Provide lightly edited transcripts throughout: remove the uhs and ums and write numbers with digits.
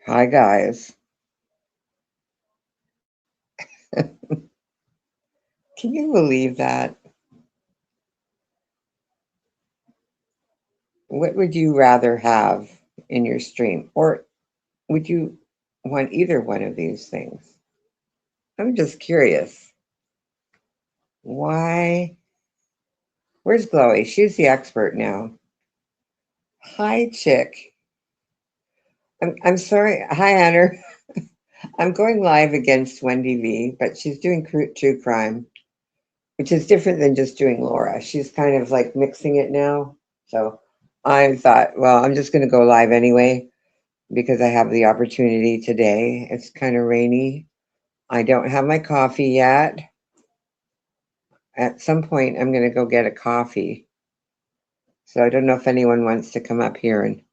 Hi, guys. Can you believe that? What would you rather have in your stream? Or would you want either one of these things? I'm just curious. Why? Where's Chloe? She's the expert now. Hi, chick. I'm sorry. Hi, Anna. I'm going live against Wendy V, but she's doing true crime, which is different than just doing Laura. She's kind of like mixing it now. So I thought, well, I'm just going to go live anyway because I have the opportunity today. It's kind of rainy. I don't have my coffee yet. At some point, I'm going to go get a coffee. So I don't know if anyone wants to come up here and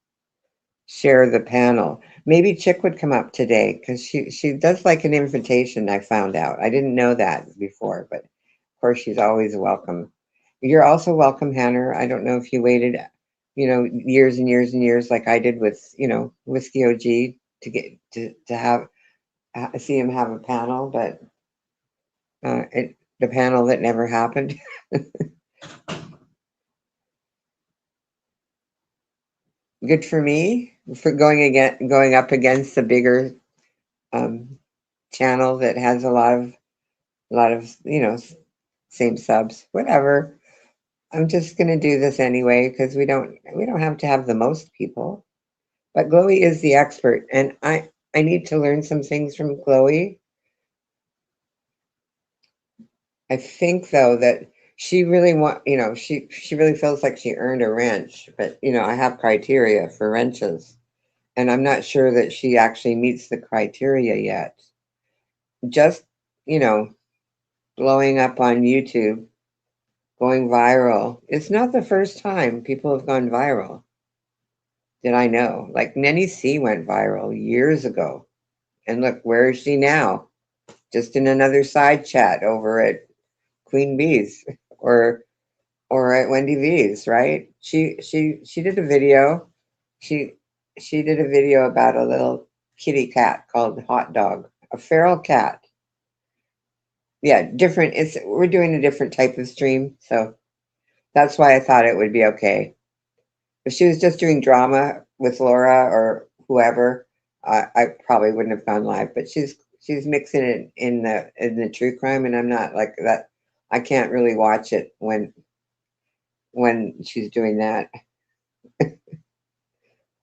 share the panel. Maybe Chick would come up today because she does like an invitation. I found out. I didn't know that before, but of course she's always welcome. You're also welcome, Hannah. I don't know if you waited, years and years and years like I did with Whiskey OG to get to have see him have a panel, but the panel that never happened. Good for me for going up against the bigger um, channel that has a lot of same subs. Whatever. I'm just gonna do this anyway because we don't have to have the most people. But Chloe is the expert, and I need to learn some things from Chloe. I think though that she really she really feels like she earned a wrench, but I have criteria for wrenches, and I'm not sure that she actually meets the criteria yet. Just, you know, blowing up on YouTube, going viral. It's not the first time people have gone viral that I know. Like Nenny C went viral years ago. And look, where is she now? Just in another side chat over at Queen Bee's or at Wendy V's, right? She did a video. She she did a video about a little kitty cat called Hot Dog, a feral cat. Yeah, different. We're doing a different type of stream, so that's why I thought it would be okay. If she was just doing drama with Laura or whoever, I probably wouldn't have gone live. But she's mixing it in the true crime, and I'm not like that. I can't really watch it when she's doing that.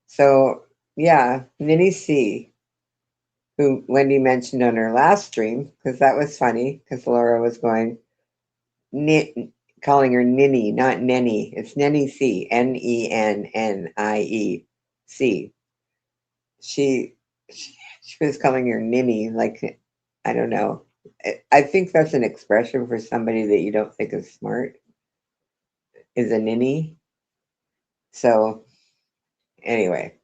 So yeah, Minnie C, who Wendy mentioned on her last stream, because that was funny, because Laura was calling her Ninny, not Nenny. It's Nenny C, Nennie C. She was calling her Ninny, like I don't know. I think that's an expression for somebody that you don't think is smart, is a ninny. So anyway,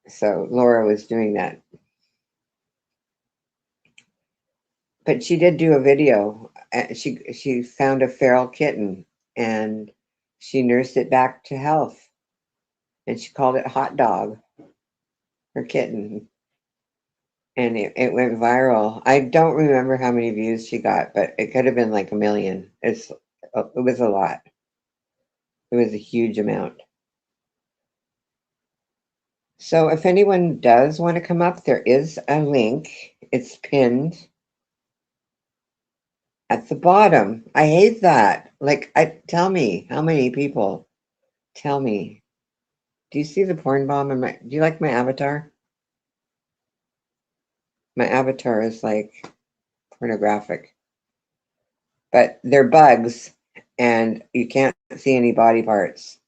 so Laura was doing that, but she did do a video. She found a feral kitten and she nursed it back to health, and she called it Hot Dog, her kitten, and it went viral. I don't remember how many views she got, but it could have been like a million. It was a lot. It was a huge amount. So if anyone does want to come up, there is a link. It's pinned at the bottom. I hate that. Like, I tell me how many people tell me. Do you see the porn bomb in my? Do you like my avatar? My avatar is like pornographic, but they're bugs, and you can't see any body parts.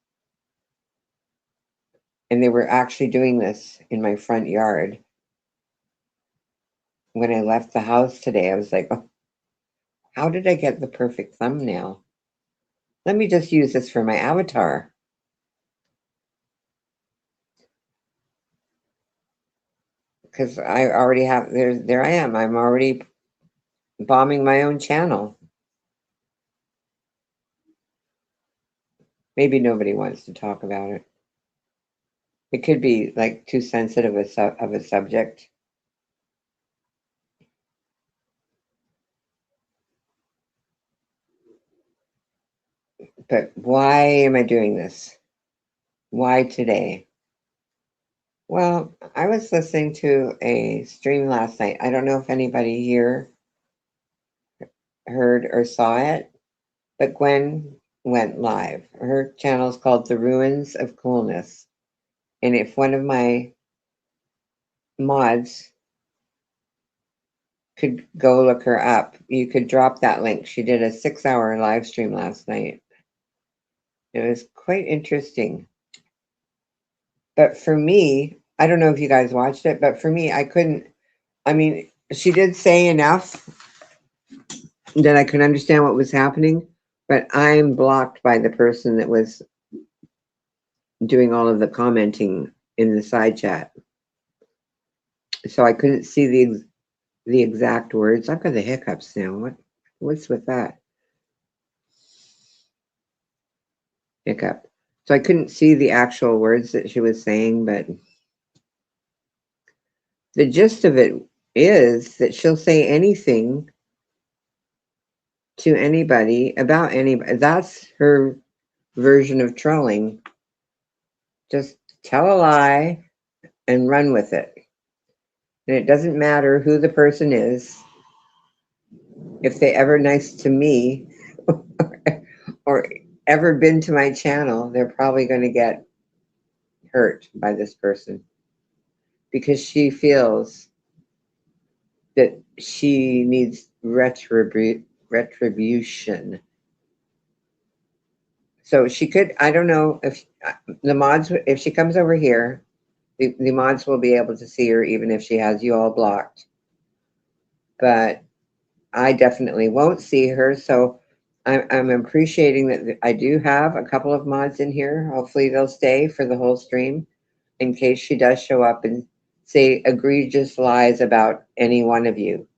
And they were actually doing this in my front yard. When I left the house today, I was like, oh, how did I get the perfect thumbnail? Let me just use this for my avatar. Because I already have there I am. I'm already bombing my own channel. Maybe nobody wants to talk about it. It could be like too sensitive of a subject. But why am I doing this? Why today? Well, I was listening to a stream last night. I don't know if anybody here heard or saw it, but Gwen went live. Her channel is called The Ruins of Coolness. And if one of my mods could go look her up, you could drop that link. She did a 6-hour live stream last night. It was quite interesting. But for me, I don't know if you guys watched it, but for me, I couldn't. I mean, she did say enough that I could understand what was happening, but I'm blocked by the person that was doing all of the commenting in the side chat. So I couldn't see the exact words. I've got the hiccups now. What's with that? Hiccup. So I couldn't see the actual words that she was saying, but the gist of it is that she'll say anything to anybody about anybody. That's her version of trolling. Just tell a lie and run with it. And it doesn't matter who the person is. If they ever nice to me or ever been to my channel, they're probably going to get hurt by this person because she feels that she needs retribution. So she could, I don't know if the mods, if she comes over here, the mods will be able to see her even if she has you all blocked. But I definitely won't see her. So I'm appreciating that I do have a couple of mods in here. Hopefully they'll stay for the whole stream in case she does show up and say egregious lies about any one of you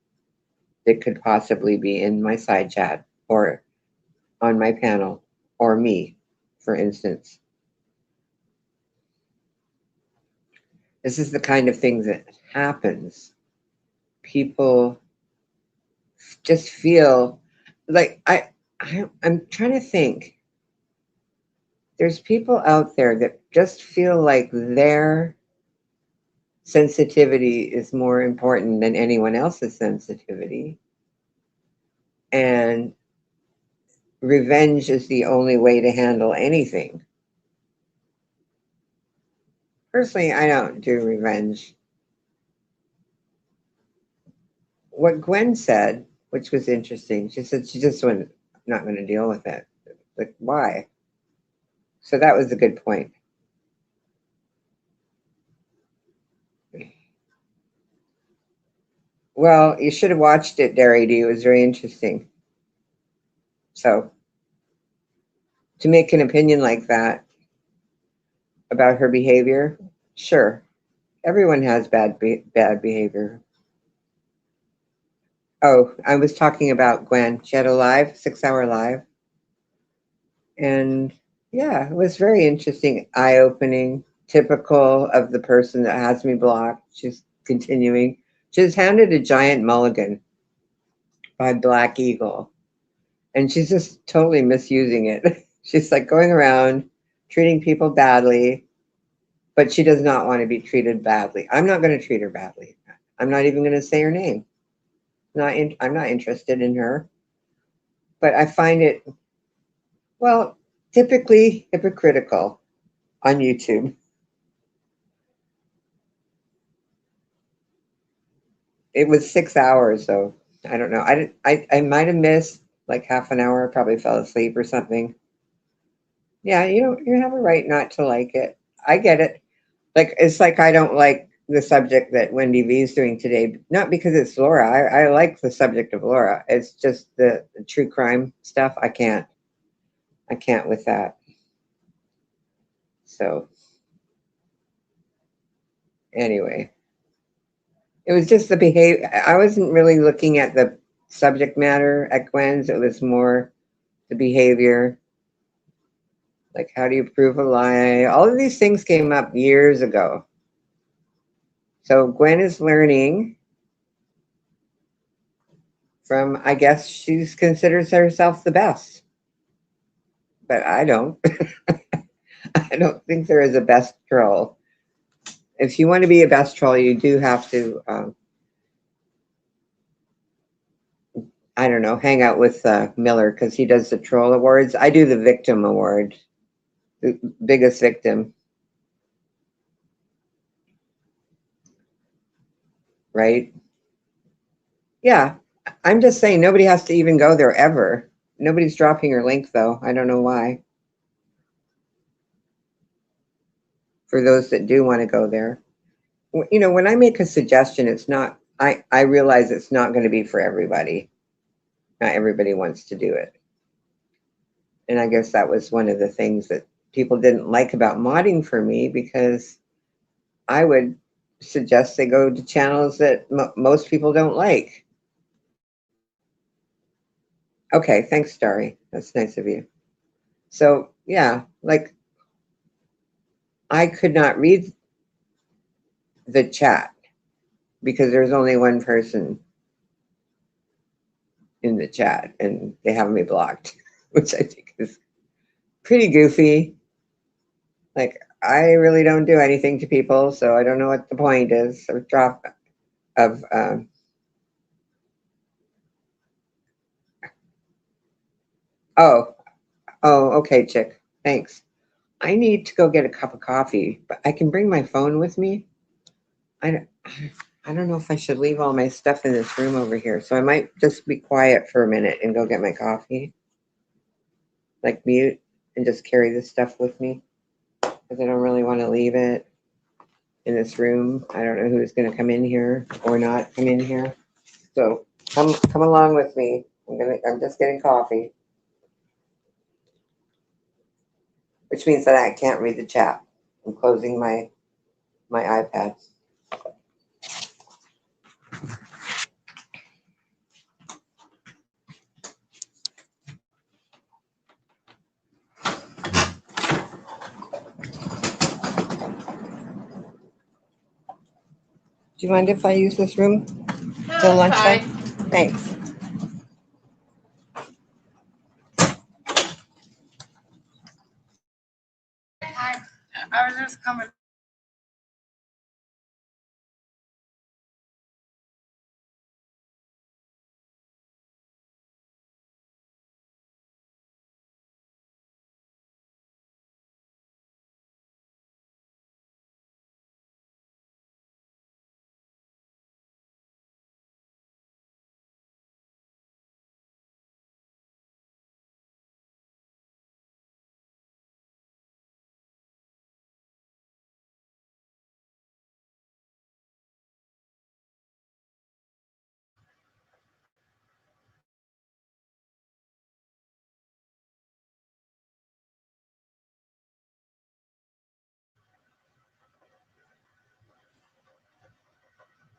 that could possibly be in my side chat or on my panel or me, for instance. This is the kind of thing that happens. People just feel like I'm trying to think. There's people out there that just feel like their sensitivity is more important than anyone else's sensitivity. And revenge is the only way to handle anything. Personally, I don't do revenge. What Gwen said, which was interesting, she said she just went, not going to deal with it. Like, why? So that was a good point. Well, you should have watched it, Darity. It was very interesting. So, to make an opinion like that about her behavior, sure, everyone has bad behavior. Oh, I was talking about Gwen. She had a 6-hour live. And yeah, it was very interesting, eye-opening, typical of the person that has me blocked. She's continuing. She was handed a giant mulligan by Black Eagle, and she's just totally misusing it. She's like going around treating people badly, but she does not want to be treated badly. I'm not going to treat her badly. I'm not even going to say her name. I'm not interested in her. But I find it, well, typically hypocritical on YouTube. It was 6 hours, so I don't know. I might have missed like half an hour. Probably fell asleep or something. Yeah, you have a right not to like it. I get it. Like it's like I don't like the subject that Wendy V is doing today. Not because it's Laura. I like the subject of Laura. It's just the true crime stuff. I can't with that. So anyway, it was just the behavior. I wasn't really looking at the subject matter at Gwen's. It was more the behavior. Like, how do you prove a lie? All of these things came up years ago. So Gwen is learning from, I guess she considers herself the best. But I don't. I don't think there is a best troll. If you want to be a best troll, you do have to, I don't know, hang out with Miller because he does the troll awards. I do the victim award, the biggest victim. Right? Yeah. I'm just saying nobody has to even go there ever. Nobody's dropping your link though. I don't know why. For those that do want to go there. You know, when I make a suggestion, it's not, I realize it's not going to be for everybody. Not everybody wants to do it. And I guess that was one of the things that people didn't like about modding for me, because I would suggest they go to channels that most people don't like. Okay, thanks, Starry. That's nice of you. So yeah, like I could not read the chat because there's only one person in the chat and they have me blocked, which I think is pretty goofy. Like, I really don't do anything to people, so I don't know what the point is of oh, okay, chick, thanks. I need to go get a cup of coffee, but I can bring my phone with me. I don't know if I should leave all my stuff in this room over here, so I might just be quiet for a minute and go get my coffee, like mute, and just carry this stuff with me, because I don't really want to leave it in this room. I don't know who's going to come in here or not come in here, so come along with me. I'm just getting coffee, which means that I can't read the chat. I'm closing my iPad. Do you mind if I use this room till lunchtime? Thanks. I was just coming.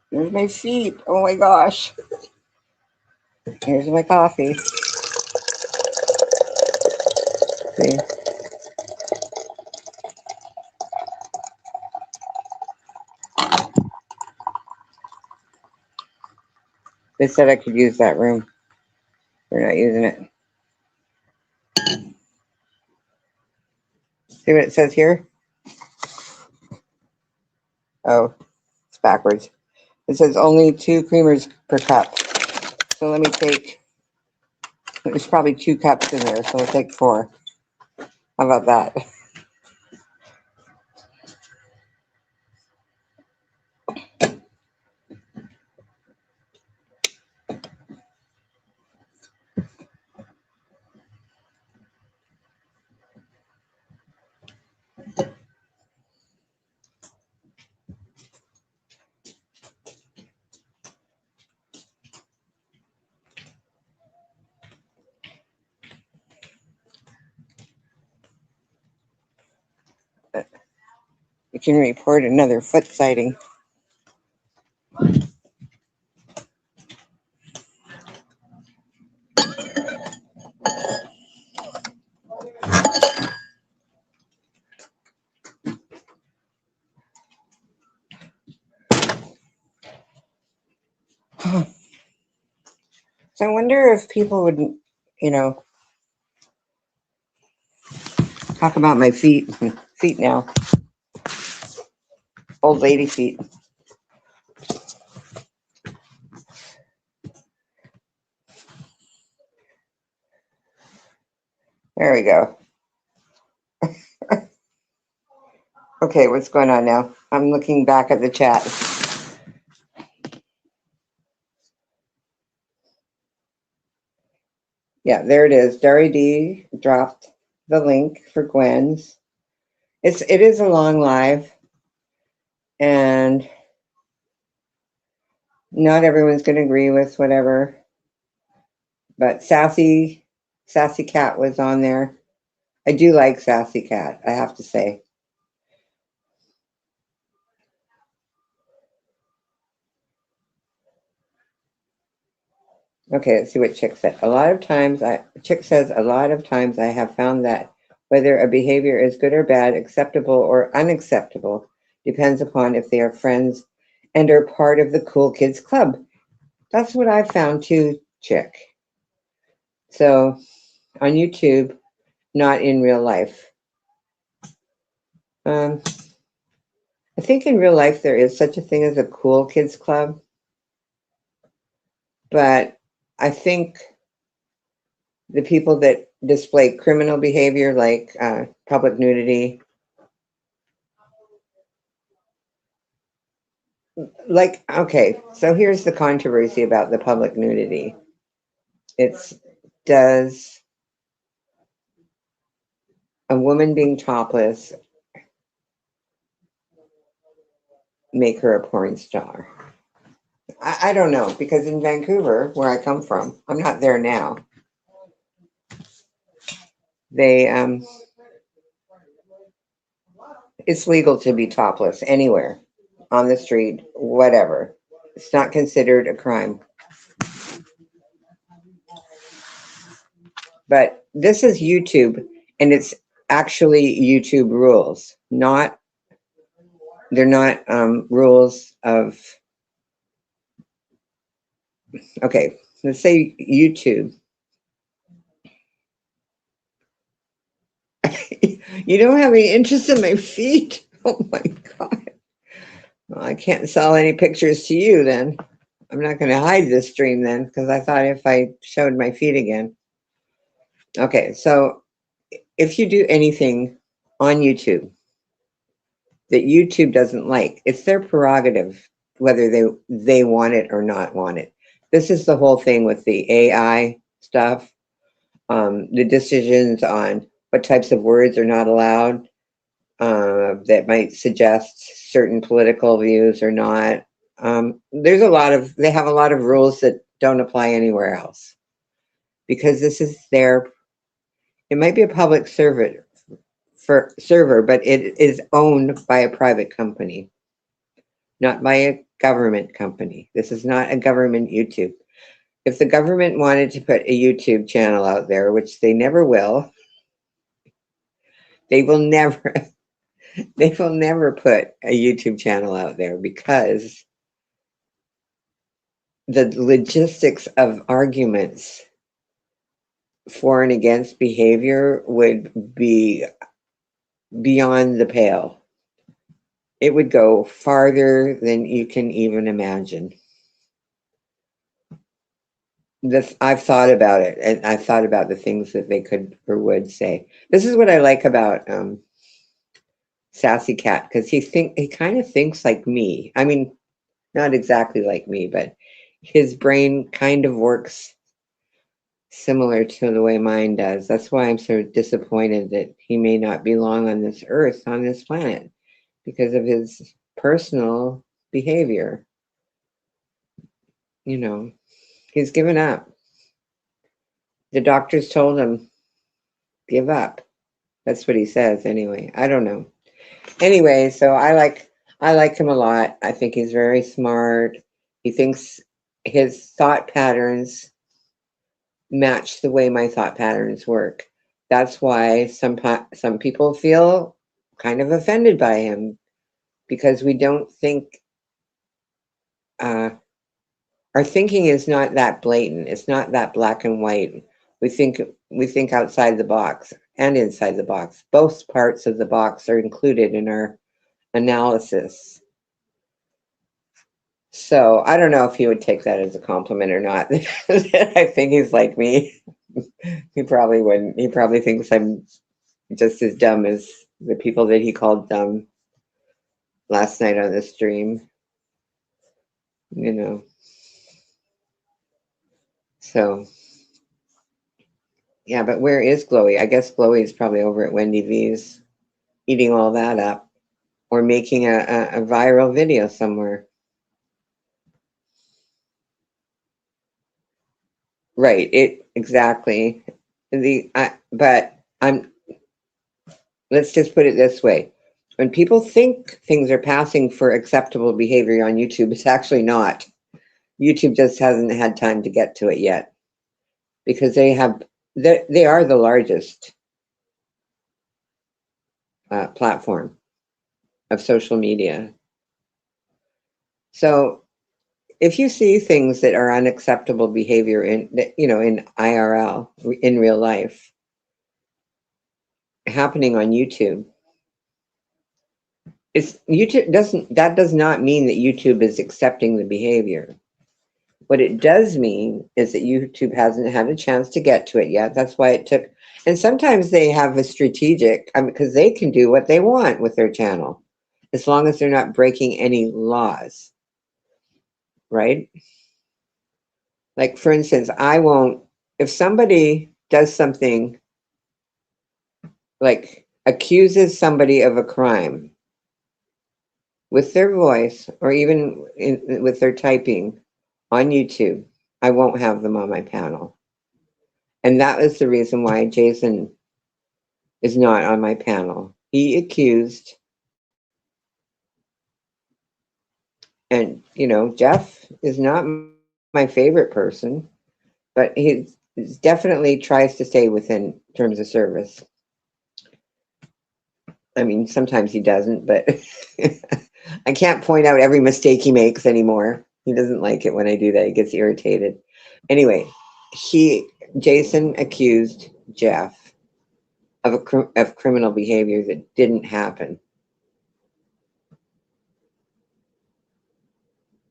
Here's my feet. Oh my gosh. Here's my coffee. See? They said I could use that room. They're not using it. See what it says here? Oh, it's backwards. It says only 2 creamers per cup. So let me take, there's probably 2 cups in there, so I'll take 4. How about that? You can report another foot sighting. So I wonder if people would, you know, talk about my feet. Feet now. Old lady feet. There we go. Okay, what's going on now? I'm looking back at the chat. Yeah, there it is. Dari D dropped the link for Gwen's. It is a long live, and not everyone's going to agree with whatever. But Sassy Cat was on there. I do like Sassy Cat, I have to say. Okay, let's see what Chick said. Chick says, a lot of times I have found that whether a behavior is good or bad, acceptable or unacceptable, depends upon if they are friends and are part of the cool kids club. That's what I found too, Chick. So on YouTube, not in real life. I think in real life there is such a thing as a cool kids club, but I think the people that display criminal behavior like public nudity, like, okay, so here's the controversy about the public nudity. It's, does a woman being topless make her a porn star? I don't know, because in Vancouver, where I come from, I'm not there now. They it's legal to be topless anywhere, on the street, whatever. It's not considered a crime. But this is YouTube, and it's actually YouTube rules, not, they're not rules of, okay, let's say YouTube. You don't have any interest in my feet? Oh my God. Well, I can't sell any pictures to you then. I'm not going to hide this stream then, because I thought if I showed my feet again. Okay, so if you do anything on YouTube that YouTube doesn't like, it's their prerogative whether they want it or not want it. This is the whole thing with the AI stuff, the decisions on what types of words are not allowed, that might suggest certain political views or not. They have a lot of rules that don't apply anywhere else, because this is it might be a public server, but it is owned by a private company, not by a government company. This is not a government YouTube. If the government wanted to put a YouTube channel out there, which they never will, they will never put a YouTube channel out there, because the logistics of arguments for and against behavior would be beyond the pale. It would go farther than you can even imagine. I've thought about it, and I've thought about the things that they could or would say. This is what I like about Sassy Cat, because he kind of thinks like me. I mean, not exactly like me, but his brain kind of works similar to the way mine does. That's why I'm so disappointed that he may not be long on this earth, on this planet, because of his personal behavior. You know, he's given up. The doctors told him, give up. That's what he says anyway. I don't know. Anyway, so I like him a lot. I think he's very smart. He thinks his thought patterns match the way my thought patterns work. That's why some people feel kind of offended by him, because we don't think our thinking is not that blatant. It's not that black and white. We think we think outside the box and inside the box. Both parts of the box are included in our analysis. So I don't know if he would take that as a compliment or not. I think he's like me. He probably wouldn't. He probably thinks I'm just as dumb as the people that he called dumb last night on the stream. You know. So yeah, but where is Chloe? I guess Chloe is probably over at Wendy V's eating all that up or making a viral video somewhere. Right. It exactly. But I'm let's just put it this way. When people think things are passing for acceptable behavior on YouTube, it's actually not. YouTube just hasn't had time to get to it yet because they are the largest platform of social media. So if you see things that are unacceptable behavior in IRL, in real life, happening on YouTube, that does not mean that YouTube is accepting the behavior. What it does mean is that YouTube hasn't had a chance to get to it yet. That's why it took, and sometimes they have a strategic, because they can do what they want with their channel, as long as they're not breaking any laws, right? Like, for instance, if somebody does something like accuses somebody of a crime with their voice or even with their typing on YouTube, I won't have them on my panel. And that was the reason why Jason is not on my panel. He accused, and Jeff is not my favorite person, but he definitely tries to stay within terms of service. I mean, sometimes he doesn't, but I can't point out every mistake he makes anymore. He doesn't like it when I do that. He gets irritated. Anyway, Jason accused Jeff of criminal behavior that didn't happen.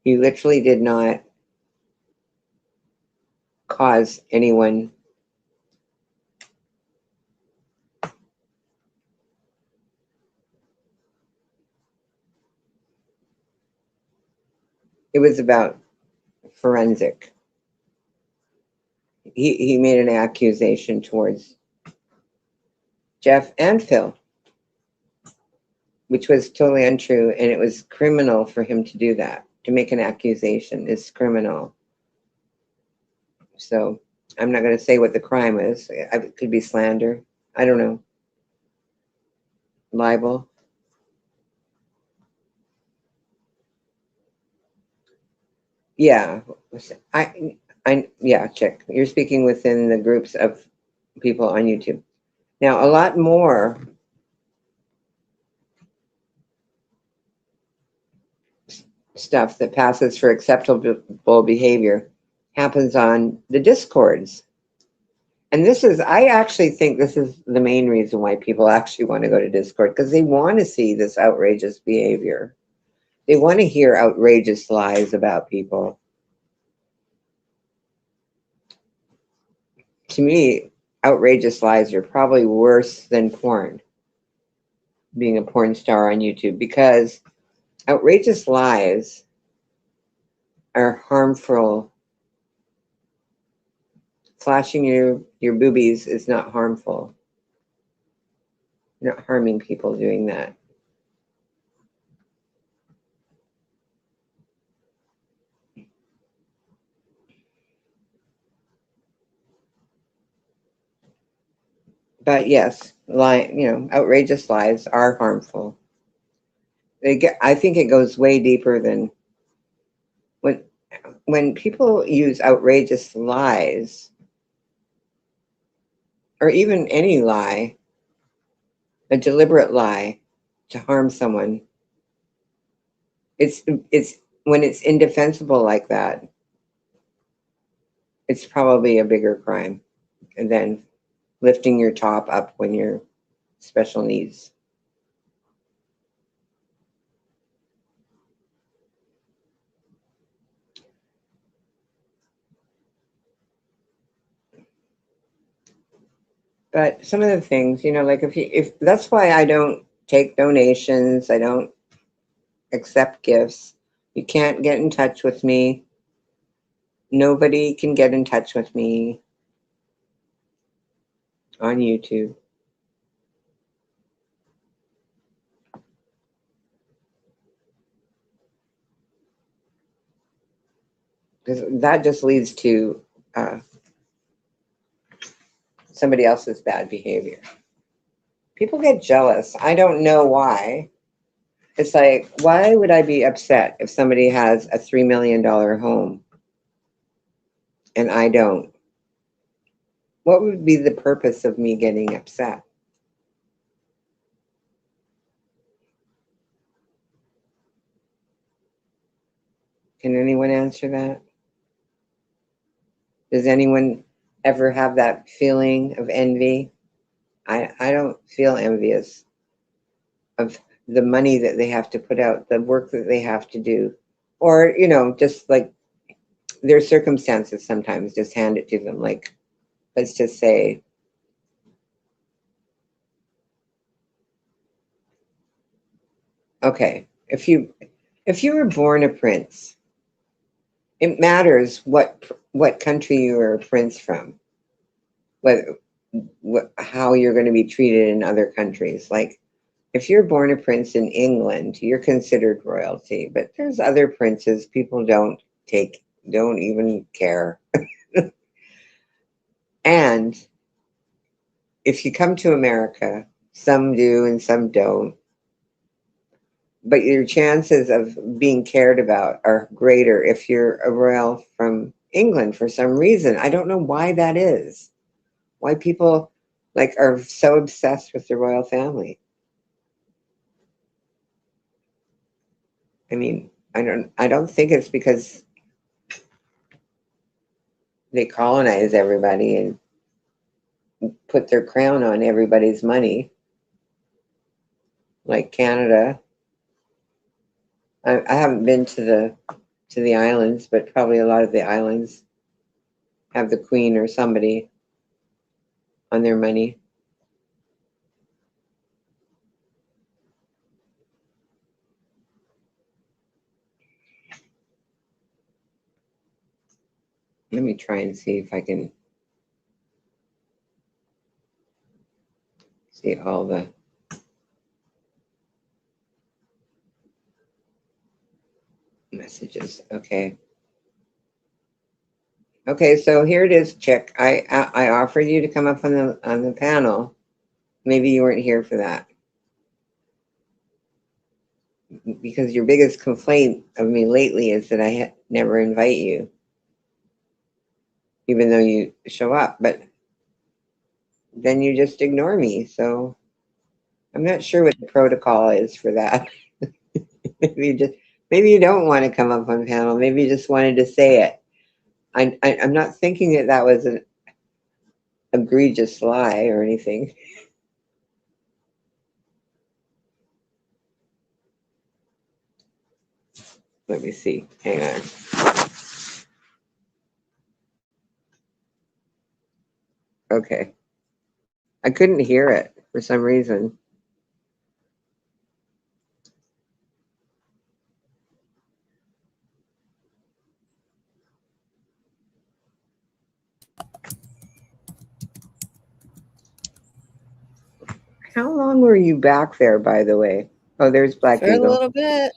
He literally did not cause anyone it was about forensic. He made an accusation towards Jeff and Phil, which was totally untrue, and it was criminal for him to do that. To make an accusation is criminal. So I'm not going to say what the crime is. It could be slander. I don't know. Libel. Yeah. Yeah, check. You're speaking within the groups of people on YouTube. Now, a lot more stuff that passes for acceptable behavior happens on the Discords. And I actually think this is the main reason why people actually want to go to Discord, because they want to see this outrageous behavior. They want to hear outrageous lies about people. To me, outrageous lies are probably worse than porn, being a porn star on YouTube, because outrageous lies are harmful. Flashing your boobies is not harmful. You're not harming people doing that. But yes, outrageous lies are harmful. I think it goes way deeper than when people use outrageous lies, or even any lie, a deliberate lie to harm someone. It's when it's indefensible like that. it's probably a bigger crime than lifting your top up when you're special needs. But some of the things, like if that's why I don't take donations, I don't accept gifts. You can't get in touch with me. Nobody can get in touch with me on YouTube. Because that just leads to uh, somebody else's bad behavior. People get jealous. I don't know why. It's like, why would I be upset if somebody has a $3 million home and I don't? What would be the purpose of me getting upset? Can anyone answer that? Does anyone ever have that feeling of envy? I don't feel envious of the money that they have to put out, the work that they have to do, or, just like their circumstances sometimes just hand it to them. Like, let's just say, okay, if you were born a prince, it matters what country you are a prince from, how you're going to be treated in other countries. Like, if you're born a prince in England, you're considered royalty, but there's other princes people don't even care. And if you come to America, some do and some don't, but your chances of being cared about are greater if you're a royal from England for some reason. I don't know why that is. Why people like are so obsessed with the royal family. I mean, I don't think it's because they colonize everybody and put their crown on everybody's money, like Canada. I haven't been to the islands, but probably a lot of the islands have the Queen or somebody on their money. Let me try and see if I can see all the messages. Okay. Okay, so here it is, Chick. I offered you to come up on the panel. Maybe you weren't here for that because your biggest complaint of me lately is that I never invite you, even though you show up. But then you just ignore me. So I'm not sure what the protocol is for that. maybe you don't want to come up on panel. Maybe you just wanted to say it. I'm not thinking that was an egregious lie or anything. Let me see. Hang on. Okay. I couldn't hear it for some reason. How long were you back there, by the way? Oh, there's Black For a Eagle. little bit.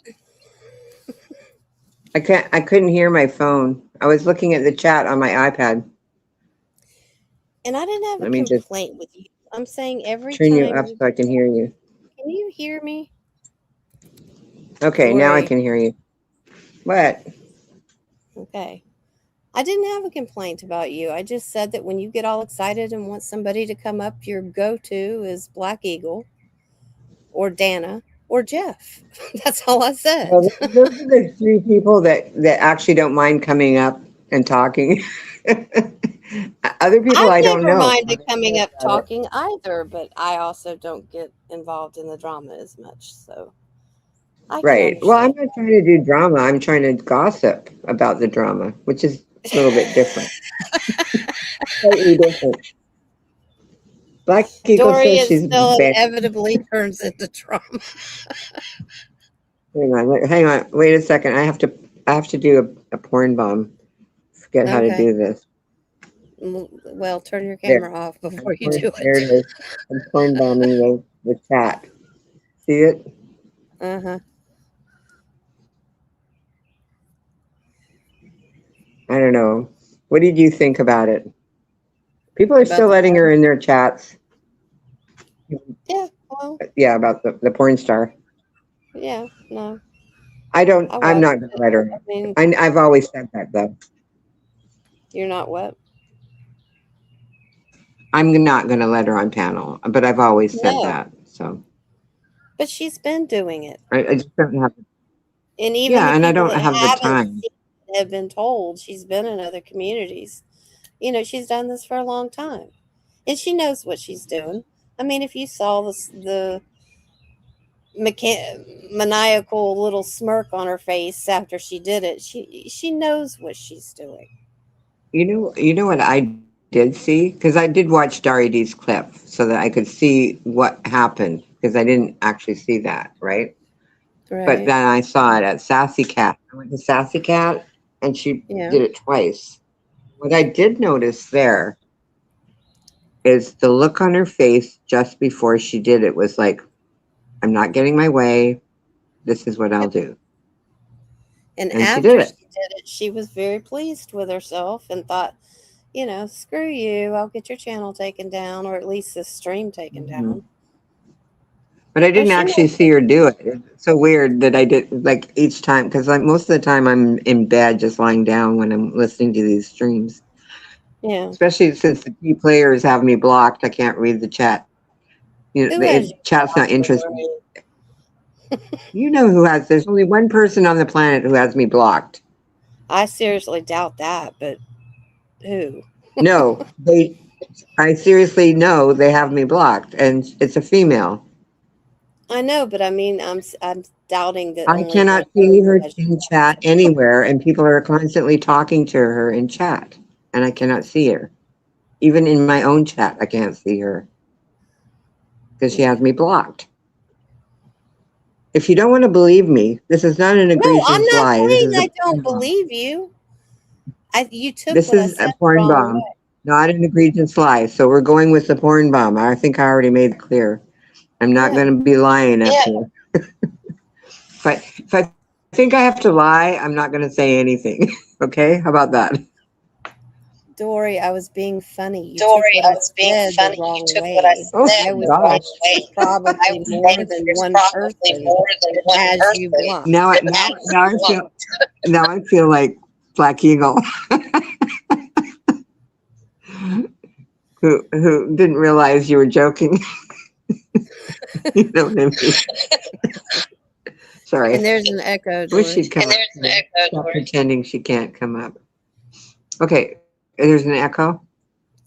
I couldn't hear my phone. I was looking at the chat on my iPad. And I didn't have a Let me just complaint with you. I'm saying every turn you time up you so I can hear you. can you hear me? Okay, now I Lori. can hear you. What? Okay. I didn't have a complaint about you. I just said that when you get all excited and want somebody to come up, your go to is Black Eagle or Dana or Jeff. That's all I said. Well, those are the three people that actually don't mind coming up. and talking. Other people I've I don't never know. minded coming up About it. talking either, but I also don't get involved in the drama as much, so I can Right. Well, I'm understand. not trying to do drama. I'm trying to gossip about the drama, which is a little bit different. Slightly different. Black Eagle Dory, says it she's still banned. inevitably turns into drama. Hang on. Wait a second. I have to do a porn bomb. Forget how to Okay. do this. Well, turn your There. camera off before you do There it. it is. I'm porn bombing the chat. See it? Uh-huh. I don't know. What did you think about it? People are About still the letting her in their chats. Yeah, well, Yeah, about the porn star. yeah, no. I I'm watched not going to it. let her. I mean, I've always said that, though. you're not what? I'm not going to let her on panel, but I've always said No, that. So but she's been doing it. I just don't have, And even yeah, the and I people don't that have the haven't time. seen it have been told she's been in other communities. You know, she's done this for a long time. And she knows what she's doing. I mean, if you saw the maniacal little smirk on her face after she did it, she knows what she's doing. You know what I did see? Because I did watch Dari D's clip so that I could see what happened because I didn't actually see that, right? But Right. then I saw it at Sassy Cat. I went to Sassy Cat and she Yeah. did it twice. What I did notice there is the look on her face just before she did it was like, I'm not getting my way. This is what I'll do. And And she did after it. she did it, she was very pleased with herself and thought, you know, screw you, I'll get your channel taken down, or at least this stream taken Mhm. down. But I So didn't she actually knows see what her she's do it. It's so weird that I did like each time because like most of the time I'm in bed just lying down when I'm listening to these streams. Yeah. Especially since the key players have me blocked, I can't read the chat. You know, Who has you chat's not blocked, interesting. Dory? You know who has? There's only one person on the planet who has me blocked. I seriously doubt that, but who? No, they. I seriously know they have me blocked, and it's a female. I know, but I mean, I'm doubting that I only one cannot see person her has you in blocked. chat anywhere, and people are constantly talking to her in chat, and I cannot see her. Even in my own chat, I can't see her because she has Okay. me blocked. If you don't want to believe me, this is not an No, I'm egregious not lie. This saying is a I porn don't bomb. believe you. You took This what I is a said the porn wrong bomb, way. not an egregious lie. So we're going with the porn bomb. I think I already made it clear. I'm not Yeah. going to be lying up here. If I think I have to lie, I'm not going to say anything. Okay? How about that? Dory, I was being funny. You took Dory, what I I was being said the funny. You wrong took what I way. Oh said I my would the gosh. wrong think way. there's I probably would more think than there's one probably person more than that one has you person blocked. Now I feel like Black Eagle, who didn't realize you were joking. You know what I mean? Sorry. And there's an echo, Wish Dory. she'd come And up there's an here. echo, Stop Dory. pretending she can't come up. Okay, there's an echo.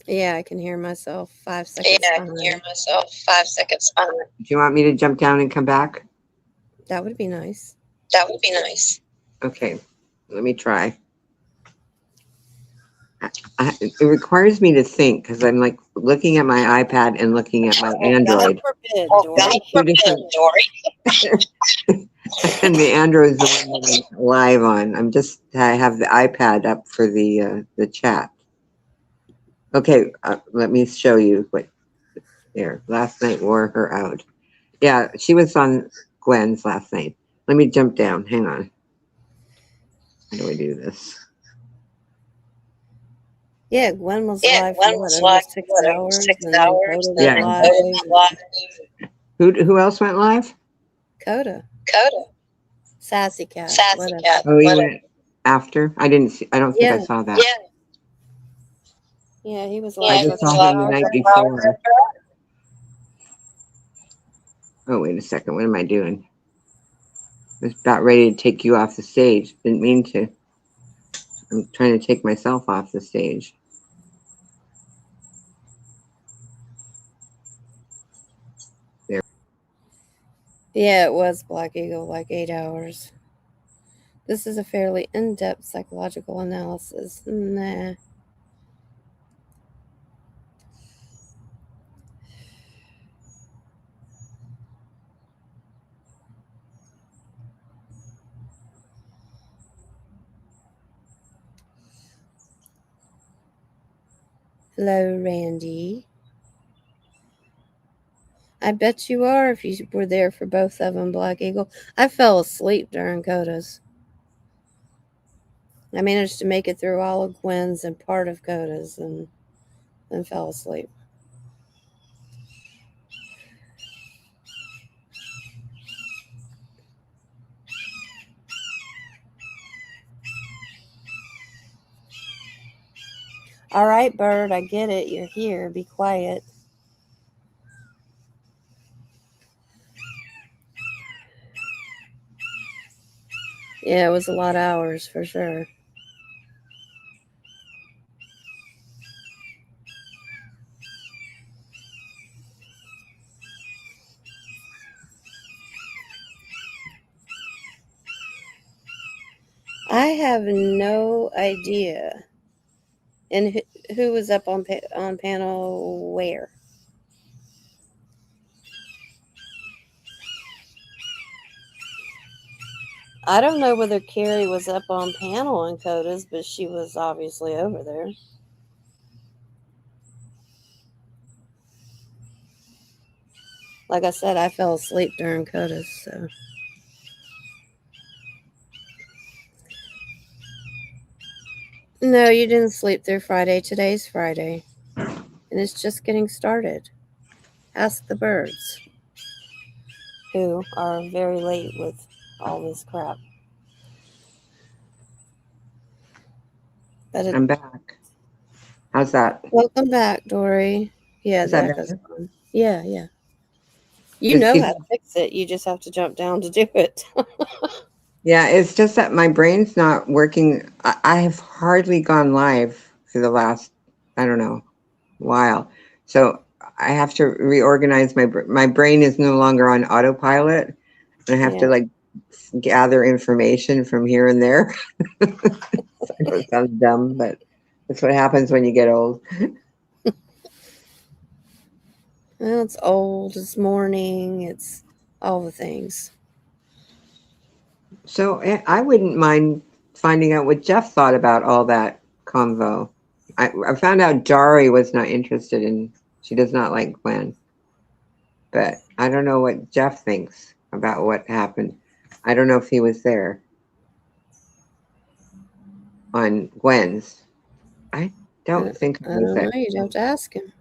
Yeah, I can hear myself 5 Yeah, seconds I can hear behind. myself 5 seconds behind. Do you want me to jump down and come back? That would be nice. That would be nice. Okay, let me try. It requires me to think because I'm like looking at my iPad and looking at my Oh, God Android. forbid, Oh, Dory. God Two forbid, different, Dory. and the Android's the one that I'm live on. I have the iPad up for the chat. Okay, let me show you what there. Last night wore her out. Yeah, she was on Gwen's last night. Let me jump down. Hang on. How do I do this? Yeah, Gwen was Yeah, live Gwen for what, was over live 6 for over hours, 6 and then hours. Coda Yeah. went live. Coda went live. Who else went live? Coda. Coda. Sassy Cat. Sassy Whatever. Cat. Oh, you Whatever. went after? I didn't see. I don't think I Yeah. saw that. Yeah. Yeah, he was I live Yeah, for just a saw couple him the hours. night before. Oh, wait a second. What am I doing? I was about ready to take you off the stage. Didn't mean to. I'm trying to take myself off the stage. Yeah, it was Black Eagle, like 8 hours. This is a fairly in-depth psychological analysis. Nah. Hello, Randy. I bet you are if you were there for both of them, Black Eagle. I fell asleep during Coda's. I managed to make it through all of Gwen's and part of Coda's and then fell asleep. All right, Bird, I get it. You're here. Be quiet. Yeah, it was a lot of hours for sure. I have no idea. And who was up on panel where? I don't know whether Carrie was up on panel in Coda's, but she was obviously over there. Like I said, I fell asleep during Coda's, so. No, you didn't sleep through Friday. Today's Friday. And it's just getting started. Ask the birds, who are very late with all this crap. But I'm back. How's that? Welcome back, Dory. Yeah, Is the that echo's better? gone. Yeah. You Is, know is, how to fix it. You just have to jump down to do it. yeah, it's just that my brain's not working. I have hardly gone live for the last, I don't know, while. So I have to reorganize my brain is no longer on autopilot. And I have to Yeah. like gather information from here and there. I know it sounds dumb, but that's what happens when you get old. Well, it's old, it's morning, it's all the things. So I wouldn't mind finding out what Jeff thought about all that convo. I found out Jari was not interested in, she does not like Gwen. But I don't know what Jeff thinks about what happened. I don't know if he was there on Gwen's. I don't think I he was don't there. know. You'd have to ask him.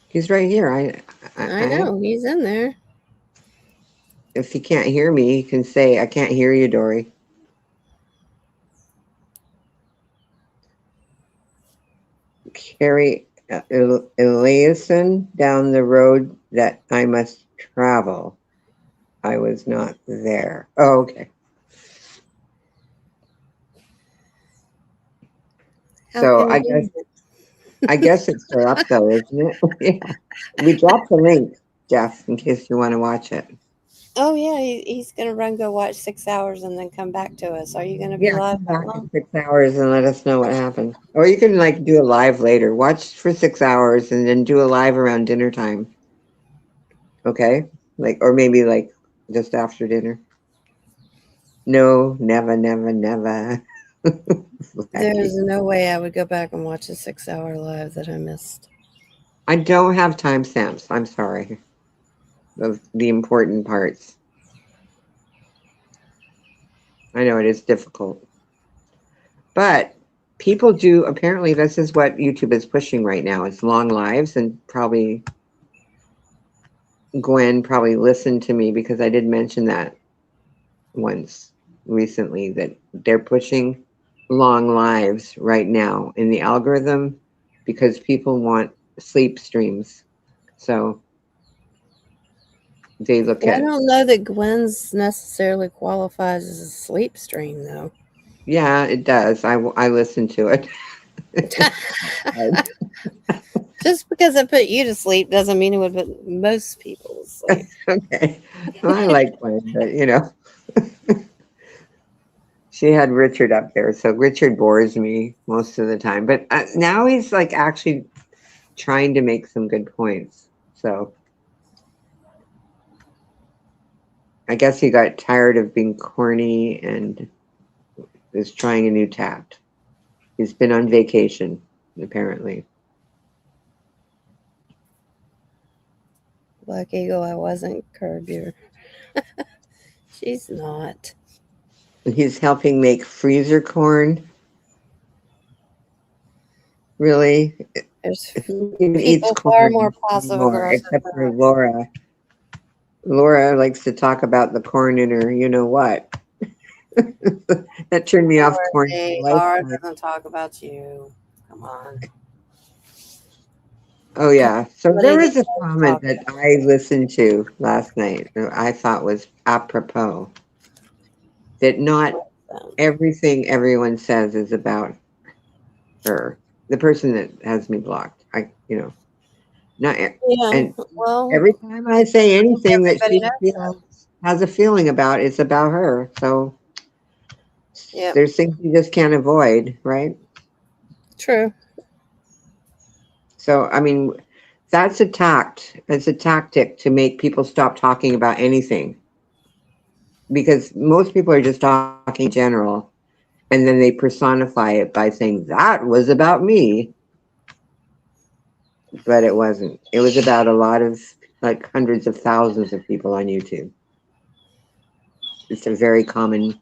He's right here. I know. He's in there. If he can't hear me, he can say, I can't hear you, Dory. Carrie Eliason down the road that I must travel. I was not there. Oh, okay. How So convenient. I guess it's still up though, isn't it? Yeah. We dropped the link, Jeff, in case you want to watch it. Oh, yeah. He's going to run, go watch 6 hours, and then come back to us. Are you going to be Yeah, live come that back long? in 6 hours and let us know what happened. Or you can like do a live later. Watch for 6 hours and then do a live around dinner time. Okay? Like, or maybe like just after dinner. No, never, never, never. There's no way I would go back and watch a 6-hour live that I missed. I don't have timestamps. I'm sorry. Of the important parts. I know it is difficult. But people do, apparently this is what YouTube is pushing right now. It's long lives, and probably Gwen probably listened to me because I did mention that once recently, that they're pushing long lives right now in the algorithm because people want sleep streams. So they look Well, I at, don't know that Gwen's necessarily qualifies as a sleep stream, though. Yeah, it does. I listen to it. Just because I put you to sleep doesn't mean it would put most people to sleep. Okay. Well, I like playing, but she had Richard up there, so Richard bores me most of the time. But now he's like actually trying to make some good points. So I guess he got tired of being corny and is trying a new tact. He's been on vacation, apparently. Black Eagle, I wasn't Curb Your. She's not. He's helping make freezer corn. Really? There's Who eats people far corn more passive anymore, aggressive except than for us. Laura. Laura likes to talk about the corn in her, you know what? That turned me off corn for a Hey, Laura lifetime. doesn't talk about you. Come on. Oh yeah. So there Somebody that was a does comment talk that about I listened to last night that I thought was apropos. That not them. everything everyone says is about her. The person that has me blocked. Not Yeah, and well, every time I say anything that everybody she knows that. has a feeling about, it's about her. So Yep, there's things you just can't avoid, right? true. So I mean, that's a tact. It's a tactic to make people stop talking about anything because most people are just talking in general, and then they personify it by saying that was about me, but it wasn't. It was about a lot of like hundreds of thousands of people on YouTube. It's a very common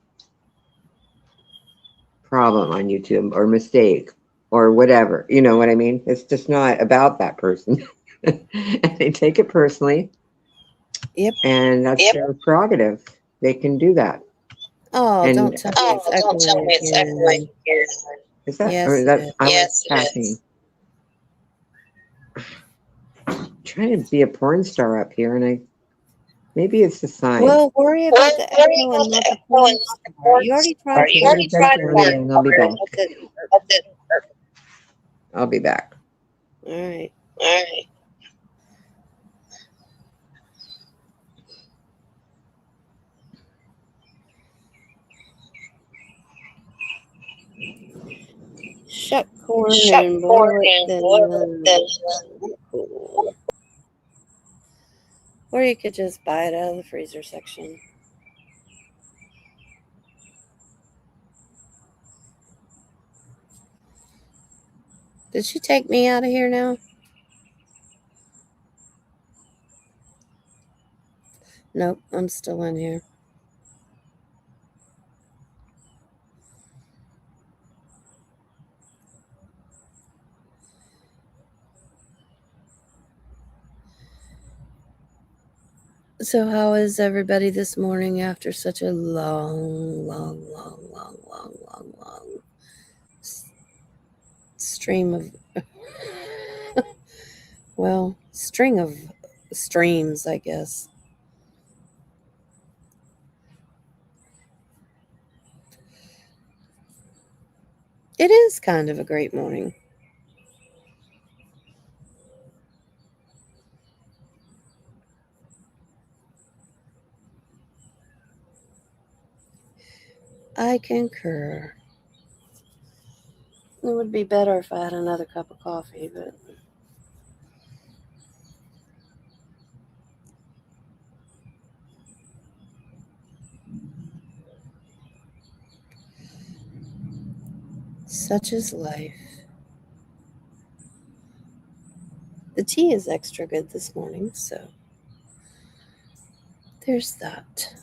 problem on YouTube or mistake or whatever. You know what I mean? It's just not about that person. And they take it personally, Yep. and that's their prerogative. They can do that. Oh, And don't tell me it's echoing again. is that or Yes, is it that is. I was passing. Trying to be a porn star up here, and maybe it's the sign. Well, worry about the echo and not the porn star. You already tried Okay, porn I'm star. gonna jump down and I'll be back. That didn't work. I'll be back. All right. Shut corn and boil it, then cool. Or you could just buy it out of the freezer section. Did she take me out of here now? Nope, I'm still in here. So, how is everybody this morning after such a long stream of, well, string of streams, I guess. It is kind of a great morning. I concur. It would be better if I had another cup of coffee, but such is life. The tea is extra good this morning, so there's that.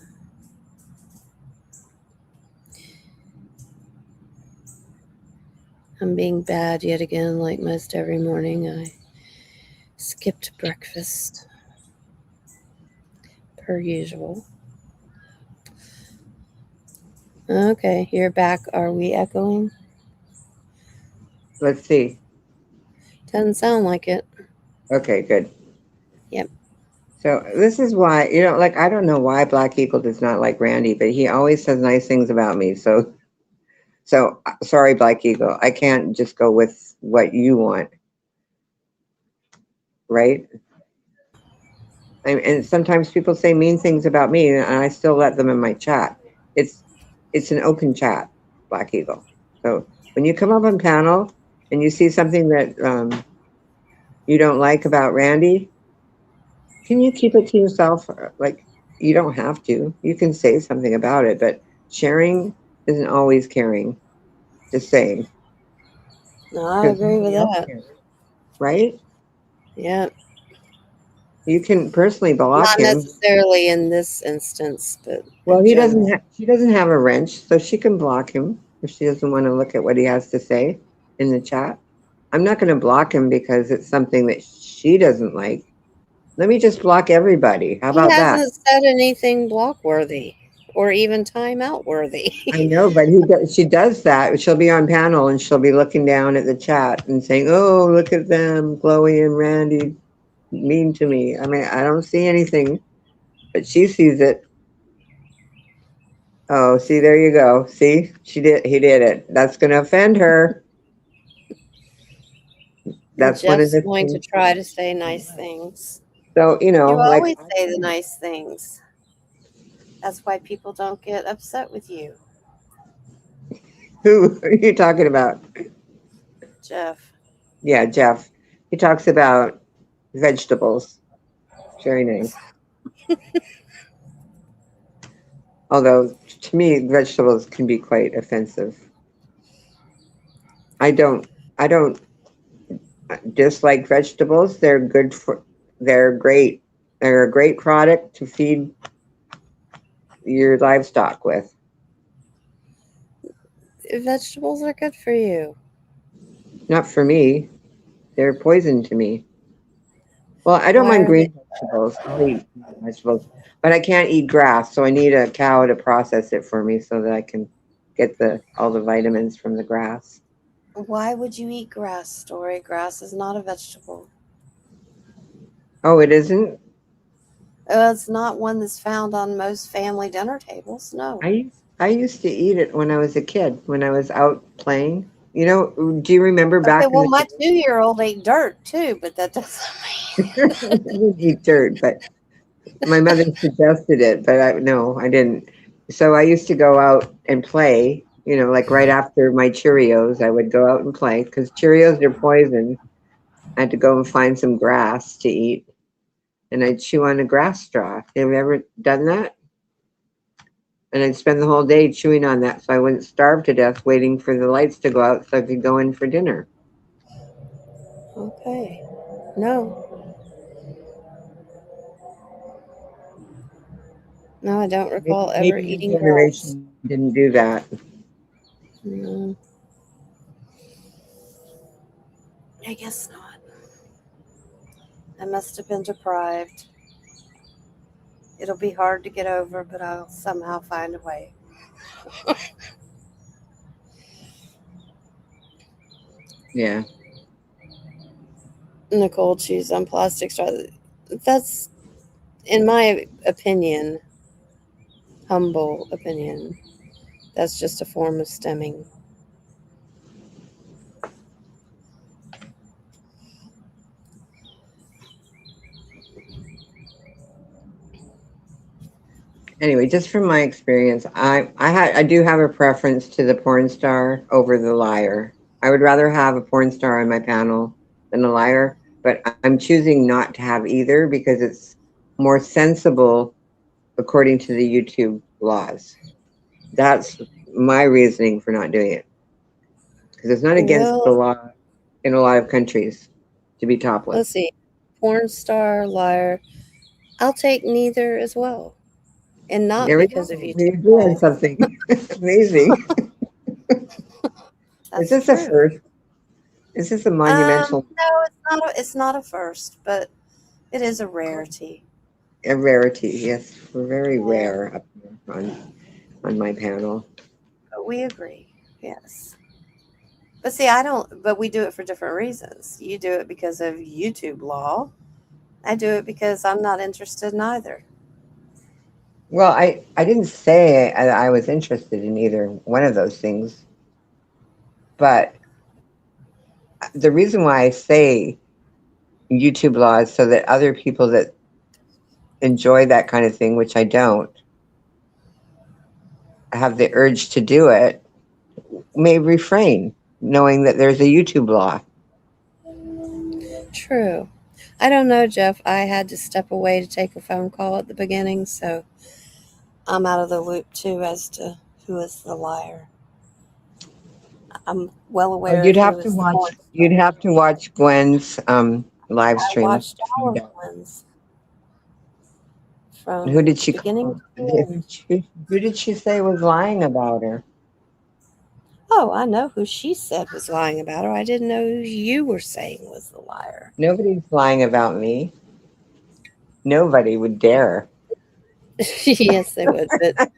I'm being bad yet again, like most every morning. I skipped breakfast, per usual. Okay, you're back. Are we echoing? Let's see. Doesn't sound like it. Okay, good. Yep. So this is why, like I don't know why Black Eagle does not like Randy, but he always says nice things about me. So So sorry, Black Eagle, I can't just go with what you want, right? And sometimes people say mean things about me, and I still let them in my chat. It's it's an open chat, Black Eagle. So when you come up on panel and you see something that you don't like about Randy, can you keep it to yourself? Like, you don't have to. You can say something about it, but sharing isn't always caring. Just saying, No, I because agree with nobody else that. cares, right? Yeah. You can personally block Not him. necessarily in this instance, but Well, in he doesn't. general. She doesn't have a wrench, so she can block him if she doesn't want to look at what he has to say in the chat. I'm not going to block him because it's something that she doesn't like. Let me just block everybody. How He about that? hasn't said anything block worthy or even timeout worthy. I know, but she does that. She'll be on panel and she'll be looking down at the chat and saying, "Oh, look at them, Chloe and Randy, mean to me." I mean, I don't see anything, but she sees it. Oh, see, there you go. See, he did it. That's going to offend her. And That's one of Jeff's the going to things. try to say nice things. So, You like, always say the nice things. That's why people don't get upset with you, who are you talking about? Jeff. Yeah, Jeff. He talks about vegetables. Very nice. Although, to me, vegetables can be quite offensive. I don't. I don't dislike vegetables. They're great. They're a great product to feed your livestock with. Vegetables are good for you. Not for me. They're poison to me. Well, I don't Why mind are they? green vegetables. I'll eat vegetables, but I can't eat grass, so I need a cow to process it for me so that I can get all the vitamins from the grass. Why would you eat grass, Story? Grass is not a vegetable. Oh, it isn't? It's not one that's found on most family dinner tables. No. I used to eat it when I was a kid, when I was out playing. Do you remember Okay, back in well, the my day? 2-year-old ate dirt too, but that doesn't I didn't eat dirt, but my mother suggested it, but no, I didn't. So I used to go out and play, like right after my Cheerios, I would go out and play because Cheerios are poison. I had to go and find some grass to eat, and I'd chew on a grass straw. Have you ever done that? And I'd spend the whole day chewing on that so I wouldn't starve to death waiting for the lights to go out so I could go in for dinner. Okay. No. No, I don't recall ever Maybe your eating grass. generation didn't do that. No, I guess not. I must have been deprived. It'll be hard to get over, but I'll somehow find a way. Yeah. Nicole chews on plastic straws. That's, in my opinion, humble opinion, that's just a form of stemming. Anyway, just from my experience, I do have a preference to the porn star over the liar. I would rather have a porn star on my panel than a liar, but I'm choosing not to have either because it's more sensible according to the YouTube laws. That's my reasoning for not doing it because it's not against the Well, law in a lot of countries to be let's topless. see. Porn star, liar. I'll take neither as well. And not There we because of go. We YouTube agree on laws. something. Amazing. Is That's this a true. first? Is this a monumental No, it's not a first, but it is a rarity. a rarity? Yes, we're very Yeah, rare up here on my panel. but we agree. Yes. But see, I don't, but we do it for different reasons. You do it because of YouTube law. I do it because I'm not interested in either. Well, I didn't say I was interested in either one of those things. But the reason why I say YouTube law is so that other people that enjoy that kind of thing, which I don't, have the urge to do it, may refrain, knowing that there's a YouTube law. True. I don't know, Jeff. I had to step away to take a phone call at the beginning, so I'm out of the loop too as to who is the liar. I'm well aware You'd of who have to is the watch. porn. You'd have to watch Gwen's live I stream. watched all of ones Who from did she beginning call? to end. Who did she say was lying about her? Oh, I know who she said was lying about her. I didn't know who you were saying was the liar. Nobody's lying about me. Nobody would dare. Yes, they would, but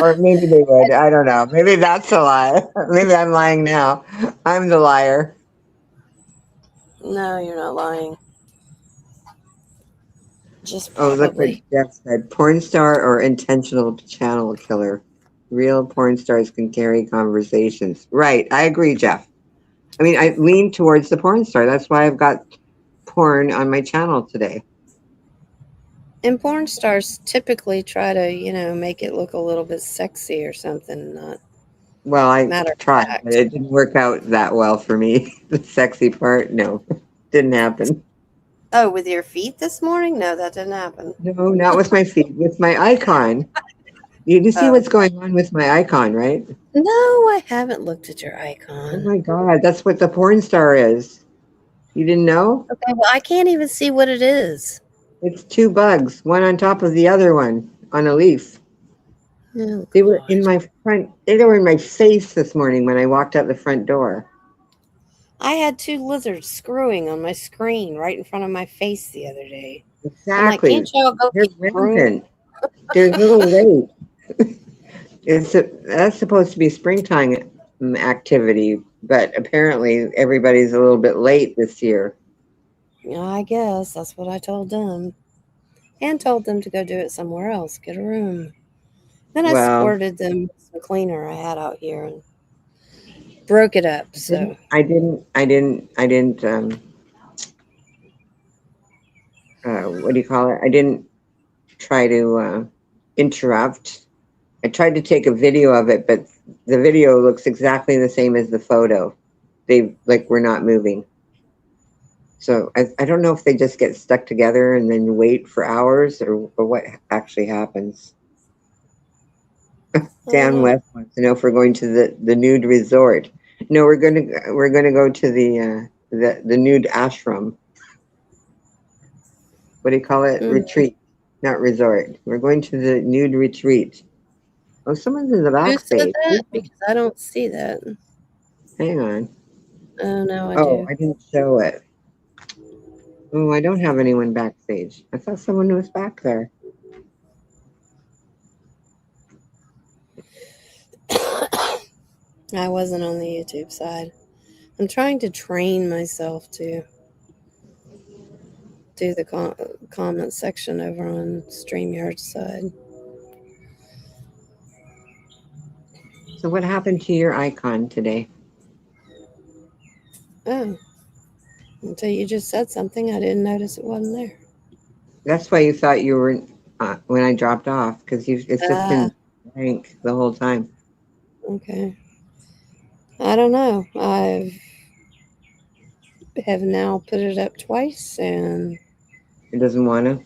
Or maybe they would. I don't know. Maybe that's a lie. Maybe I'm lying now. I'm the liar. no, you're not lying. Just Oh, look what probably. Jeff said. Porn star or intentional channel killer. Real porn stars can carry conversations. Right. I agree, Jeff. I mean, I lean towards the porn star. That's why I've got porn on my channel today. And porn stars typically try to, make it look a little bit sexy or something, not Well, I matter of tried, but fact. it didn't work out that well for me. The sexy part, no, didn't happen. Oh, with your feet this morning? No, that didn't happen. No, not with my feet, with my icon. You see Oh. what's going on with my icon, right? No, I haven't looked at your Oh icon. my God, that's what the porn star is. You didn't know? Okay, well, I can't even see what it is. It's two bugs, one on top of the other one on a leaf. Oh, They were in gosh. my front, they were in my face this morning when I walked out the front door. I had two lizards screwing on my screen right in front of my face the other day. I'm like, Exactly. can't y'all go They're get a broom? rampant. They're a little late. That's supposed to be springtime activity, but apparently everybody's a little bit late this year. Yeah, I guess that's what I told them. And told them to go do it somewhere else, get a room. Then I Well, squirted them some cleaner I had out here and broke it up. So I didn't. What do you call it? I didn't try to interrupt. I tried to take a video of it, but the video looks exactly the same as the photo. They we're not moving. So I don't know if they just get stuck together and then wait for hours or what actually happens. Dan West wants to know if we're going to the nude resort. No, we're gonna go to the nude ashram. What do you call it? Retreat, not resort. We're going to the nude retreat. Oh, someone's in the who back said page. that? Because I don't see that. Hang on. Oh, no, I Oh, do. I didn't show it. Oh, I don't have anyone backstage. I thought someone was back there. I wasn't on the YouTube side. I'm trying to train myself to do the comment section over on StreamYard side. So what happened to your icon today? Oh, until you just said something, I didn't notice it wasn't there. That's why you thought you were when I dropped off, because it's just been blank the whole time. Okay. I don't know. I have now put it up twice, and It doesn't want to.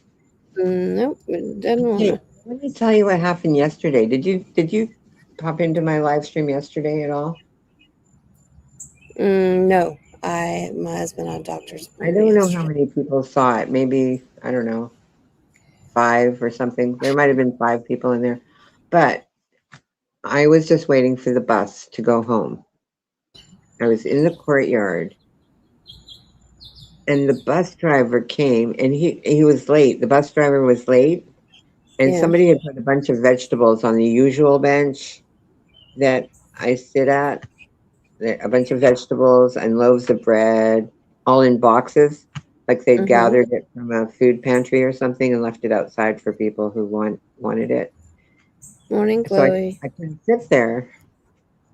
nope, it doesn't want to. Let me tell you what happened yesterday. Did you pop into my live stream yesterday at all? No, my husband had a doctor's I appointment. don't know how many people saw it. Maybe, I don't know, 5 or something. There might have been 5 people in there. But I was just waiting for the bus to go home. I was in the courtyard. And the bus driver came, and he was late. The bus driver was late. And somebody had put a bunch of vegetables on the usual bench that I sit at. A bunch of vegetables and loaves of bread, all in boxes, like they'd gathered it from a food pantry or something and left it outside for people who wanted it. Morning, So Chloe. I couldn't sit there.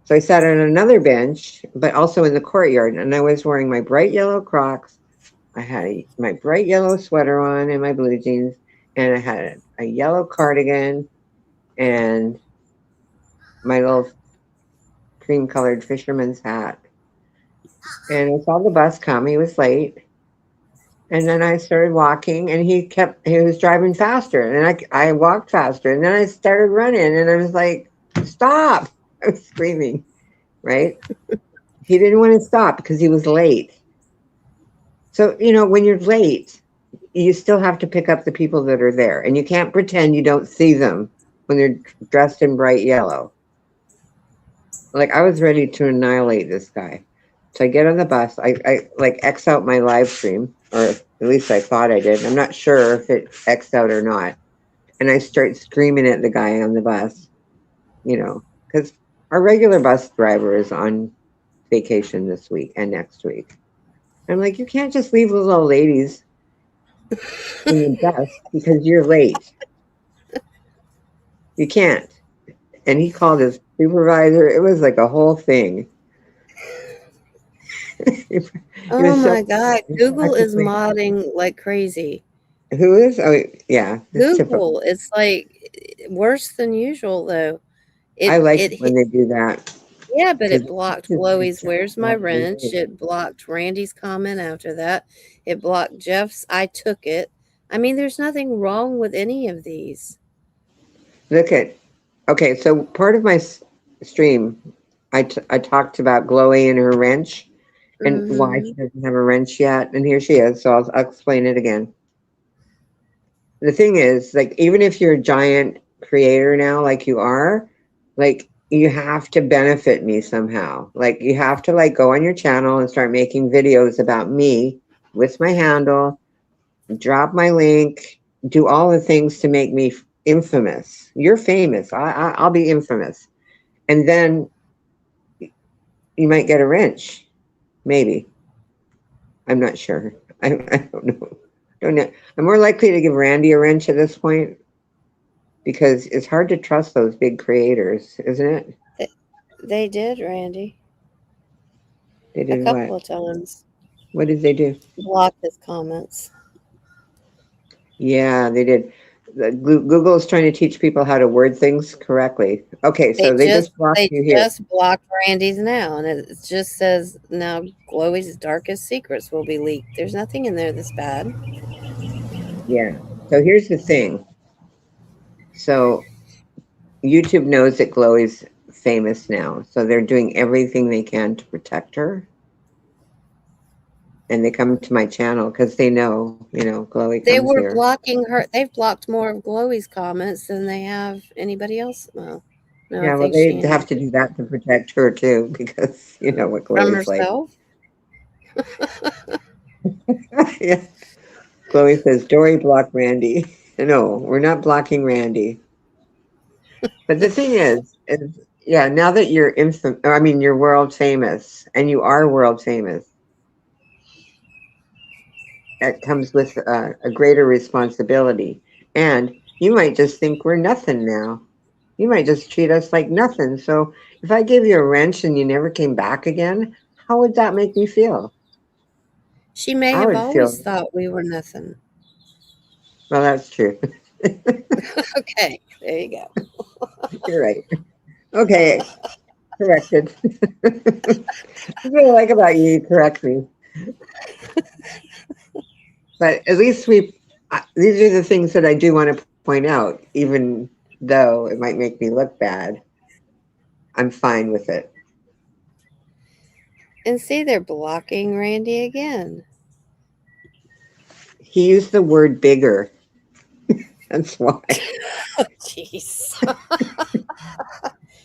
So I sat on another bench, but also in the courtyard, and I was wearing my bright yellow Crocs. I had my bright yellow sweater on and my blue jeans, and I had a yellow cardigan and my little cream-colored fisherman's hat. And I saw the bus come. He was late. And then I started walking, and he was driving faster, and I walked faster, and then I started running, and I was like, stop. I was screaming, right? He didn't want to stop because he was late. So, when you're late, you still have to pick up the people that are there, and you can't pretend you don't see them when they're dressed in bright yellow. Like, I was ready to annihilate this guy. So I get on the bus, I like X out my live stream, or at least I thought I did. I'm not sure if it X'd out or not. And I start screaming at the guy on the bus, because our regular bus driver is on vacation this week and next week. I'm like, you can't just leave those old ladies in the bus because you're late. You can't. And he called his supervisor. It was like a whole thing. Oh my God. Google is modding like crazy. Who is? Oh, yeah. Google. It's like worse than usual, though. I like it when they do that. Yeah, but it blocked Chloe's Where's My Wrench. It blocked Randy's comment after that. It blocked Jeff's I Took It. I mean, there's nothing wrong with any of these. Okay, so part of my stream, I talked about Chloe and her wrench and why she doesn't have a wrench yet. And here she is, so I'll explain it again. The thing is, like, even if you're a giant creator now, like you are, like, you have to benefit me somehow. Like, you have to, like, go on your channel and start making videos about me with my handle, drop my link, do all the things to make me infamous. You're famous. I'll be infamous. And then you might get a wrench. Maybe. I'm not sure. I don't know. I'm more likely to give Randy a wrench at this point because it's hard to trust those big creators, isn't it? They did, Randy. They did a couple of times. What did they do? Block his comments. Yeah, they did. Google is trying to teach people how to word things correctly. Okay, so they just blocked you here. They just blocked Randy's now, and it just says now Chloe's darkest secrets will be leaked. There's nothing in there that's bad. Yeah. So here's the thing. So YouTube knows that Chloe's famous now, so they're doing everything they can to protect her. And they come to my channel because they know, Chloe comes They were here. blocking her. They've blocked more of Chloe's comments than they have anybody else. Well, no, yeah, well, they have to do that to protect her too, because you know what Chloe's from herself. Yeah. Chloe says, Dory blocked Randy. No, we're not blocking Randy. But the thing is, yeah, now that you're you're world famous, and you are world famous, that comes with a greater responsibility. And you might just think we're nothing now. You might just treat us like nothing. So if I gave you a wrench and you never came back again, how would that make me feel? She may have always thought we were nothing. Well, that's true. Okay, there you go. You're right. Okay, corrected. That's what I like about you. You correct me. But at least these are the things that I do want to point out, even though it might make me look bad. I'm fine with it. And see, they're blocking Randy again. He used the word bigger. That's why. Oh, jeez.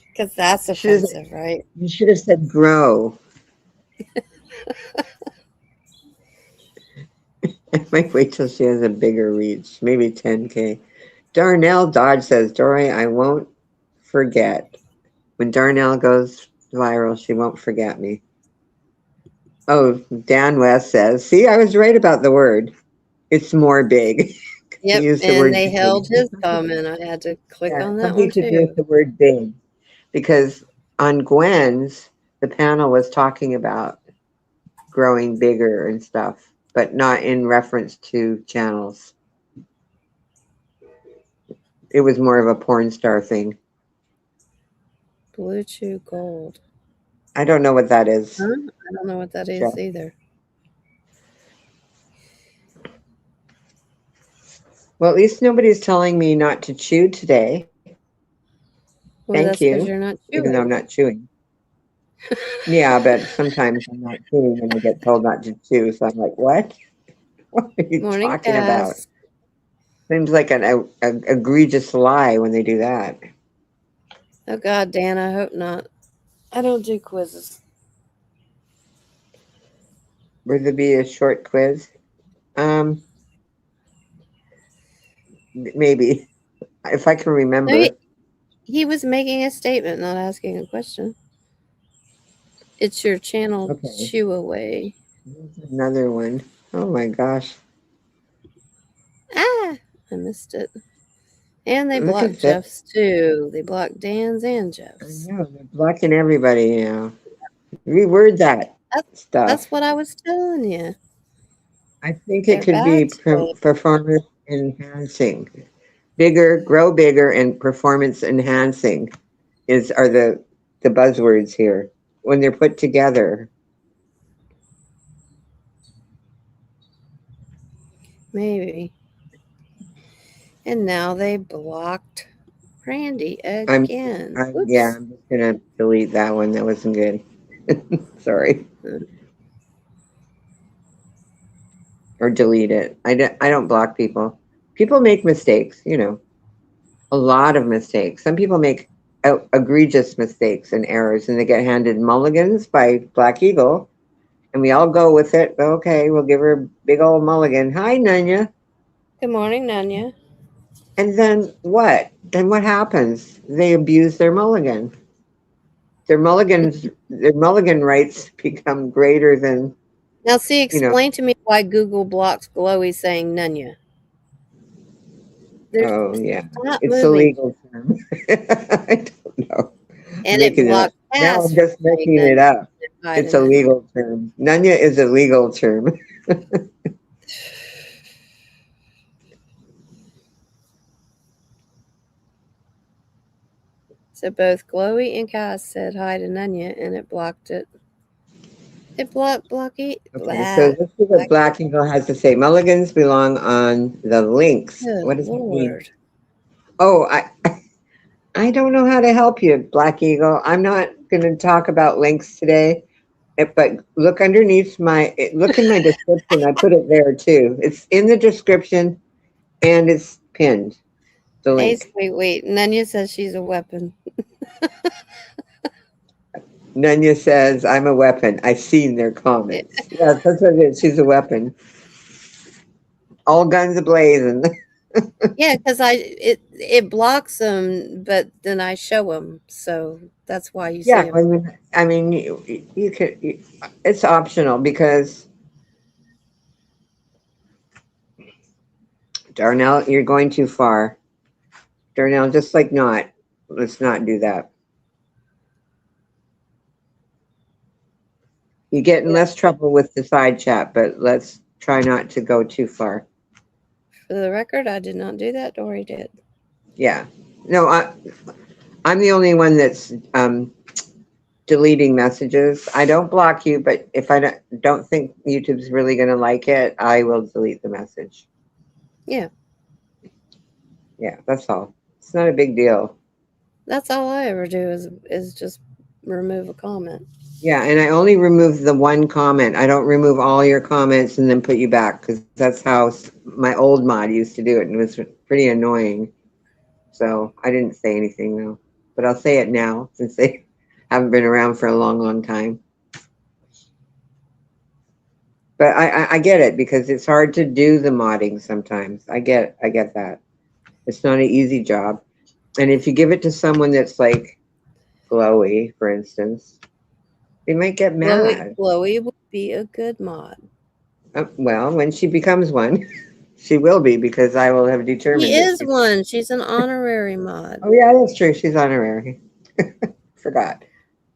Because that's offensive, right? You should have said grow. I might wait till she has a bigger reach, maybe 10K. Darnell Dodge says, Dory, I won't forget. When Darnell goes viral, she won't forget me. Oh, Dan West says, see, I was right about the word. It's more big. Yep, and they held his comment. I had to click on that one to do with the word big, because on Gwen's, the panel was talking about growing bigger and stuff, but not in reference to channels. It was more of a Pornstar thing. Blue Chew Gold. I don't know what that is. Huh? I don't know what that is Jeff. either. Well, at least nobody's telling me not to chew today. Well, Thank that's because you. you're not Even though I'm chewing. not chewing. Yeah, but sometimes I'm not chewing when I get told not to chew. So I'm like, what? What are you Morning, talking about? Cass. Seems like an egregious lie when they do that. Oh, God, Dan, I hope not. I don't do quizzes. Would there be a short quiz? Maybe. If I can No, remember. he was making a statement, not asking a question. It's your channel Okay. chew away. There's another one. Oh my gosh. Ah, I missed it. And they Look blocked at that. Jeff's too. They blocked Dan's and I Jeff's. know, they're blocking everybody now. Reword that stuff. That's what I was telling you. I think They're it could be bad today. performance enhancing. Bigger, grow bigger, and performance enhancing are the buzzwords here when they're put together. Maybe. And now they blocked Randy I'm again. yeah, I'm just gonna delete that one. That wasn't good. Sorry. Or delete it. I don't block people. People make mistakes, you know. A lot of mistakes. Some people make egregious mistakes and errors, and they get handed mulligans by Black Eagle, and we all go with it. Okay, we'll give her a big old mulligan. Hi, Nanya. Good morning, Nanya. And then what? Then what happens? They abuse their mulligan. Their mulligan rights become greater than. Now, see, explain to me why Google blocks Glowy saying Nanya. Oh yeah, it's moving. a legal term. I don't know. And it blocked Now I'm just making it up. It's a legal term. Nanya is a legal term. So both Glowy and Cass said hi to Nanya, and it blocked it. It blocked Blocky. Okay, so this is what Black Eagle has to say. Mulligans belong on the links. Good What does that mean? Lord. Oh, I don't know how to help you, Black Eagle. I'm not going to talk about links today, but look underneath look in my description. I put it there too. It's in the description and it's pinned. The link. Hey, wait. Nanya says she's a weapon. Nanya says, I'm a weapon. I've seen their comments. Yes, that's what it is. She's a weapon. All guns ablazing. Yeah, because it blocks them, but then I show them, so that's why you see them. I mean, you could. It's optional because Darnell, you're going too far. Darnell, just like not. Let's not do that. You get in less trouble with the side chat, but let's try not to go too far. For the record, I did not do that. Dory did. Yeah. No, I'm the only one that's deleting messages. I don't block you, but if I don't think YouTube's really going to like it, I will delete the message. Yeah. Yeah, that's all. It's not a big deal. That's all I ever do is just remove a comment. Yeah, and I only remove the one comment. I don't remove all your comments and then put you back, because that's how my old mod used to do it, and it was pretty annoying. So I didn't say anything, though. But I'll say it now, since they haven't been around for a long, long time. But I get it, because it's hard to do the modding sometimes. I get that. It's not an easy job. And if you give it to someone that's like Glowy, for instance, they might get mad. Glowy would be a good mod. Well, when she becomes one, she will be, because I will have determined. She is one. She's an honorary mod. Oh yeah, that's true. She's honorary. Forgot.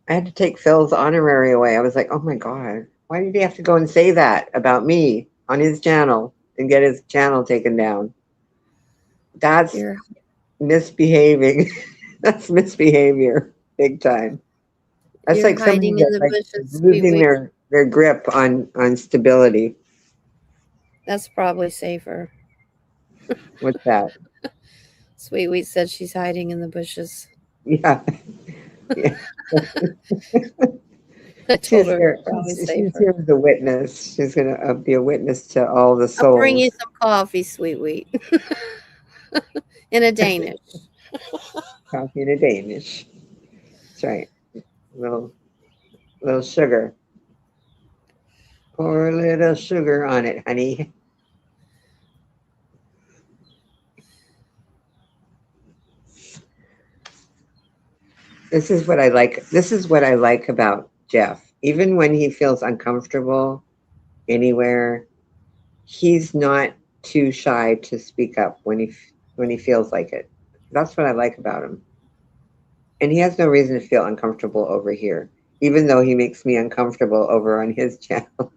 I had to take Phil's honorary away. I was like, oh my God, why did he have to go and say that about me on his channel and get his channel taken down? That's You're misbehaving. That's misbehavior, big time. That's you're like somebody hiding in that the like bushes, sweet losing wheat. their grip on stability. That's probably safer. What's that? Sweet wheat said she's hiding in the bushes. Yeah, yeah. I told She's her it's here. probably She's safer. here as a witness. She's gonna be a witness to all the I'll bring you souls. some coffee, sweet wheat, in a Danish. Coffee in a Danish. That's right. Little little sugar. Pour a little sugar on it, honey. This is what I like. This is what I like about Jeff. Even when he feels uncomfortable anywhere, he's not too shy to speak up when he feels like it. That's what I like about him. And he has no reason to feel uncomfortable over here, even though he makes me uncomfortable over on his channel.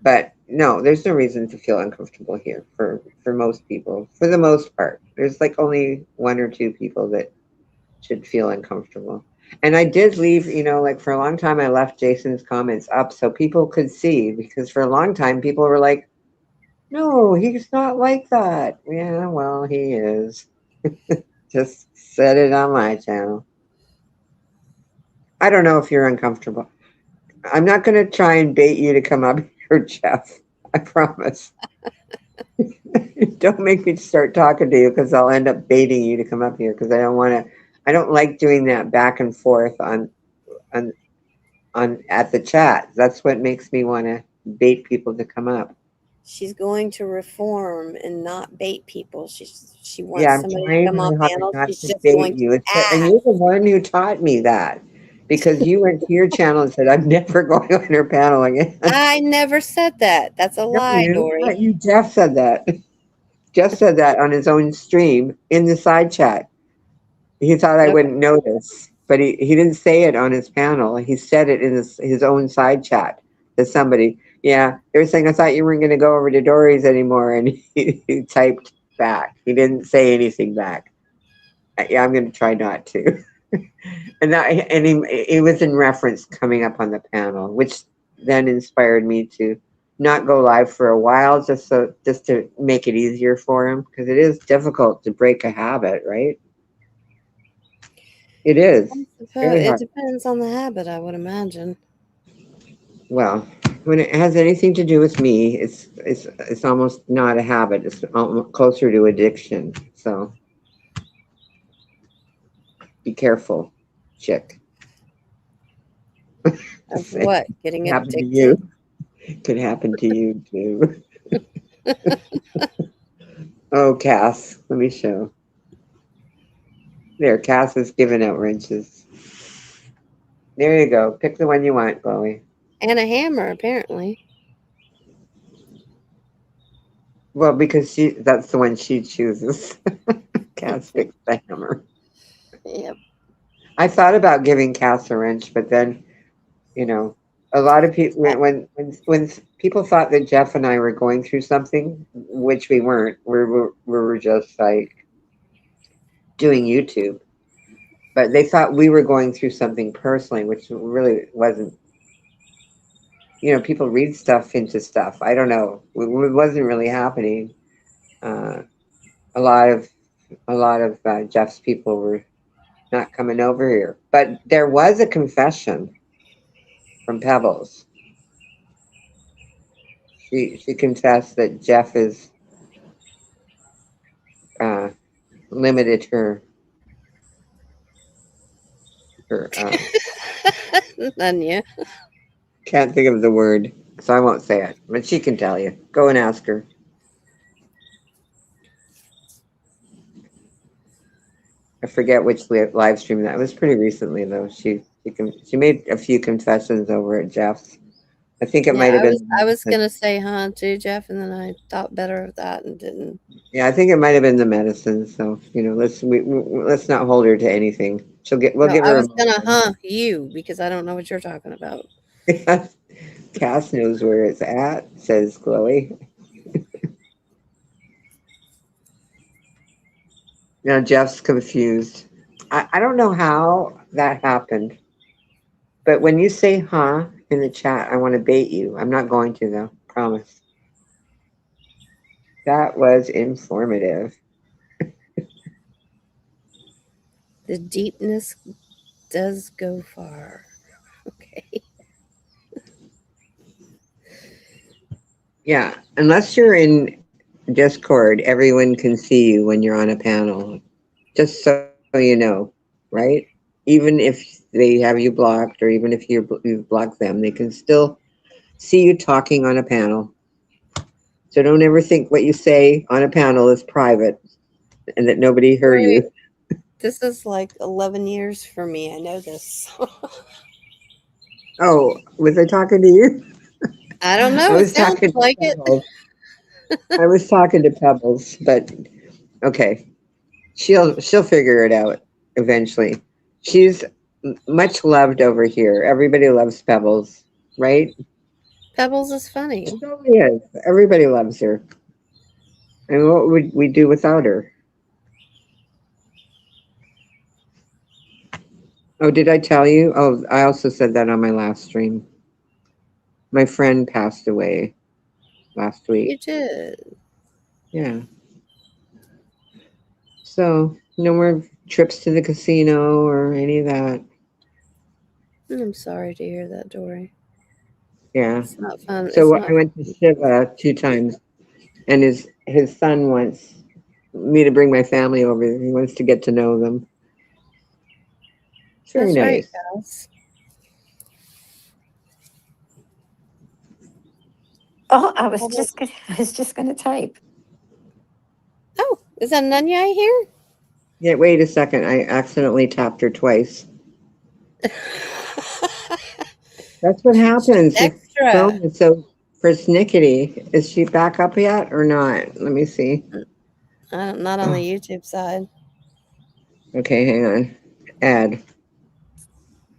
But no, there's no reason to feel uncomfortable here for most people. For the most part, there's like only one or two people that should feel uncomfortable. And I did leave, like for a long time, I left Jason's comments up so people could see because for a long time, people were like, no, he's not like that. Yeah, well, he is. Just said it on my channel. I don't know if you're uncomfortable. I'm not going to try and bait you to come up here, Jeff. I promise. Don't make me start talking to you because I'll end up baiting you to come up here because I don't want to. I don't like doing that back and forth on at the chat. That's what makes me want to bait people to come up. She's going to reform and not bait people. She Yeah, wants I'm somebody to trying come on really hard panel. not She's to just bait going to you. And ask. you're the one who taught me that because you went to your channel and said, I'm never going on your panel again. I never said that. That's a No, lie, Dory. Jeff said that. Jeff said that on his own stream in the side chat. He thought I Okay. wouldn't notice, but he didn't say it on his panel. He said it in his own side chat to somebody. Yeah, they were saying, I thought you weren't going to go over to Dory's anymore. And he typed back. He didn't say anything back. Yeah, I'm going to try not to. And it was in reference coming up on the panel, which then inspired me to not go live for a while, just to make it easier for him because it is difficult to break a habit, right? It is. It's very It hard. depends on the habit, I would imagine. Well, when it has anything to do with me, it's almost not a habit. It's closer to addiction. So be careful, chick. Of what? Getting Could happen to addicted? you. Could happen to you too. Oh, Cass, let me show. There, Cass is giving out wrenches. There you go. Pick the one you want, Chloe. And a hammer, apparently. Well, because that's the one she chooses. Cass picks the hammer. Yep. I thought about giving Cass a wrench, but then, a lot of people when people thought that Jeff and I were going through something, which we weren't. We were just like doing YouTube. But they thought we were going through something personally, which really wasn't. People read stuff into stuff. I don't know. It wasn't really happening. Uh, a lot of Jeff's people were not coming over here. But there was a confession from Pebbles. She confessed that Jeff is limited her Anya. can't think of the word, so I won't say it, but she can tell you. Go and ask her. I forget which live stream that was. Pretty recently though. She made a few confessions over at Jeff's. I think it Yeah, might have I was been. gonna say too, Jeff, and then I thought better of that and didn't. Yeah, I think it might have been the medicine. So let's not hold her to anything. We'll No, give I her a was gonna moment. you because I don't know what you're talking about. Cass knows where it's at, says Chloe. Now Jeff's confused. I don't know how that happened, but when you say huh in the chat, I want to bait you. I'm not going to, though. Promise. That was informative. The deepness does go far. Okay. Yeah, unless you're in Discord, everyone can see you when you're on a panel. Just so you know, right? Even if they have you blocked, or even if you've blocked them, they can still see you talking on a panel. So don't ever think what you say on a panel is private and that nobody heard Right. you. This is like 11 years for me. I know this. Oh, was I talking to you? I don't I know. It was sounds talking to like it. Pebbles. I was talking to Pebbles, but okay. She'll figure it out eventually. She's much loved over here. Everybody loves Pebbles, right? Pebbles is She funny. really is. Everybody loves her. And what would we do without her? Oh, did I tell you? Oh, I also said that on my last stream. My friend passed away last You week. did. Yeah. So no more trips to the casino or any of that. I'm sorry to hear that, Dory. Yeah. It's not fun. It's So not I went to Shiva 2 times, and his son wants me to bring my family over. He wants to get to know them. It's very That's right, nice. guys. Oh, I was just gonna type. Oh, is that Nunya here? Yeah, wait a second. I accidentally tapped her twice. That's what happens. This Extra. phone is so persnickety. Is she back up yet or not? Let me see. Not on the Oh, YouTube side. okay, hang on. Add.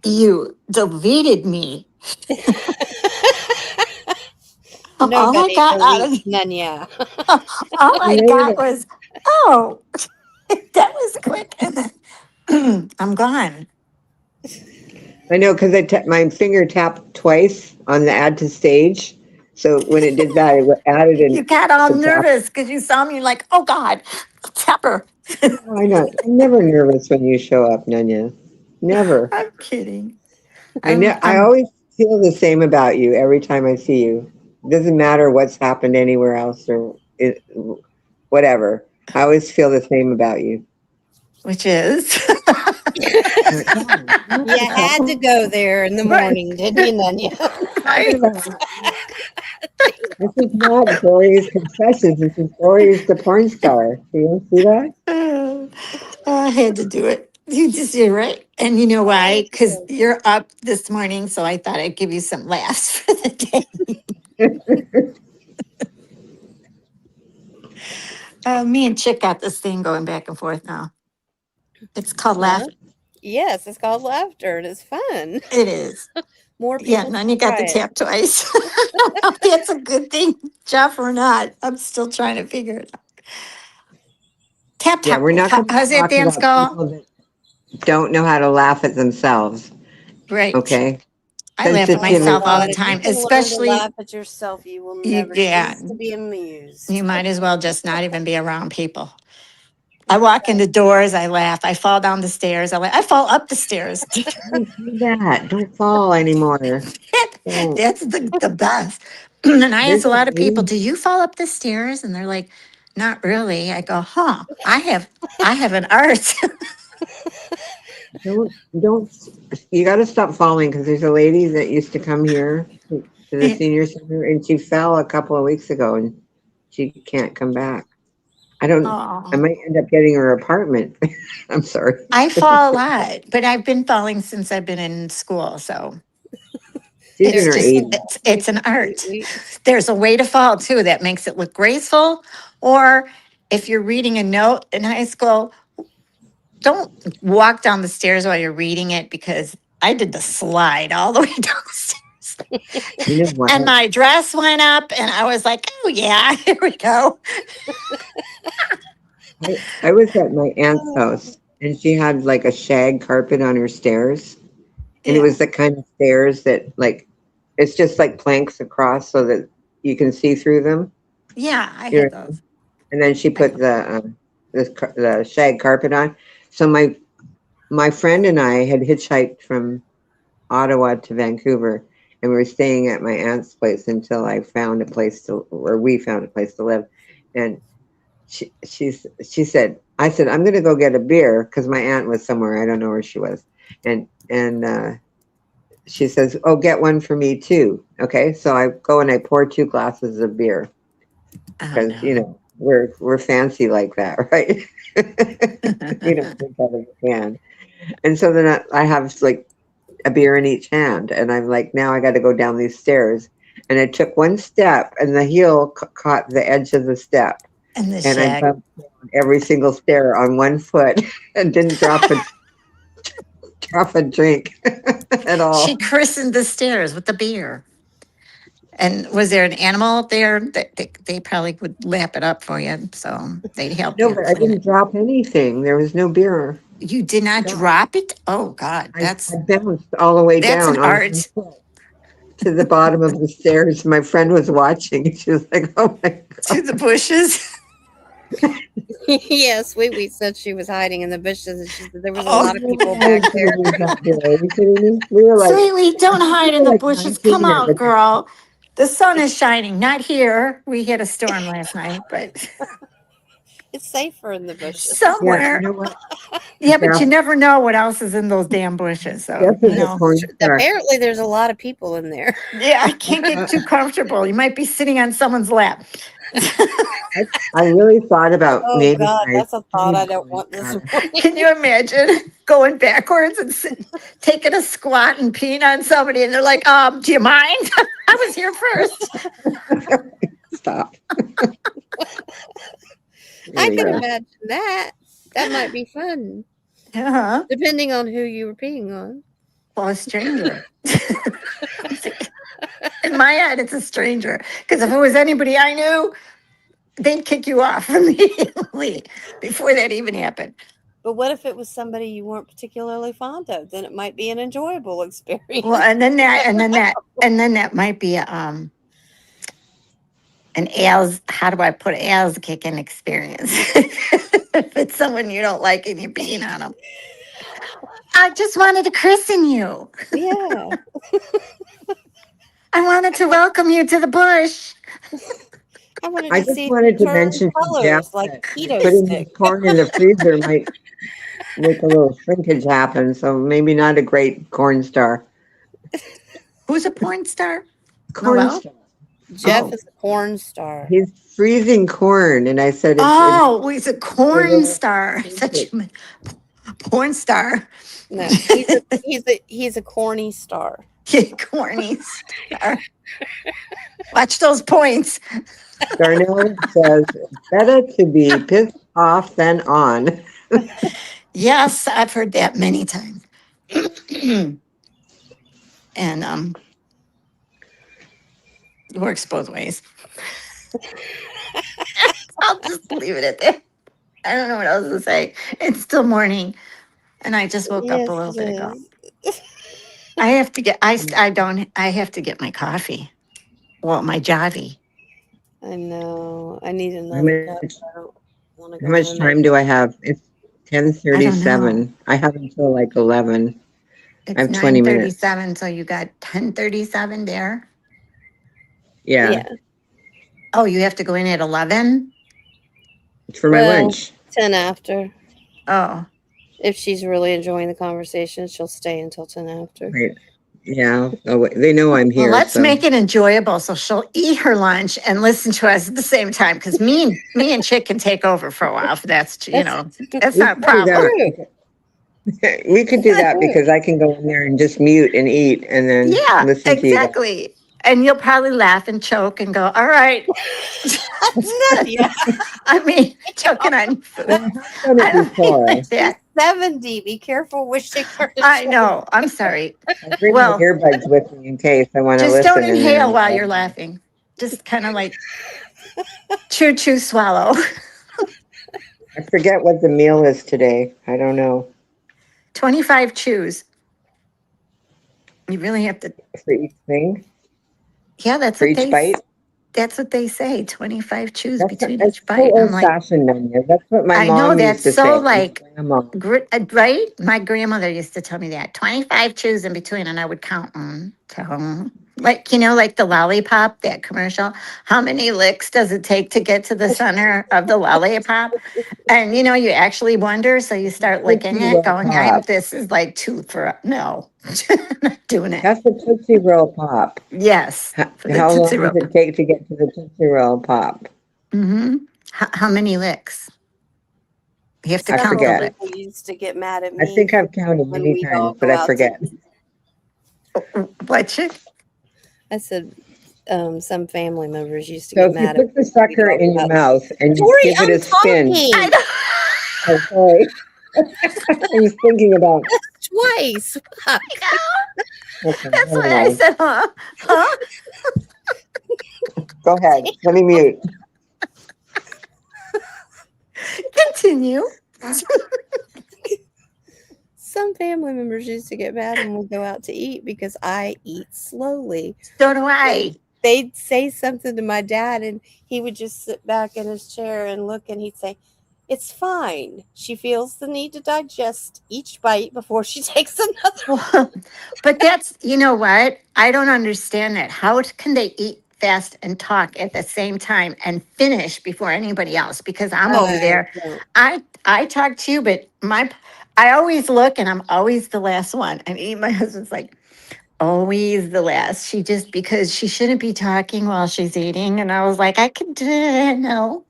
You deleted me. All I Nobody got out deletes of Nunya. all I got Later. was, oh, that was quick, and then I'm gone. I know because my finger tapped twice on the add to stage. So when it did that, it added You an got all the tap. nervous because you saw me like, oh God, Tepper. Why not? I'm never nervous when you show up, Nanya. Never. I'm kidding. I'm I I'm always feel the same about you every time I see you. Doesn't matter what's happened anywhere else or whatever. I always feel the same about you. which is You had to go there in the right. morning, didn't you, Nunya? Right. This is not Gloria's Confessions. This is Gloria's the Pornstar. Do you see that? Uh, I had to do it. You're right. And you know why? Because you're up this morning, so I thought I'd give you some laughs for the day. Me and Chick got this thing going back and forth now. It's called Huh? Laugh. Yes, it's called laughter and it's fun. It is. More Yeah, people and then should you got try the it. tap twice. I don't know if that's a good thing, Jeff, or not. I'm still trying to figure it out. Tap, Yeah, tap. we're not going to How's that talk dance about go? people that don't know how to laugh at themselves. Right. Okay. I laugh at Oh my myself Sensitivity. all the God. If you time, can learn to especially, laugh at yourself, you will never yeah, cease to be amused. you might as well just not even be around people. I walk into doors, I laugh. I fall down the stairs, I fall up the stairs. Don't do that. Don't fall anymore. Don't. That's the best. And I ask There's a a lot of people, lady. do you fall up the stairs? And they're like, not really. I go, huh, I have an art. Don't. You got to stop falling because there's a lady that used to come here to the senior center and she fell a couple of weeks ago and she can't come back. I don't. I Oh, might end up getting her apartment. I'm sorry. I fall a lot, but I've been falling since I've been in school. So She's in it's her It's just, an 80s. it's an art. we There's a way to fall too that makes it look graceful. Or if you're reading a note in high school, don't walk down the stairs while you're reading it because I did the slide all the way down the stairs. You know what? And my dress went up, and I was like, oh, yeah, here we go. I was at my aunt's house, and she had like a shag carpet on her stairs. And it was the kind of stairs that, like, it's just like planks across so that you can see through them. Yeah, I You had know, those. And then she put the shag carpet on. So my friend and I had hitchhiked from Ottawa to Vancouver, and we were staying at my aunt's place until we found a place to live. And she said, I said, I'm going to go get a beer because my aunt was somewhere. I don't know where she was. And she says, oh, get one for me too. Okay. So I go and I pour 2 glasses of beer because, you know, we're fancy like that, right? You don't drink out of a can. And so then I have like a beer in each hand. And I'm like, now I got to go down these stairs. And I took one step and the heel caught the edge of the step. And the And I shag. bumped down every single stair on one foot and didn't drop a drink at all. She christened the stairs with the beer. And was there an animal up there that they probably would lap it up for you? So they'd help No, you but I clean didn't it. drop anything. There was no beer. You did not No. drop it? Oh, God. I bounced all the way That's down an on art. one foot to the bottom of the stairs. My friend was watching, and she was like, "Oh my To god!" the bushes. Yeah, Sweet Wheat said she was hiding in the bushes, and she said there was a Oh. lot of people back there. Are you kidding me? We were like, Sweetie, don't hide in the like bushes. 19 Come at out, the girl. The sun is shining. Not here. We had a storm last night, but It's safer in the bushes. Yeah, you somewhere. know what? Yeah, but you Jeff- never know what else is in those damn bushes. So, Jeff you is a know. porn star. Apparently, there's a lot of people in there. Yeah, I can't get too comfortable. You might be sitting on someone's lap. I really thought about Oh naming God, my that's a thought I kid don't want this Pornstar. morning. Can you imagine going backwards and taking a squat and peeing on somebody and they're like, do you mind? I was here first. Stop. I There you can go. imagine that. That might be fun, Uh-huh. depending on who you were peeing on. Well, a stranger. In my head, it's a stranger. Because if it was anybody I knew, they'd kick you off immediately before that even happened. But what if it was somebody you weren't particularly fond of? Then it might be an enjoyable experience. Well, and then that might be an how do I put ass kicking experience? If it's someone you don't like and you're peeing on them. I just wanted to christen you. Yeah. I wanted to welcome you to the bush. I wanted I to just see wanted to turn mention to colors Jeff like that keto putting stick. the corn in the freezer might make a little shrinkage happen. So maybe not a great corn star. Who's a porn star? Corn Noel? star. Jeff Oh. is a porn star. He's freezing corn, and I said, Oh, he's a corn little star. I thought you meant porn star. No, he's a corny star. Yeah, corny star. Watch those points. Darnell says, better to be pissed off than on. Yes, I've heard that many times. And it works both ways. I'll just leave it at that. I don't know what else to say. It's still morning, and I just woke up Yes, a little it bit ago. is. I have to get. I have to get my coffee. Well, my Javi. I know. I need How another cup. much, I don't want to how much time do I have? It's 10:37. I have until like 11. It's I have 20 minutes. 9:37, so you got 10:37 there. Yeah, Yeah. Oh, you have to go in at 11. it's for my Well, lunch. 10 after. Oh, If she's really enjoying the conversation, she'll stay until 10 after. Right. Yeah. Oh, wait. They know I'm here. well, let's so. make it enjoyable so she'll eat her lunch and listen to us at the same time. Because me and Chick can take over for a while. If that's that's We not a could do problem. that. We could do that because I can go in there and just mute and eat and then Yeah, listen to you guys. exactly. And you'll probably laugh and choke and go, "All right." Yeah. I mean, choking on your food. Well, I've done I it don't mean before. like that. 70. Be careful wishing her to I show. know. I'm sorry. I bring my Well, earbuds with me in case I want to just don't listen and inhale then while you're laughing. Just kind of like chew, chew, swallow. I forget what the meal is today. I don't know. 25 chews. You really have to. For each thing, Yeah, for each bite. that's what they say. 25 chews That's between it's each so bite. And I'm old like, fashioned, Nanya. That's what my I know mom used that's to so say. My like, grandma. right? My grandmother used to tell me that 25 chews in between, and I would count them. So, like, like the lollipop, that commercial. How many licks does it take to get to the center of the lollipop? And you actually wonder. So you start licking Tootsie it, Roll going, Pop. this is like two for no, not doing it. That's the Tootsie Roll Pop. Yes, for the How Tootsie long does Roll. it take to get to the Tootsie Roll Pop? Mm-hmm. How many licks? You have to I count the Several forget. licks. people used to get mad at I me think I've counted when many we'd all times, but go I out to forget. eat. What chick? I said some family members used to So get if you mad at put the me when we'd sucker all in go your out. mouth and you Tori, give it I'm a spin, I talking know. oh, sorry. I was thinking about. twice. Fuck. Okay, That's never why I mind. said, huh? Huh? Go ahead. Let me mute. Continue. Some family members used to get mad when we go out to eat because I eat slowly. So do I. They'd say something to my dad, and he would just sit back in his chair and look, and he'd say, "It's fine. She feels the need to digest each bite before she takes another." But that's, you know what? I don't understand that. How can they eat fast and talk at the same time and finish before anybody else? Because I'm over I there. don't. I talk to you, but I always look and I'm always the last one. I mean, my husband's like, always the last. She just because she shouldn't be talking while she's eating. And I was like, I can do it. No.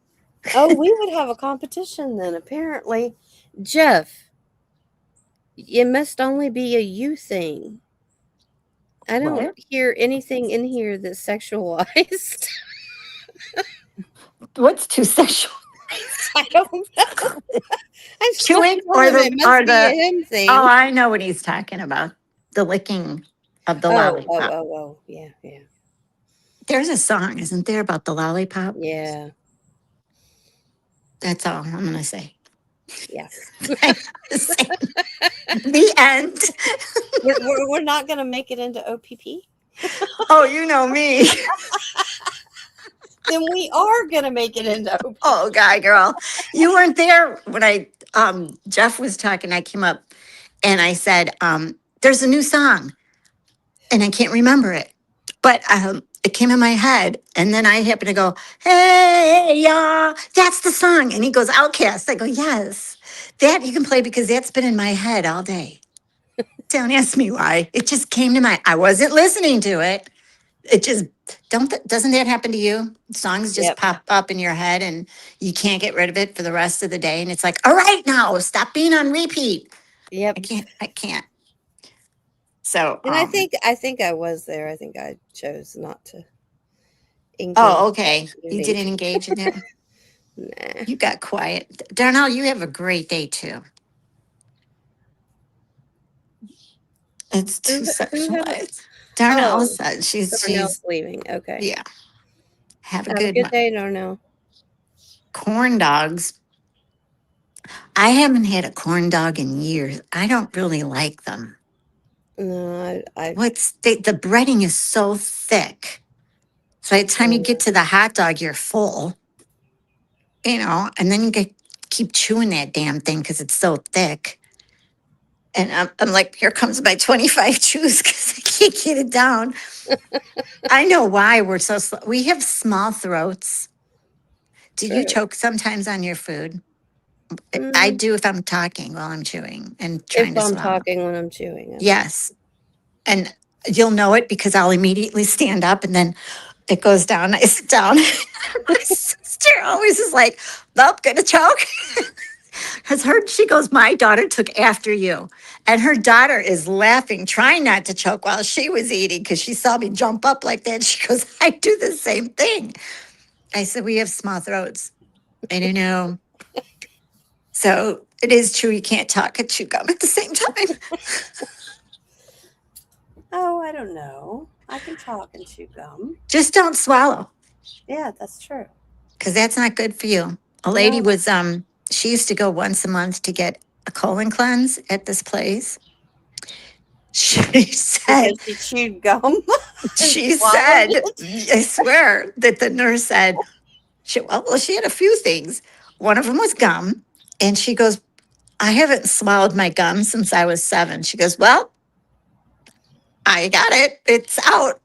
Oh, we would have a competition then, apparently. Jeff, it must only be a you thing. I don't What? hear anything in here that's sexualized. What's too sexual? I don't know. I just Chewing told or him the it must be a him oh, thing. I know what he's talking about. The licking of the lollipop. Oh. Yeah, yeah, There's a song, isn't there, about the lollipop? yeah, That's all I'm gonna say. yeah. The end. We're not going to make it into OPP. Oh, you know me. Then we are going to make it into OPP. Oh, guy, girl, you weren't there when Jeff was talking. I came up and I said, "There's a new song," and I can't remember it, but it came in my head, and then I happened to go, "Hey, y'all, that's the song," and he goes, "Outcast." I go, "Yes, that you can play because that's been in my head all day." Don't ask me why. It just came to my. I wasn't listening to it. It just doesn't that happen to you? Songs just Yep, pop up in your head and you can't get rid of it for the rest of the day. And it's like, all right, now stop being on repeat. yep. I can't. So, And I think I was there. I think I chose not to engage oh, okay. in You didn't nature. engage in that. Nah. You got quiet. Darnell, you have a great day too. It's too Who have a, sexualized. Darnell oh, said Darnell's leaving. Okay. yeah. Have a Have a good good one. day, Darnell. Corn dogs. I haven't had a corn dog in years. I don't really like them. No, I The breading is so thick. So by the time you get to the hot dog, you're full, and then keep chewing that damn thing because it's so thick. And I'm like, here comes my 25 chews because I can't get it down. I know why we're so slow. We have small throats. Do you true. choke sometimes on your food? I Mm, do if I'm talking while I'm chewing and if trying to I'm swallow. talking when I'm chewing, I do. Yes. And you'll know it because I'll immediately stand up and then it goes down. I sit down. My sister always is like, "Nope, gonna choke." She goes, "My daughter took after you." And her daughter is laughing, trying not to choke while she was eating because she saw me jump up like that. She goes, "I do the same thing." I said, "We have small throats." I don't know. So it is true you can't talk and chew gum at the same time. Oh, I don't know. I can talk and chew gum. Just don't swallow, Yeah, that's true. because that's not good for you. A lady No. was she used to go once a month to get a colon cleanse at this place. She said Because she chewed gum. she swallowed said, I swear that the nurse said, she had a few things. One of them was gum. And she goes, I haven't swallowed my gum since I was 7. She goes, well, I got it. It's out.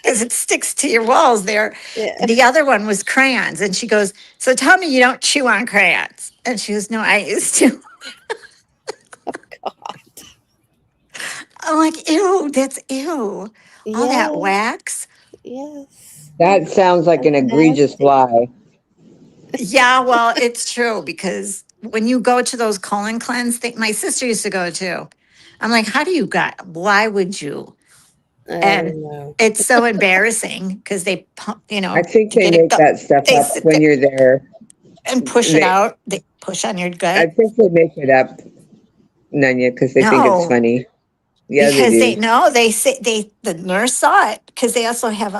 Because it sticks to your walls there. Yeah. The other one was crayons. And she goes, so tell me you don't chew on crayons. And she goes, no, I used to. God. I'm like, ew, that's ew. All that Yes. wax. Yes. That sounds like an That's egregious nasty. lie. Yeah, well, it's true because when you go to those colon cleanse thing, my sister used to go too. I'm like, how do you why would you? I And don't know. it's so embarrassing because they pump, I think to they get it make go, that stuff they up sit when there you're there. and push it They, out. They push on your I gut. think they make it up, Nanya, because they think it's No, funny. Yeah, they because they do. know they say the nurse saw it because they also have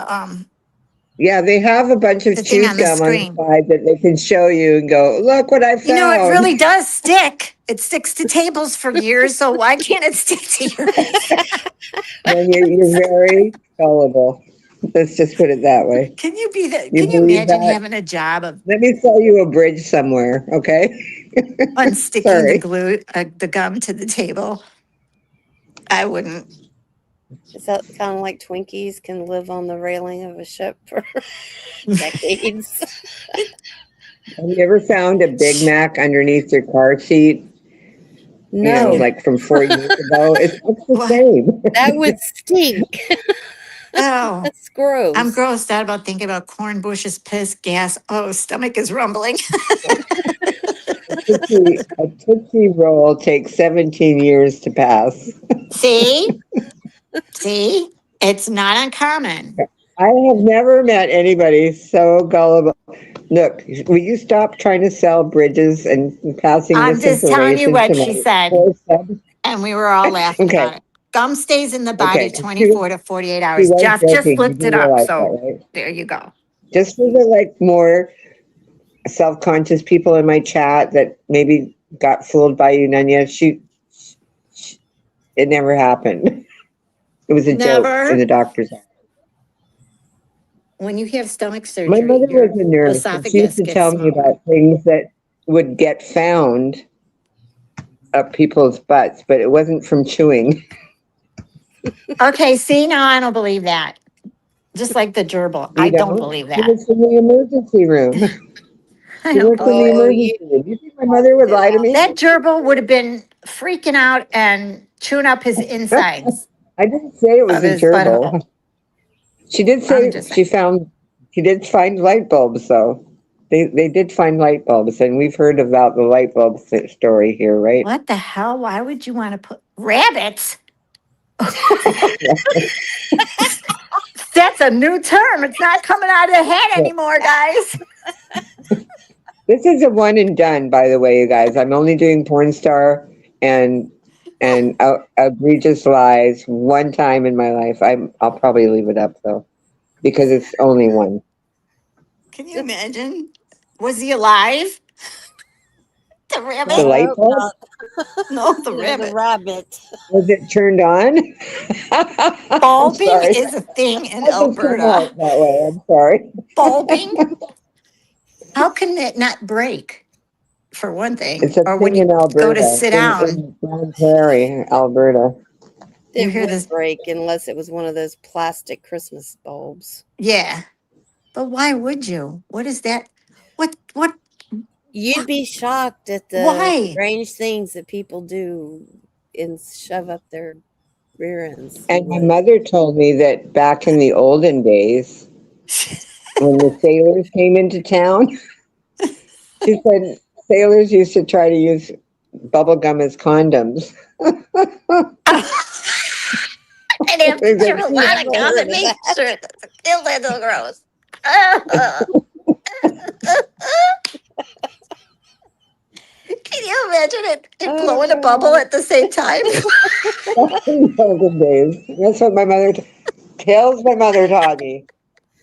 Yeah, they have a bunch of the thing on chewed the gum on the screen. side that they can show you and go, look what I It found. really does stick. It sticks to tables for years. So why can't it stick to yours? Nanya, you're very gullible. Let's just put it that way. Can you be the? You Can you believe imagine that? having a job of Let me sell you a bridge somewhere, okay? unsticking Sorry. the gum to the table? I wouldn't. Is that kind of like Twinkies can live on the railing of a ship for decades? Have you ever found a Big Mac underneath your car seat? No, Like from 4 years ago? It's the What? same. that would stink. Oh, That's gross. I'm grossed out about thinking about corn bushes, piss, gas. Oh, stomach is rumbling. A Tootsie Roll takes 17 years to pass. See, it's not uncommon. I have never met anybody so gullible. Look, will you stop trying to sell bridges and passing I'm this just telling you information to what she my said, poor subs? and we were all laughing Okay, about it. Gum stays in the body okay. 24 to 48 She hours. was Jeff just joking. You looked do it up, realize so that, right? there you go. Just for the more self-conscious people in my chat that maybe got fooled by you, Nanya, it never happened. It was a joke in Never. the doctor's office. When you have stomach My surgery, mother your was a nurse, and she used esophagus to gets tell me smaller. about things that would get found up people's butts, but it wasn't from chewing. Okay, see, now I don't believe that. Just like the gerbil, I You don't don't? believe She that. was in the emergency room. I She don't worked in the believe it. Oh, you emergency room. You think my mother would did lie to out me? That gerbil would have been freaking out and chewing up his insides I didn't say it was of a his butthole. gerbil. She did I'm say just saying. she did find light bulbs though. They did find light bulbs, and we've heard about the light bulb story here, right? What the hell? Why would you want to put rabbits? That's a new term. It's not coming out of the head anymore, guys. This is a one and done, by the way, you guys. I'm only doing Pornstar and egregious lies one time in my life. I'll probably leave it up though, because it's only one. Can you imagine? Was he alive? The The rabbit? light no, bulb, not No, the the rabbit. rabbit. was it turned on? I'm Bulbing sorry. is a thing in That just came Alberta. out that way. I'm sorry. Bulbing? How can it not break, for one thing? It's a Or when thing you in go to Alberta, sit down, in Grand Prairie, Alberta. you It hear would this. break unless it was one of those plastic Christmas bulbs. Yeah. But why would you? What is that? What, You'd be shocked at the why? strange things that people do and shove up their rear ends. You And my would. mother told me that back in the olden days, when the sailors came into town, she said sailors used to try to use bubble gum as condoms. And have to chew a She lot of Never gum heard and of make that. sure it's a little gross. you imagine it Oh, blowing a bubble God. at the same time? Golden days. That's what my mother tells my mother taught me.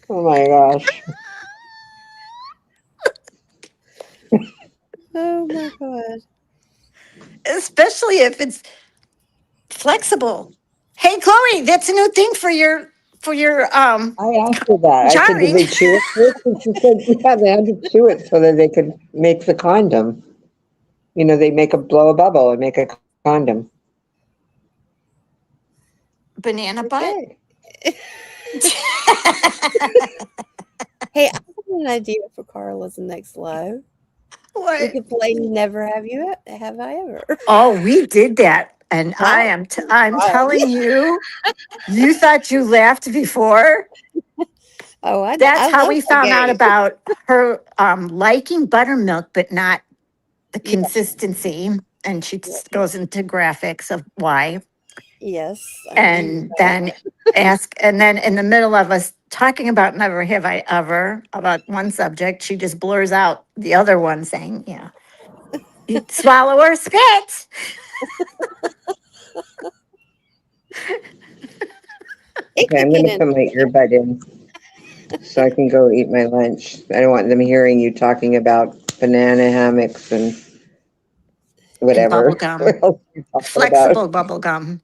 Oh my gosh. Oh my God. Especially if it's flexible. Hey, Chloe, that's a new thing for your I asked her that. I said, did jarring. they chew it first? And she said, yeah, they had to chew it so that they could make the condom. You know, they blow a bubble and make a condom. Banana butt. Okay. Hey, I have an idea for Carla's next live. We What? could play Never Have I Ever. Oh, we did that, and I'm telling you, you thought you laughed before. Oh, That's I how love we that found out game. about her liking buttermilk, but not the Yeah. consistency. And she just goes into graphics of why. Yes, I remember And that. then and then in the middle of us talking about never have I ever about one subject, she just blurs out the other one saying, yeah, you swallow or spit. It Okay, could I'm get going to put my interesting. earbud in so I can go eat my lunch. I don't want them hearing you talking about banana hammocks and And whatever. bubble gum, What else you talking about? flexible bubble gum.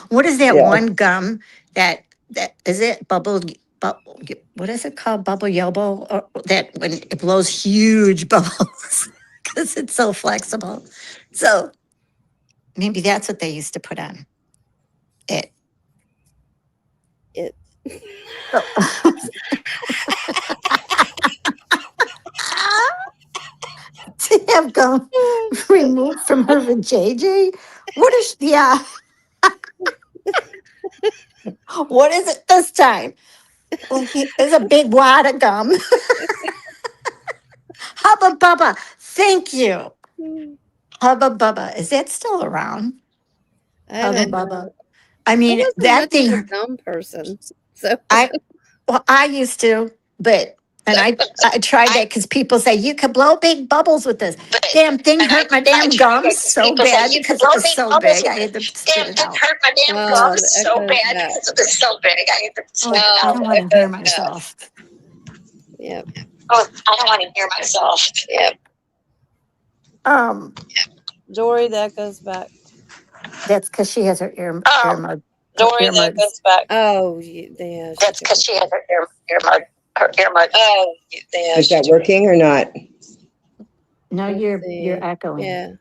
What is that Yes. one gum that is it what is it called? Bubble yellow, or that when it blows huge bubbles because it's so flexible. So maybe that's what they used to put on it. It. To have gum removed from her vajayjay. What is yeah? What is it this time? Well, it's a big wad of gum. Hubba Bubba. Thank you. Hubba Bubba. Is that still around? I Hubba don't know. Bubba. I I mean, wasn't that much of a thing, dumb person. So I, well, I used to, but, and I tried that because people say you could blow big bubbles with this. Damn thing hurt my damn gums so bad because it was so big. I had to spit it out. oh, the echo's back. Oh, I don't want to hear myself. Yep. Yep. Dory, the echo's back. That's because she has her earmuds. Dory, that goes back. Oh, yeah. That's because she has her earmuds. Oh, yeah. Is that working or not? No, Let's you're see. echoing. Yeah.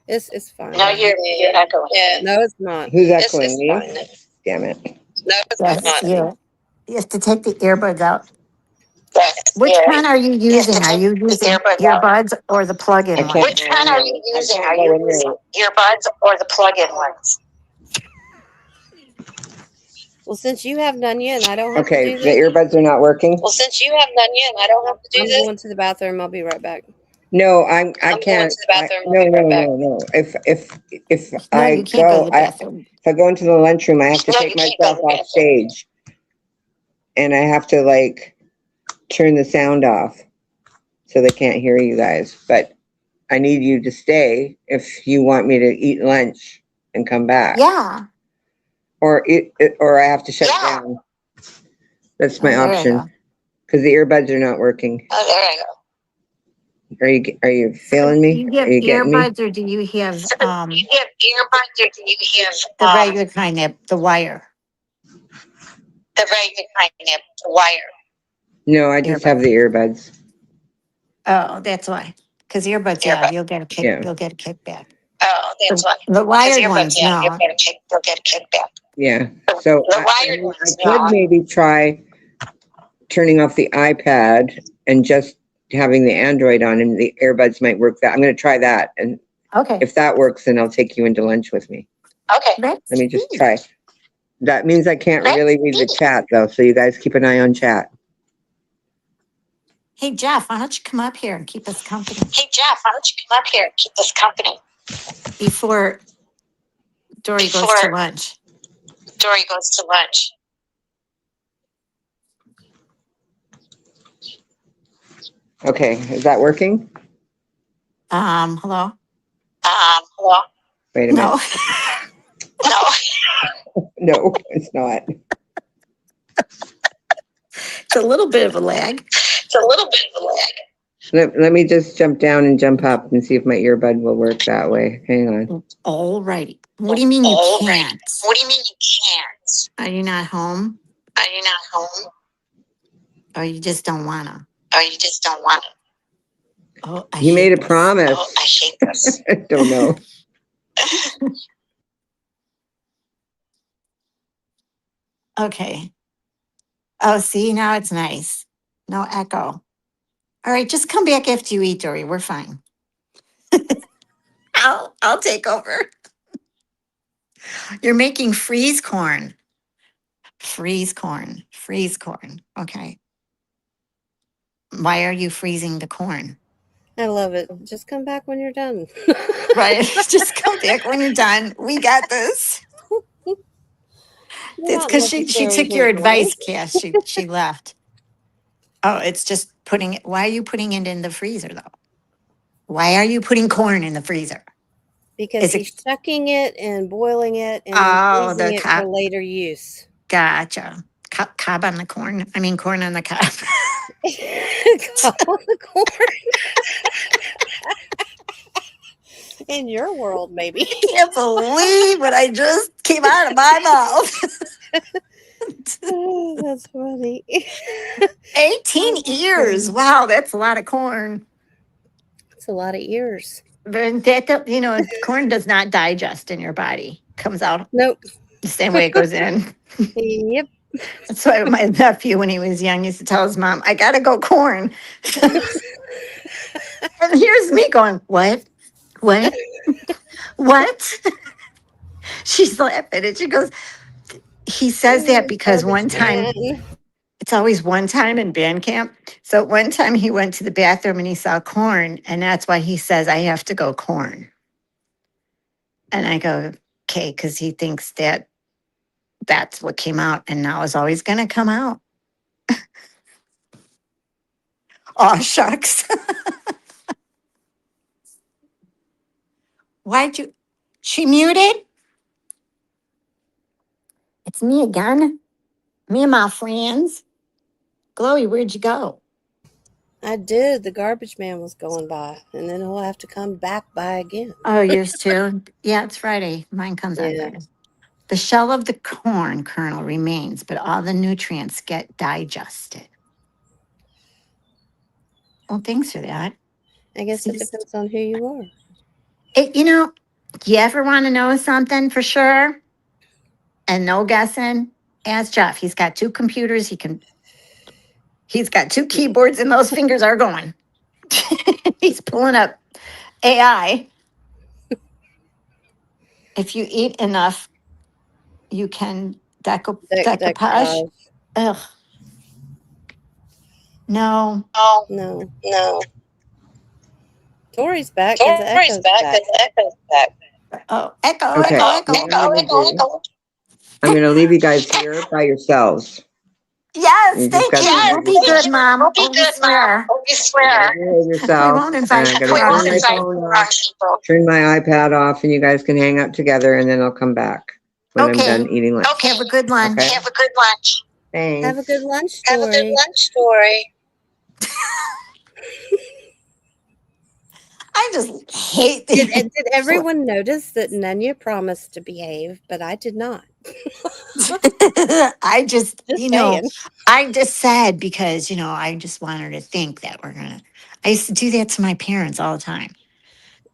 It's fine. No, you're echoing. Yeah. No, it's not. Who's It's echoing me? fine. Damn it. No, it's Yes, not. you have to take the earbuds out. Yes, Which yeah. one are you You have to using? Are take you the using earbuds out. earbuds or the plug-in I one? can't. Which one are you using? Are you using earbuds or the plug-in ones? Well, since you have none yet and I don't have to Okay, do the this, earbuds are not working. Well, since you have none yet, I don't have to do I'm this. going to the bathroom. I'll be right back. No, I I'm going can't. to the bathroom. No, I'll be no, right back. no. If No, I you can't go to go, the bathroom. if I go into the lunchroom, I have to No, take you can't go myself to the off bathroom. stage, and I have to like turn the sound off so they can't hear you guys. But I need you to stay if you want me to eat lunch and come back, Yeah. or or I have to shut Yeah. down. That's Oh, my there you option go. because the earbuds are not working. Oh, there you go. Are you So feeling do me? you Are have you getting me? earbuds or do you have So, do you have earbuds or do you have the regular kind of the wire the regular kind of wire? No, I just have earbuds? the earbuds. Oh, that's why. Because earbuds, yeah, Earbud. you'll get a Yeah. kickback. Oh, that's why. The Because wired earbuds, ones, yeah, no. you'll get a kickback. Yeah. So The I wired ones, could no. maybe try turning off the iPad and just having the Android on, and the earbuds might work. That I'm going to try that, and Okay. if that works, then I'll take you into lunch with me. Okay. Let Let's me just see. try. That means I can't Let's really read the see. chat though, so you guys keep an eye on chat. Hey, Jeff, why don't you come up here and keep us company Hey, Jeff, why don't you come up here and keep us company before Dory goes to before lunch? Dory goes to lunch? Okay, is that working? Hello? Hello? Wait a No. minute. No. No, it's not. It's a little bit of a lag. It's a little bit of a lag. Let me just jump down and jump up and see if my earbud will work that way. Hang on. All righty. What do you mean you All right. can't? What do you mean you can't? Are you not home? Are you not home? Or you just don't wanna? Or you just don't want it? Oh, I He made hate a this. promise. Oh, I hate this. I don't know. Okay. Oh, see, now it's nice. No echo. All right, just come back after you eat, Dory. We're fine. I'll take over. You're making freeze corn. Freeze corn. Freeze corn. Okay. Why are you freezing the corn? I love it. Just come back when you're done. Right. Just come back when you're done. We got this. You're It's not because she necessary took your here, advice, Dory. Cass. She left. Oh, it's just putting it. Why are you putting it in the freezer though? Why are you putting corn in the freezer? Because Is he's it? shucking it and boiling it and then Oh, freezing the it cob. for later use. Gotcha. Cob on the corn. I mean, corn on the cob. Call the corn. In your world, maybe. I can't believe what I just came out of my mouth. Oh, that's funny. 18 ears. Wow, that's a lot of corn. It's a lot of ears. But corn does not digest in your body. Comes out Nope. the same way it goes in. Yep. That's why my nephew, when he was young, used to tell his mom, I gotta go corn. And here's me going, what? What? What? She's laughing and she goes, he says that because one Garbage time, man. it's always one time in band camp. So one time he went to the bathroom and he saw corn, and that's why he says, I have to go corn. And I go, okay, because he thinks that that's what came out and now is always going to come out. Oh, shucks. Why'd you? She muted? It's me again. Me and my friends. Chloe, where'd you go? I did. The garbage man was going by, and then he'll have to come back by again. Oh, yours too? Yeah, it's Friday. Mine comes on Yeah. Friday. The shell of the corn kernel remains, but all the nutrients get digested. Well, thanks for that. I guess it depends on who you are. You ever want to know something for sure? And no guessing? Ask Jeff. He's got two computers. He's got two keyboards, and those fingers are going. He's pulling up AI. If you eat enough, you can decoupage. Decoupage. Ugh. No. Oh, No. no. Tori's back because the Tori's echo's back back. because the echo's back. Oh, echo, Okay. echo, What echo. I'm gonna do, I'm going to leave you guys here by yourselves. Yes, You just thank got you. to We'll be good, Mom. We'll be Oh, we good, Mom. swear. Oh, we swear. behave We yourself. won't And invite I'm the going to We wrong won't turn my invite people. phone the off, wrong people. turn my iPad off, and you guys can hang out together, and then I'll come back when I'm Okay. done eating lunch. Okay. Have a good lunch. Okay. Have a good lunch. Have a Thanks. good lunch, Have a good Tori. lunch, story. I just hate Did the. everyone notice that Nunya promised to behave, but I did not? I just, Just saying. I just said because, I just want her to think that I used to do that to my parents all the time.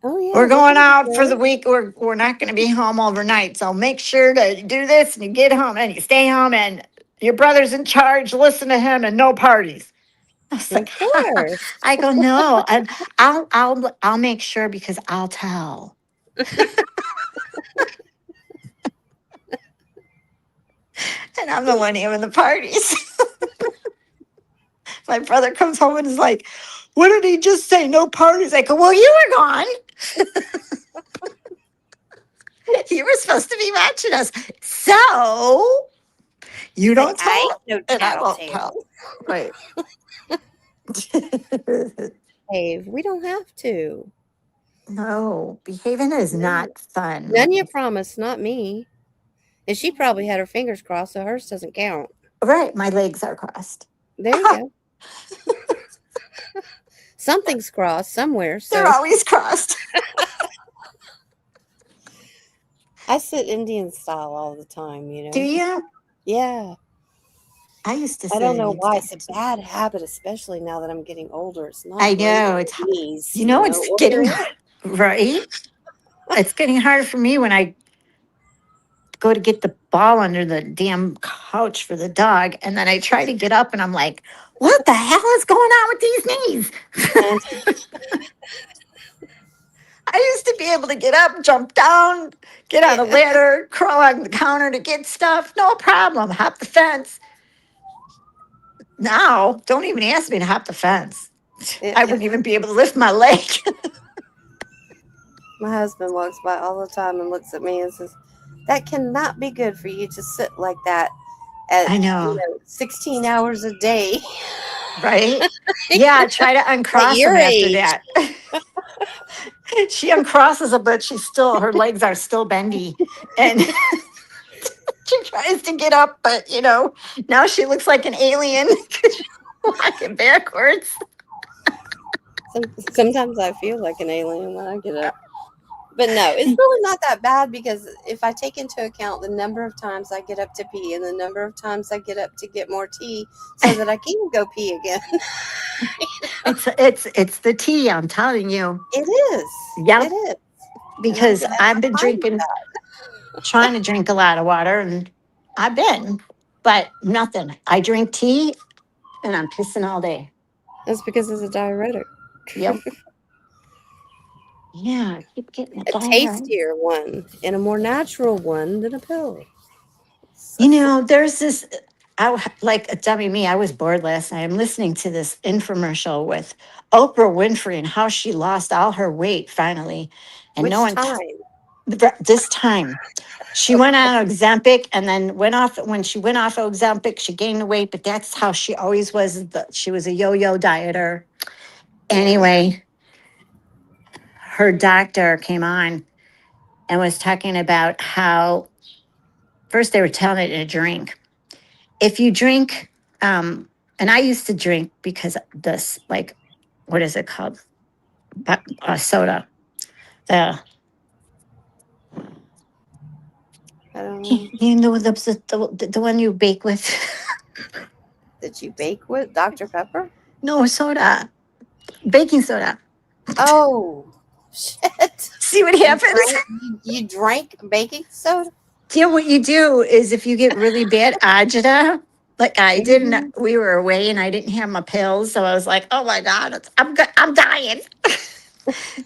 Oh yeah. We're they going didn't out for the care. week. We're not going to be home overnight. So make sure to do this and you get home and you stay home and your brother's in charge. Listen to him and no parties. I was like, Of course. I go, no, and I'll make sure because I'll tell. And I'm the one having the parties. My brother comes home and is like, what did he just say? No parties. I go, well, you were gone. You were supposed to be watching us. So you don't I tell. ain't no And I won't tattletale. tell. Right. Dave, we don't have to. No, behaving is not fun. None you promise, not me. And she probably had her fingers crossed, so hers doesn't count. Right, my legs are crossed. There you go. Something's crossed somewhere. They're So always crossed. I sit Indian style all the time, you know. Do you? Yeah. I used to I don't know sit why. in It's a bad habit, especially now that I'm getting older. It's not I great know for it's the knees, you know it's or getting your hips. right. It's getting harder for me when I go to get the ball under the damn couch for the dog, and then I try to get up, and I'm like, "What the hell is going on with these knees?" And I used to be able to get up, jump down, get on a yeah, ladder, crawl on the counter to get stuff, no problem. Hop the fence. Now, don't even ask me to hop the fence. I it, wouldn't even be able to lift my leg. my husband walks by all the time and looks at me and says, "That cannot be good for you to sit like that at I know, 16 hours a day right? Yeah, try to at uncross your them after age." that. She uncrosses them, but she's still, her legs are still bendy. And she tries to get up, but now she looks like an alien because she's walking backwards. Sometimes I feel like an alien when I get up. But no, it's really not that bad because if I take into account the number of times I get up to pee and the number of times I get up to get more tea so that I can go pee again. It's the tea, I'm telling you. It is. Yep, It is. because And I've I'm been fine with drinking, that. trying to drink a lot of water, and I've been, but nothing. I drink tea and I'm pissing all day. That's because it's a diuretic. Yep. Yeah, I keep getting a A diarrhea. tastier one and a more natural one than a pill. So, There's this. Like a dummy me. I was bored last night. I'm listening to this infomercial with Oprah Winfrey and how she lost all her weight finally, and no which one time? this time. She went on Ozempic and then went off. When she went off Ozempic, she gained the weight, but that's how she always was. She was a yo-yo dieter. Yeah. Anyway, her doctor came on and was talking about how first they were telling her to drink. If you drink, and I used to drink because this, like, what is it called? Soda. The I don't know. the one you bake with. Did you bake with Dr. Pepper? No, soda, baking soda. Oh, shit. See what happens? You drank baking soda? Yeah, what you do is if you get really bad agita, like I did, Mhm. and we were away and I didn't have my pills, so I was like, "Oh my god, I'm dying."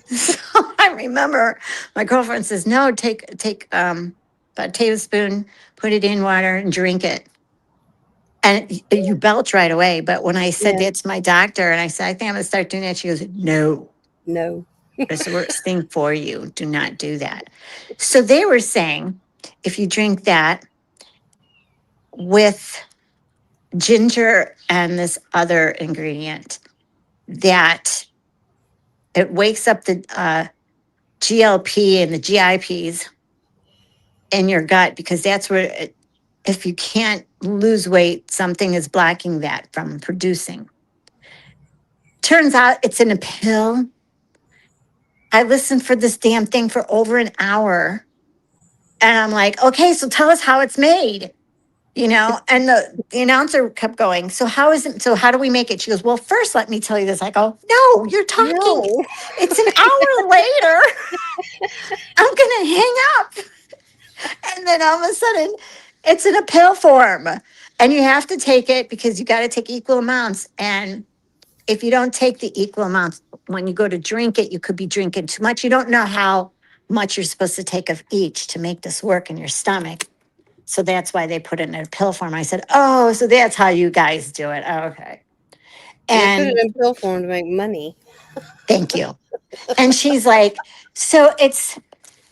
So I remember my girlfriend says, "No, take about a tablespoon, put it in water, and drink it." And you belch right away. But when I said Yeah. that to my doctor, and I said, "I think I'm gonna start doing that," she goes, "No, No. it's the worst thing for you. Do not do that." So they were saying if you drink that with ginger and this other ingredient, that it wakes up the GLP and the GIPs in your gut because that's where, if you can't lose weight, something is blocking that from producing. Turns out it's in a pill. I listened for this damn thing for over an hour. And I'm like, okay, so tell us how it's made. And the announcer kept going, so how is it? So how do we make it? She goes, well, first, let me tell you this. I go, no, you're talking. No. It's an hour later. I'm going to hang up. And then all of a sudden, it's in a pill form. And you have to take it because you got to take equal amounts. And if you don't take the equal amounts, when you go to drink it, you could be drinking too much. You don't know how much you're supposed to take of each to make this work in your stomach. So that's why they put it in a pill form. I said, oh, so that's how you guys do it. Oh, okay. They put it And in pill form to make money. thank you. And she's like,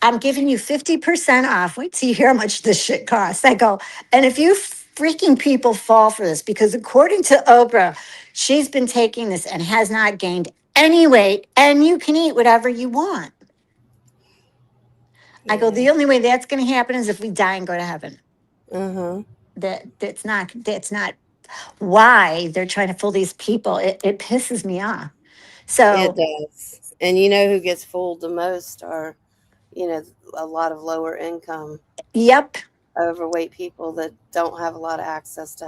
I'm giving you 50% off. Wait till you hear how much this shit costs. I go, and if you freaking people fall for this, because according to Oprah, she's been taking this and has not gained any weight, and you can eat whatever you want. I go, the only way that's going to happen is if we die and go to heaven. Uh-huh. That's not why they're trying to fool these people. It pisses me off. It So, does. And you know who gets fooled the most are, you know, a lot of lower income, yep, overweight people that don't have a lot of access to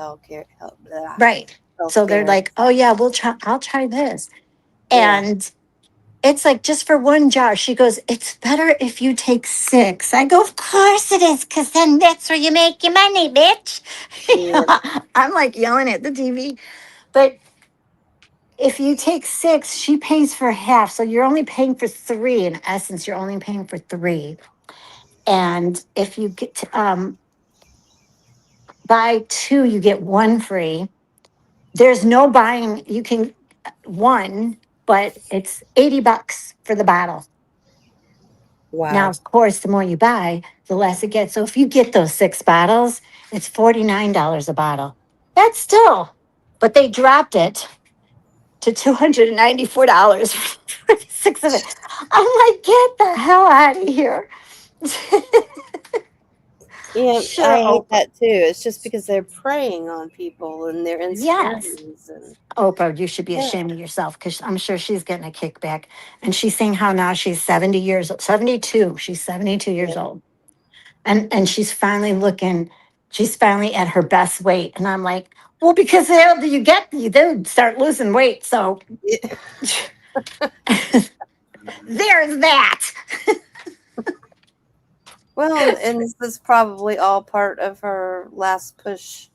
right. health So they're care. like, oh yeah, I'll try this. Yeah. And it's like just for one jar. She goes, it's better if you take 6. I go, of course it is, because then that's where you make your money, bitch. Yeah. I'm like yelling at the TV. But if you take 6, she pays for half. So you're only paying for 3. In essence, you're only paying for 3. And if you get to, buy 2, you get 1 free. There's no buying. You can one, but it's $80 for the bottle. Now, Wow. of course, the more you buy, the less it gets. So if you get those 6 bottles, it's $49 a bottle. That's still, but they dropped it to $294 for the 6 of it. I'm like, get the hell out of here. Yeah, I Sure, hate Oprah. that too. It's just because they're preying on people and their Yes. insecurities and Oprah, you should be yeah. ashamed of yourself because I'm sure she's getting a kickback. And she's saying how now she's 70 years old, 72. She's 72 years Yeah. old. And she's finally at her best weight. And I'm like, well, because the older you get, you then start losing weight. So there's that. Well, and this is probably all part of her last push,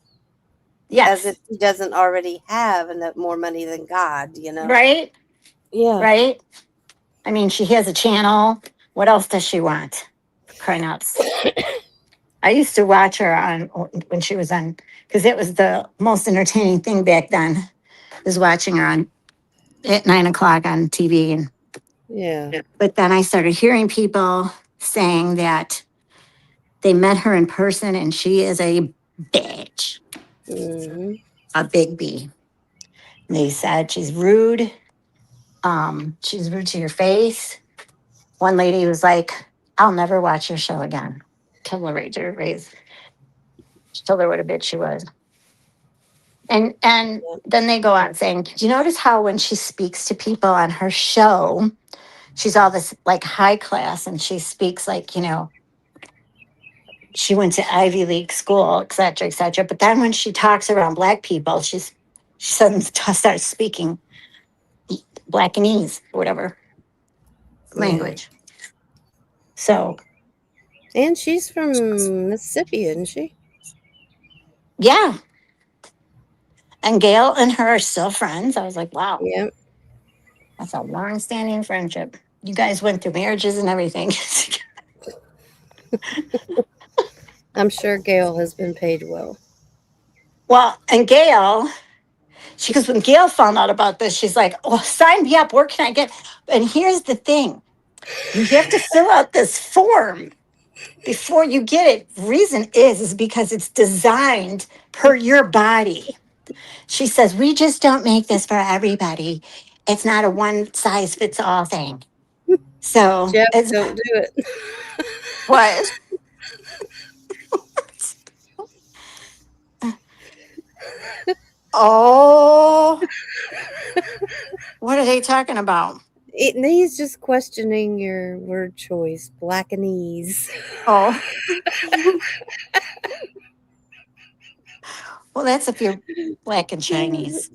as if Yes. she doesn't already have enough more money than God, you know? Right. Yeah. Right. I mean, she has a channel. What else does she want? For crying out. I used to watch her on when she was on, because it was the most entertaining thing back then, was watching her on at 9 o'clock on TV. And Yeah. but then I started hearing people saying that they met her in person and she is a bitch, Hmm. a big B. They said she's rude. She's rude to your face. One lady was like, I'll never watch your show again. Told she told her what a bitch she was. And Yeah. then they go on saying, do you notice how when she speaks to people on her show, she's all this like high class and she speaks like, she went to Ivy League school, et cetera, et cetera. But then when she talks around black people, she suddenly starts speaking Blackanese or whatever Yeah. language. So And she's from Mississippi, isn't she? yeah. And Gail and her are still friends. I was like, wow, Yeah. that's a long standing friendship. You guys went through marriages and everything. I'm sure Gail has been paid well. Well, and Gail, she goes, when Gail found out about this, she's like, oh, sign me up. Where can I get? And here's the thing, you have to fill out this form before you get it. Reason is because it's designed per your body. She says, we just don't make this for everybody. It's not a one size fits all thing. So Jeff, it's don't do it. what? Oh, what are they talking about? He's just questioning your word choice, Blackanese. Oh, well, that's if you're black and Chinese.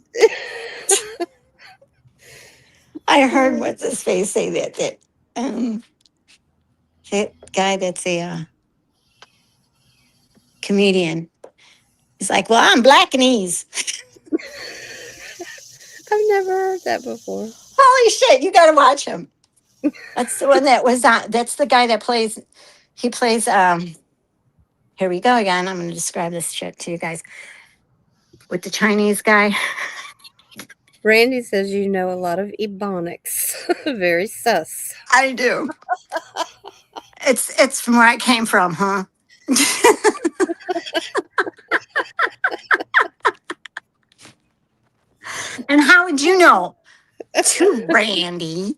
I heard what's his face say um, that guy that's a comedian. He's like, well, I'm Blackanese. I've never heard that before. Holy shit, you got to watch him. That's the one that was on. That's the guy that plays. He plays. Here we go again. I'm going to describe this shit to you guys with the Chinese guy. Randy says you know a lot of Ebonics. Very sus. I do. It's from where I came from, huh? And how would you know? To Randy.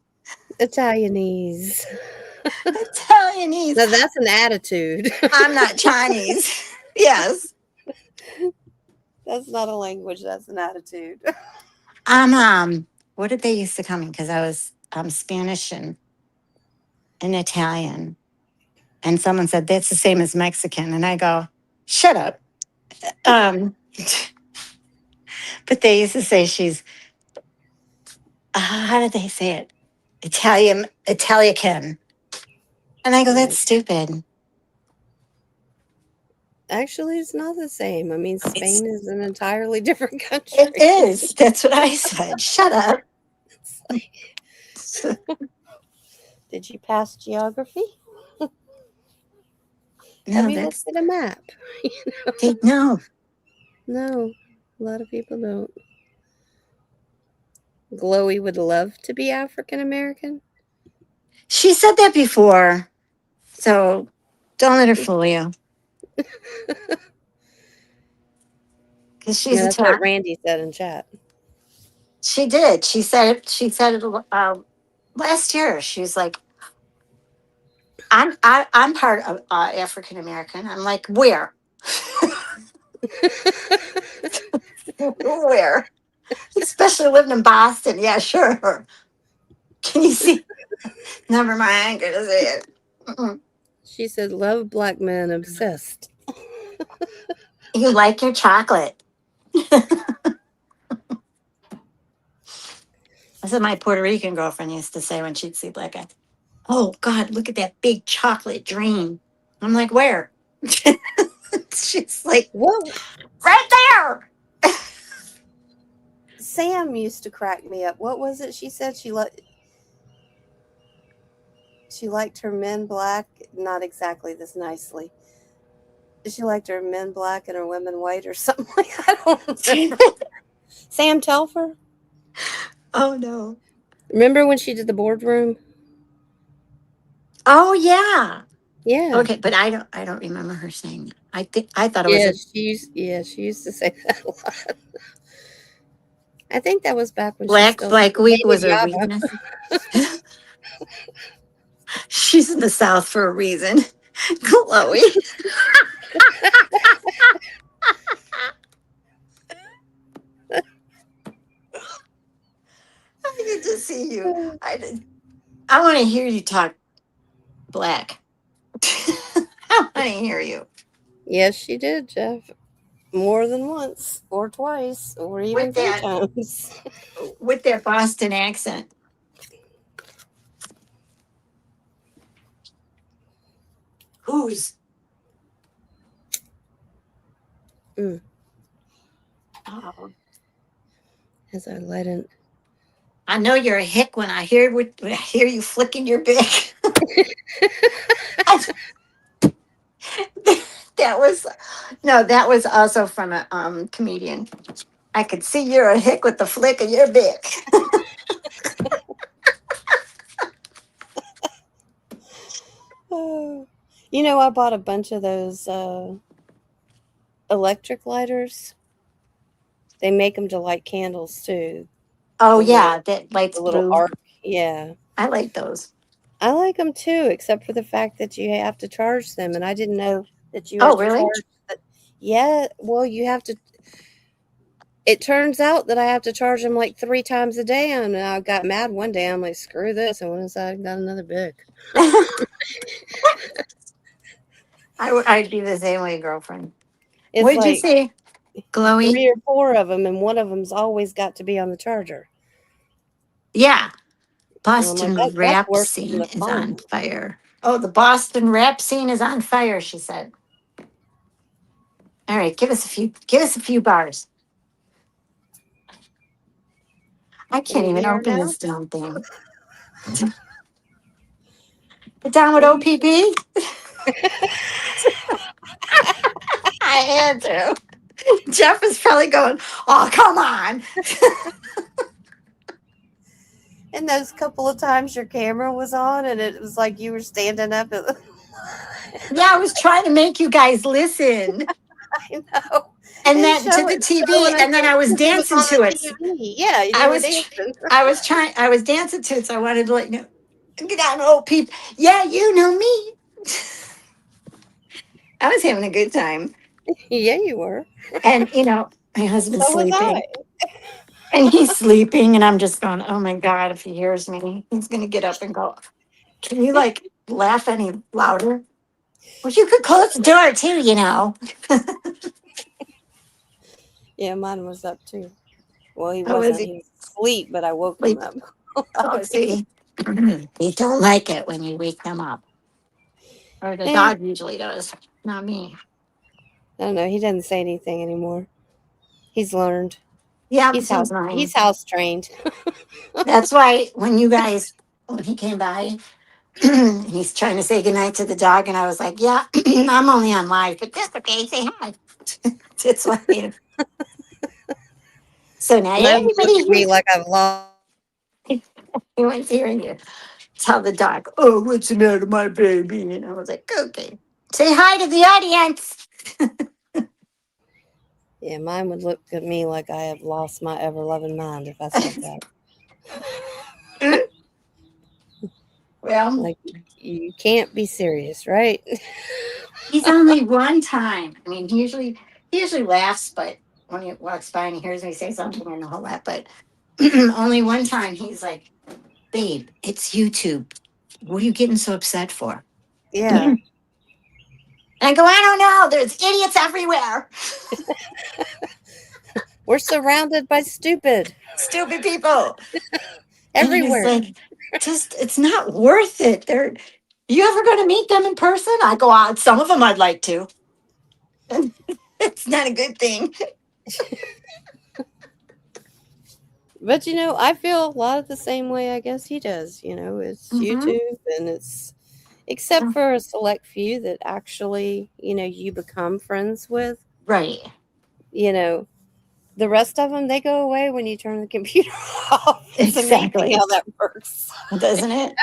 Italianese. Italian. Chinese. Now that's an attitude. I'm not Chinese. Yes. That's not a language. That's an attitude. I'm what did they used to call me? Because I was Spanish and Italian. And someone said that's the same as Mexican. And I go, shut up. Um, but they used to say she's how did they say it? Italian. And I go, that's stupid. Actually, it's not the same. I mean, It's- Spain is an entirely different country. It is. That's what I said. Shut up. It's like, did you pass geography? Have No, you that's looked at a map? no. No, a lot of people don't. Glowy would love to be African American. She said that before. So don't let her fool you. Because she's Yeah, a that's what top. Randy said in chat. She did. She said it. She said it last year. She's like, I'm part of African American. I'm like, where? Where? Especially living in Boston. Yeah, sure. Can you see? Never mind. I ain't gonna say it. Mm-mm. She said, love black men, obsessed. You like your chocolate. That's what my Puerto Rican girlfriend used to say when she'd see black guy. Oh God, look at that big chocolate dream. I'm like, where? She's like, What? right there. Sam used to crack me up. What was it she said? She liked her men black. Not exactly this nicely. She liked her men black and her women white or something like that. I don't remember. Sam Telfer? Oh no. Remember when she did the boardroom? Oh yeah. Yeah. Okay, but I don't remember her saying that. I thought it was Yeah, a she used to say that a lot. I think that was back when Black Week was Lady a Yaba. weakness. She's in the South for a reason. Chloe. I get to see you. I want to hear you talk black. I want to hear you. Yes, she did, Jeff. More than once, or twice, or even With 3 that- times. With that Boston accent. Who's? Mm. Oh, As I let in. I know you're a hick when I hear you flicking your bick. that was also from a comedian. I could see you're a hick with the flick of your bick. Oh. You know, I bought a bunch of those electric lighters. They make them to light candles too. Oh The yeah, that lights The little blue. arc. Yeah. I like those. I like them too, except for the fact that you have to charge them, and I didn't know that you Oh, had to really? charge. Yeah, well, you have to. It turns out that I have to charge them like 3 times a day, and I got mad one day. I'm like, screw this! I went inside and got another bic. I'd be the same way, girlfriend. It's What did you like say, Glowy? 3 or 4 of them, and one of them's always got to be on the charger. Yeah, And I'm Boston like, that's rap worse than scene the is on phone. fire. Oh, the Boston rap scene is on fire. She said. All right, give us a few bars. I Can can't you even hear open now? this damn thing. Put down with Can you- OPP. I had to. Jeff is probably going, oh, come on. And those couple of times your camera was on, and it was like you were standing up. Yeah, I was trying to make you guys listen. I know. And And then to the TV, and then I was dancing to it. TV. Yeah, you I were was dancing. I was dancing to it, so I wanted to let you know. Get down, old people. Yeah, you know me. I was having a good time. Yeah, you were. And, my husband's So was I. sleeping. And he's sleeping. And I'm just going, oh my God, if he hears me, he's going to get up and go, can you like laugh any louder? Well, you could close the door too. Yeah, mine was up too. Well, he How is wasn't. he? He was asleep, but I woke him Sleep. up. Oh, see, they don't like it when you wake them up. Or the Eh, dog usually does, not me. I don't know. He doesn't say anything anymore. He's learned. Yep, He's he's house. mine. He's house trained. That's why when he came by, he's trying to say goodnight to the dog, and I was like, yeah, I'm only on live, but that's okay, say hi. It's like, so now Mine would look everybody at me hears like I've lost. everyone's hearing you tell the dog, oh, what's the matter, my baby? And I was like, okay, say hi to the audience. Yeah, mine would look at me like I have lost my ever loving mind if I said that. Well, Like, you can't be serious, right? he's only one time. I mean, he usually laughs, but when he walks by and he hears me say something and a whole lot, but only one time he's like, babe, it's YouTube. What are you getting so upset for? Yeah. And I go, I don't know. There's idiots everywhere. We're surrounded by stupid Stupid people. And he's everywhere. like, just it's not worth it. They're you ever going to meet them in person? I go out. Some of them I'd like to. It's not a good thing. But I feel a lot of the same way I guess he does. It's Mm-hmm. YouTube and it's except for a select few that actually, you become friends with, Right. you know, the rest of them, they go away when you turn the computer off. It's amazing Exactly. how that works. Doesn't it?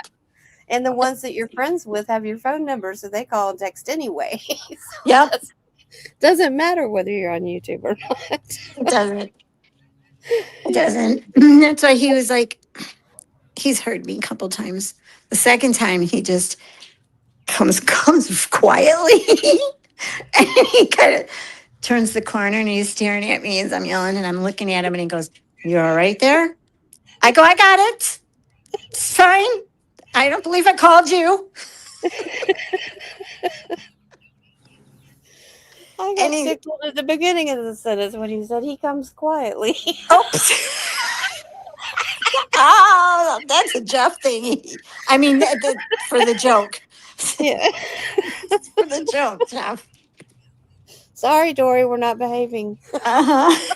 And the ones that you're friends with have your phone number, so they call and text anyway. Yep. Doesn't matter whether you're on YouTube or not. It doesn't. It doesn't. That's why he was like, he's heard me a couple times. The second time he just comes quietly. And he kind of turns the corner and he's staring at me as I'm yelling and I'm looking at him and he goes, you all right there? I go, I got it. It's fine. I don't believe I called you. I And got tickled at the beginning of the sentence when he said he comes quietly. Oh, that's a Jeff thing. I mean, for the joke. Yeah. For the joke, Jeff. Sorry, Dory, we're not behaving. Uh-huh.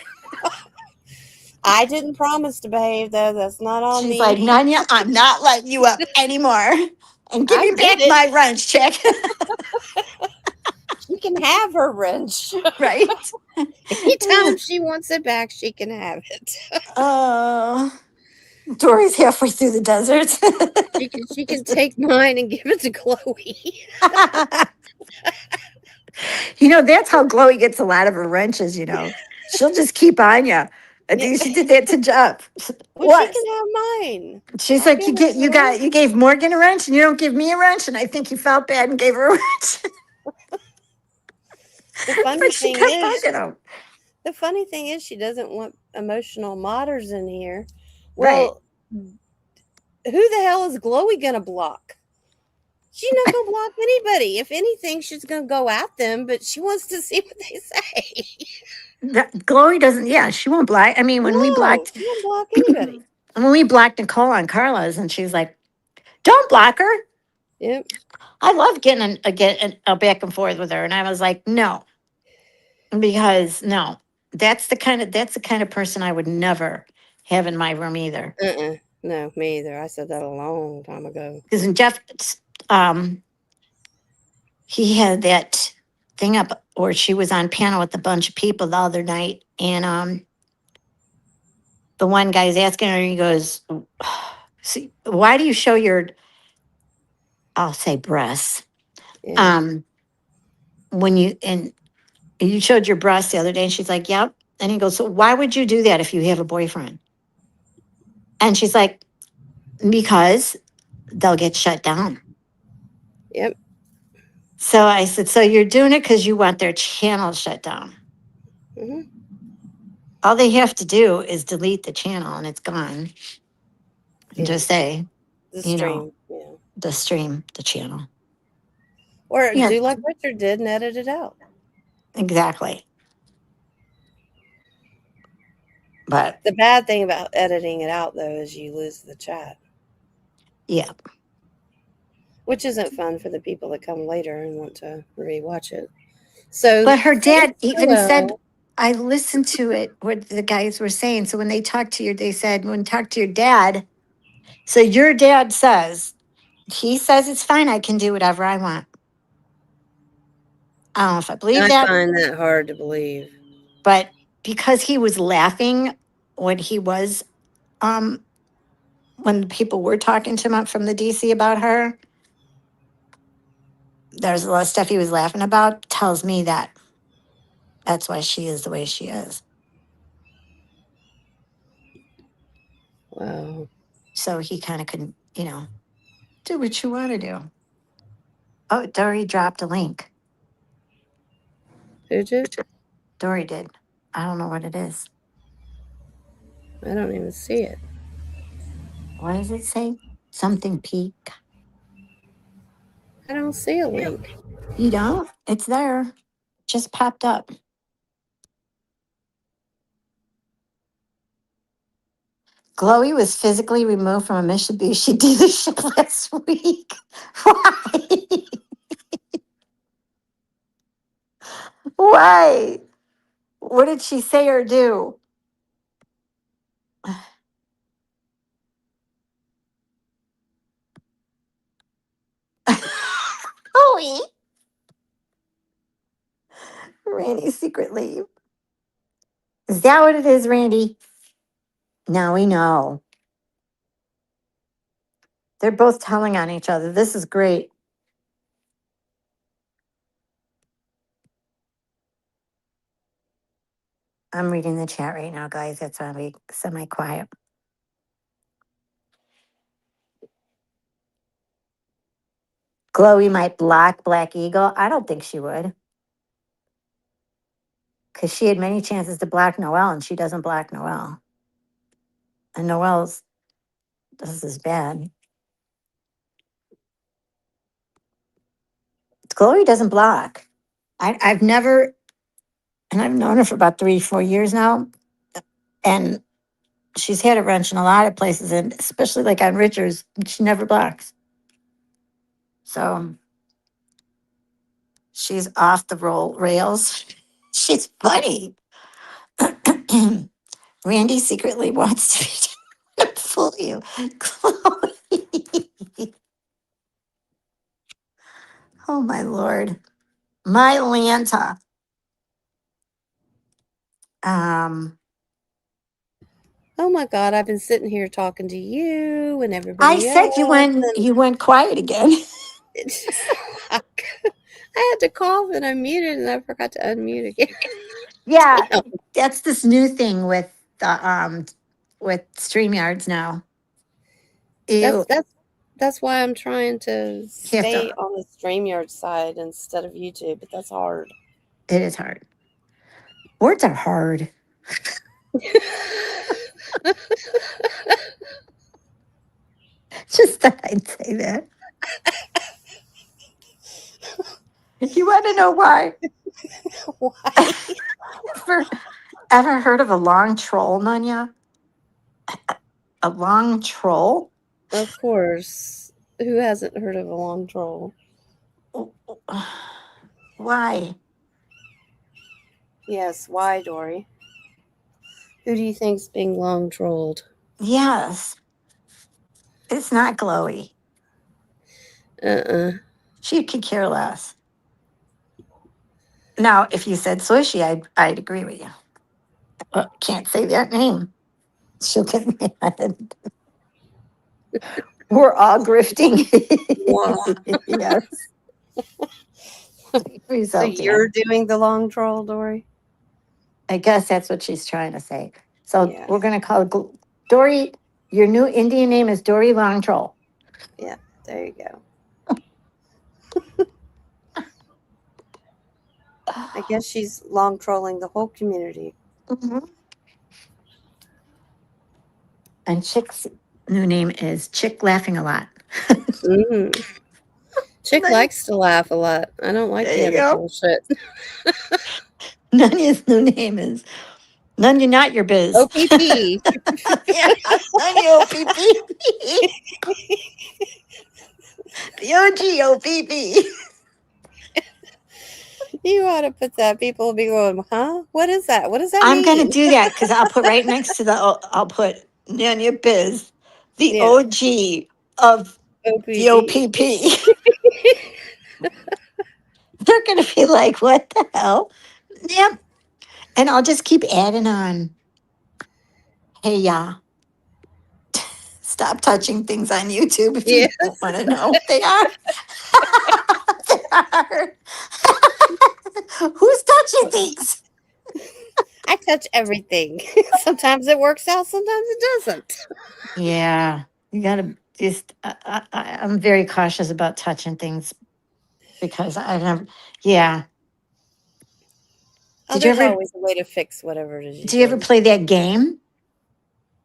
I didn't promise to behave, though. That's not on She's me. like, Nanya, I'm not letting you up anymore. And give I me back get it. my wrench check. She can have her wrench. Right? Anytime she wants it back, she can have it. Dory's halfway through the desert. She can take mine and give it to Chloe. That's how Chloe gets a lot of her wrenches, She'll just keep on you. I think she did that to Jeff. Well, What? she can have mine. She's I'll like, give it to her. you gave Morgan a wrench and you don't give me a wrench, and I think you felt bad and gave her a wrench. The funny But she thing kept is, bugging him. the funny thing is, she doesn't want emotional modders in here. Right. Well, who the hell is Chloe gonna block? She's not gonna block anybody. If anything, she's gonna go at them, but she wants to see what they say. Chloe doesn't. Yeah, she won't block. I mean, when we No, blocked, she won't block anybody. when we blocked Nicole on Carla's, and she's like, "Don't block her." Yep. I love getting a back and forth with her, and I was like, "No," because no, that's the kind of person I would never have in my room either. No, me either. I said that a long time ago. Because Jeff, he had that thing up where she was on panel with a bunch of people the other night, and the one guy's asking her, he goes, "See, why do you show your, I'll say breasts, Yeah. when you showed your breasts the other day?" And she's like, "Yep." And he goes, "So why would you do that if you have a boyfriend?" And she's like, "Because they'll get shut down." Yep. So I said, so you're doing it because you want their channel shut down. Hmm. All they have to do is delete the channel and it's gone. And Yeah. just say, The you know, stream. Yeah. the stream, the channel. Or Yeah, do like Richard did and edit it out. exactly. But The bad thing about editing it out, though, is you lose the chat, yeah, which isn't fun for the people that come later and want to rewatch it. So, but her thanks, dad even said, Joel. I listened to it, what the guys were saying. So when they talked to they said, when talk to your dad, so your dad says, he says it's fine, I can do whatever I want. I don't know if I believe I that, find that hard to believe. but because he was laughing when he was, um, when people were talking to him up from the DC about her, there's a lot of stuff he was laughing about, tells me that that's why she is the way she is. Wow. So he kind of can, do what you want to do. Oh, Dory dropped a link. Who did? Dory did. I don't know what it is. I don't even see it. What does it say? Something peak. I don't see a link. You don't? It's there. Just popped up. Chloe was physically removed from a Mitsubishi dealership last week. Why? Why? What did she say or do? Chloe. Randy's secret leave. Is that what it is, Randy? Now we know. They're both telling on each other. This is great. I'm reading the chat right now, guys. That's why I'm semi quiet. Chloe might block Black Eagle. I don't think she would. Because she had many chances to block Noelle and she doesn't block Noelle. And Noelle's, this is bad. Chloe doesn't block. I've never, and I've known her for about 3-4 years now. And she's had a wrench in a lot of places, and especially like on Richards, she never blocks. So she's off the rails. She's funny. Randy secretly wants to fool you. Chloe. Oh my Lord. My Lanta. Um, Oh my God, I've been sitting here talking to you and I everybody said else. you went quiet again. I had to cough and I muted and I forgot to unmute again. Yeah, that's this new thing with StreamYards now. That's You that's that's why I'm trying to have stay to. on the StreamYard side instead of YouTube, but that's hard. It is hard. Words are hard. Just thought I'd say that. You want to know why? Why? Ever heard of a long troll, Nanya? A long troll? Of course. Who hasn't heard of a long troll? Why? Yes, why, Dory? Who do you think's being long trolled? Yes, it's not glowy. Uh-uh. She could care less. Now, if you said swishy, I'd agree with you. Can't say that name. She'll get mad. We're all grifting. Wow. Yes. So Result, you're doing the long troll, Dory? I guess that's what she's trying to say. So Yeah. we're going to call Dory. Your new Indian name is Dory Long Troll. Yeah, there you go. I guess she's long trolling the whole community. Mhm. And Chick's new name is Chick Laughing a Lot. Mm. Chick There likes to laugh a lot. I don't like the you other go. bullshit. Nanya's new name is None, you're not your biz. OPP. Yeah, Nanya OPP. The OG OPP. You ought to put that. People will be going, huh? What is that? What does that I'm gonna mean? do that because I'll put right next to the I'll put Nanya Biz, the Yeah, OG of the OPP. OPP. They're gonna be like, what the hell? Yep. And I'll just keep adding on. Hey, yeah. Stop touching things on YouTube if you Yeah, don't want to know. They are. They are. Who's touching things? I touch everything. Sometimes it works out, sometimes it doesn't. Yeah, you gotta just. I'm very cautious about touching things because I never. Yeah. Oh, Did you there's ever? always a way to fix whatever it is you're Do you ever doing. play that game?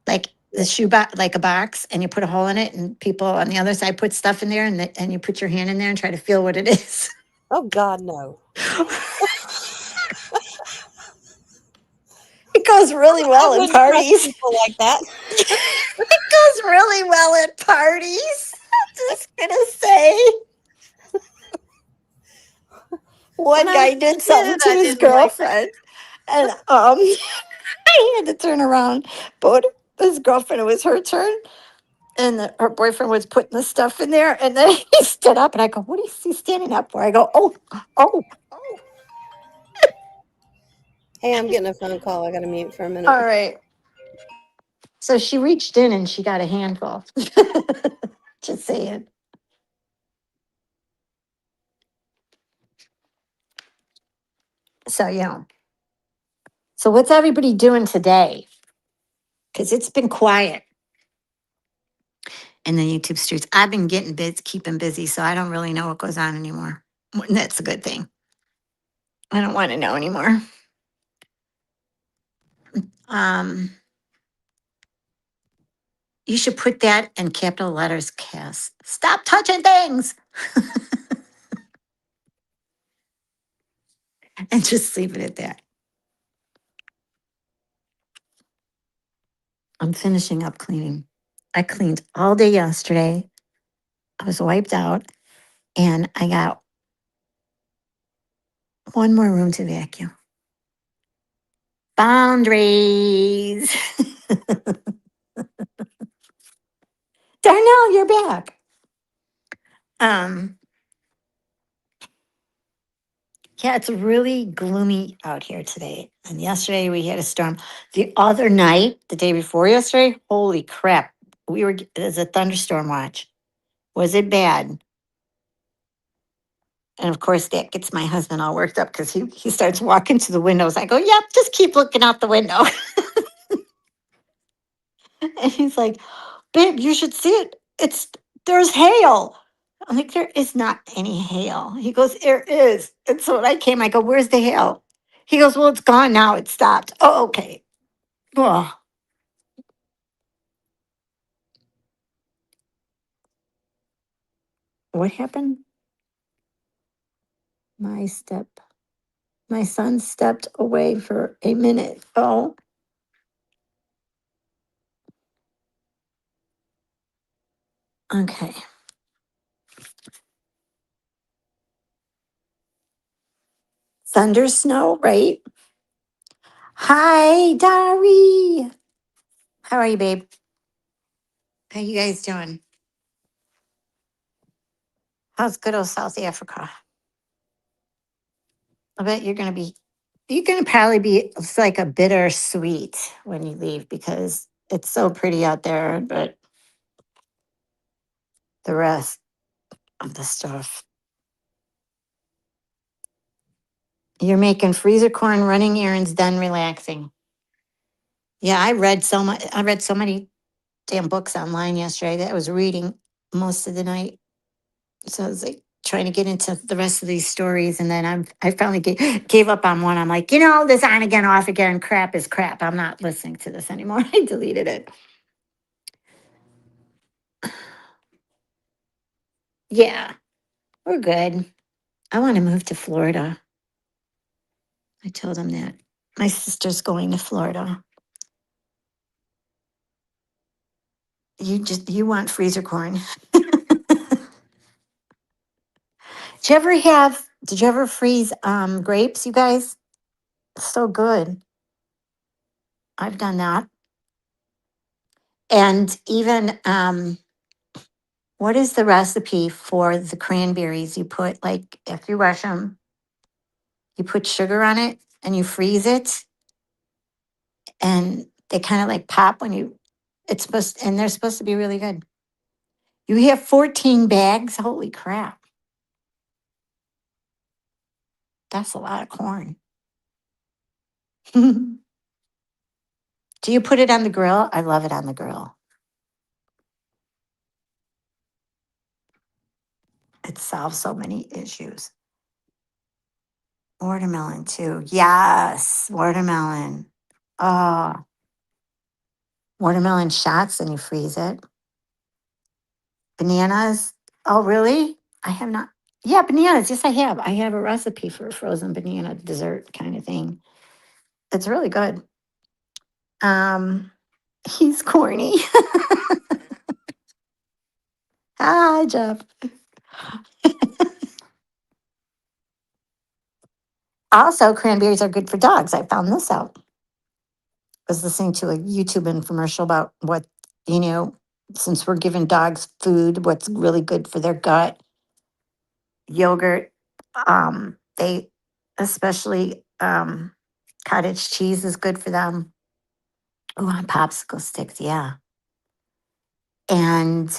Like Yeah. the shoe box, like a box, and you put a hole in it, and people on the other side put stuff in there, and you put your hand in there and try to feel what it is. Oh, God, no. It goes really I well at wouldn't trust parties. people like that. It goes really well at parties. I'm just gonna say. When One I was guy a did something kid, to I his didn't like that. girlfriend, and I had to turn around. But his girlfriend, it was her turn, and her boyfriend was putting the stuff in there, and then he stood up, and I go, "What is he standing up for?" I go, "Oh, oh, Hey, I'm getting a phone call. I got to mute for a minute. all right." So she reached in and she got a handful. Just saying. So yeah. So what's everybody doing today? Because it's been quiet in the YouTube streets. I've been getting keeping busy, so I don't really know what goes on anymore. And that's a good thing. I don't want to know anymore. Um, you should put that in capital letters, Cass. Stop touching things. And just leave it at that. I'm finishing up cleaning. I cleaned all day yesterday. I was wiped out, and I got one more room to vacuum. Boundaries. Darnell, you're back. Um, yeah, it's really gloomy out here today. And yesterday we had a storm. The other night, the day before yesterday, holy crap. There's a thunderstorm watch. Was it bad? And of course, that gets my husband all worked up because he starts walking to the windows. I go, yep, just keep looking out the window. And he's like, babe, you should see it. There's hail. I'm like, there is not any hail. He goes, there is. And so when I came, I go, where's the hail? He goes, well, it's gone now. It stopped. Oh, okay. Oh, what happened? My step. My son stepped away for a minute. Oh, okay. Thunder snow, right? Hi, Dari. How are you, babe? How you guys doing? How's good old South Africa? I bet you're gonna probably be, it's like a bittersweet when you leave because it's so pretty out there, but the rest of the stuff. You're making freezer corn, running errands, then relaxing. Yeah, I read so much. I read so many damn books online yesterday that I was reading most of the night. So I was like, trying to get into the rest of these stories, and then I finally gave up on one. I'm like, this on again, off again, crap is crap. I'm not listening to this anymore. I deleted it. Yeah, we're good. I want to move to Florida. I told him that. My sister's going to Florida. You want freezer corn. Did you ever freeze grapes, you guys? So good. I've done that. And even what is the recipe for the cranberries? You put, like, after you wash them, you put sugar on it and you freeze it, and they kind of like pop when you and they're supposed to be really good. You have 14 bags. Holy crap. That's a lot of corn. Do you put it on the grill? I love it on the grill. It solves so many issues. Watermelon too. Yes, watermelon. Oh, watermelon shots and you freeze it. Bananas. Oh, really? I have not. Yeah, bananas. Yes, I have. I have a recipe for a frozen banana dessert kind of thing. It's really good. He's corny. Hi, Jeff. Also, cranberries are good for dogs. I found this out. I was listening to a YouTube infomercial about what, you know, since we're giving dogs food, what's really good for their gut. Yogurt, they especially cottage cheese is good for them. Oh, on popsicle sticks, yeah. And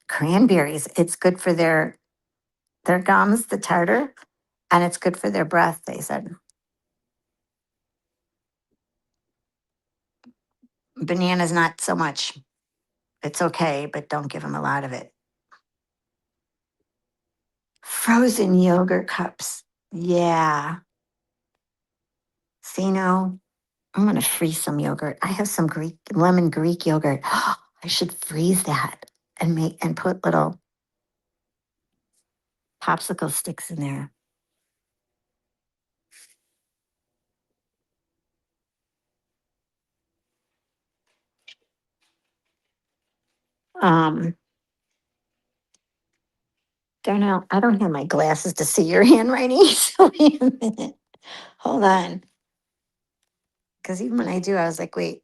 cranberries, it's good for their gums, the tartar, and it's good for their breath, they said. Bananas, not so much. It's okay, but don't give them a lot of it. Frozen yogurt cups. Yeah. See, no, I'm going to freeze some yogurt. I have some lemon Greek yogurt. I should freeze that and put little popsicle sticks in there. Um, Darnell, I don't have my glasses to see your handwriting. So wait a minute. Hold on. Because even when I do, I was like, wait,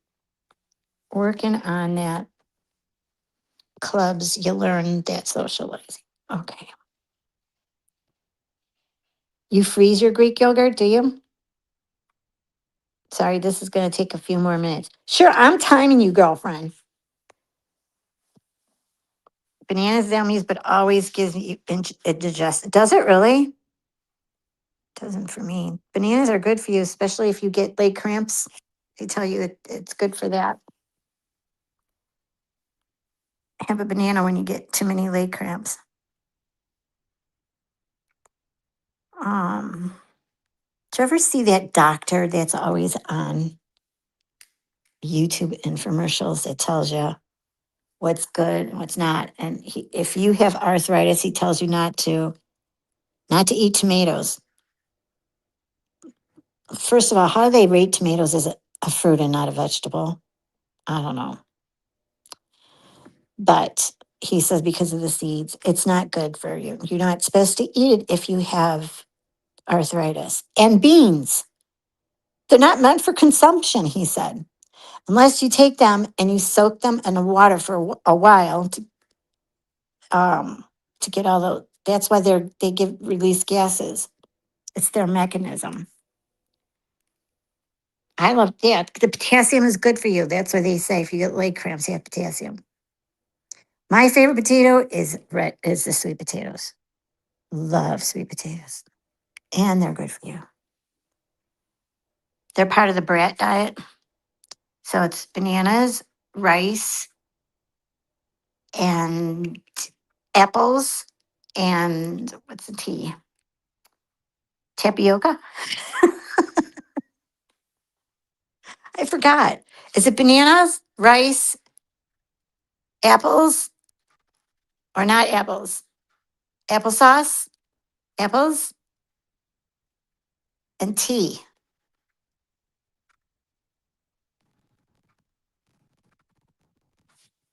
working on that clubs, you learn that socializing. Okay. You freeze your Greek yogurt, do you? Sorry, this is going to take a few more minutes. Sure, I'm timing you, girlfriend. Bananas dummies, but always gives you it digest. Does it really? Doesn't for me. Bananas are good for you, especially if you get leg cramps. They tell you that it's good for that. Have a banana when you get too many leg cramps. Do you ever see that doctor that's always on YouTube infomercials that tells you what's good and what's not? And if you have arthritis, he tells you not to eat tomatoes. First of all, how do they rate tomatoes as a fruit and not a vegetable? I don't know. But he says because of the seeds, it's not good for you. You're not supposed to eat it if you have arthritis. And beans, they're not meant for consumption, he said, unless you take them and you soak them in the water for a while to get all the. That's why they give release gases. It's their mechanism. I love that. The potassium is good for you. That's what they say. If you get leg cramps, you have potassium. My favorite potato is the sweet potatoes. Love sweet potatoes. And they're good for you. They're part of the brat diet. So it's bananas, rice, and apples and what's the tea? Tapioca? I forgot. Is it bananas, rice, apples, or not apples? Applesauce, apples, and tea.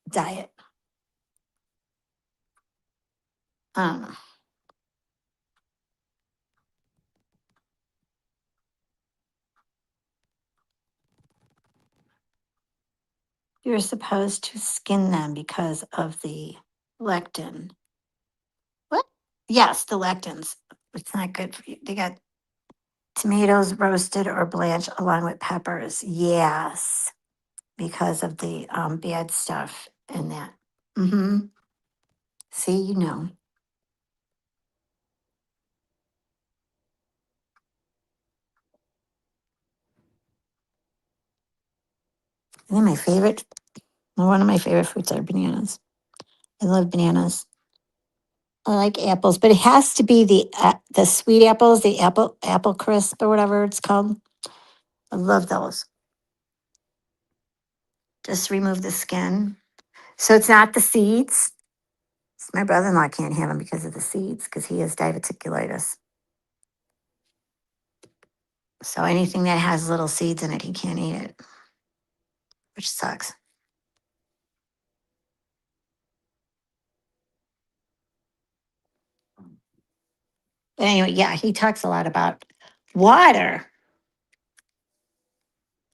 Diet. I don't know. You're supposed to skin them because of the lectin. What? Yes, the lectins. It's not good for you. They got tomatoes roasted or blanched along with peppers. Yes, because of the bad stuff in that. Mm-hmm. See, you know. And then my favorite, one of my favorite fruits are bananas. I love bananas. I like apples, but it has to be the sweet apples, the apple crisp or whatever it's called. I love those. Just remove the skin. So it's not the seeds. My brother-in-law can't have them because of the seeds, because he has diverticulitis. So anything that has little seeds in it, he can't eat it, which sucks. But anyway, yeah, he talks a lot about water.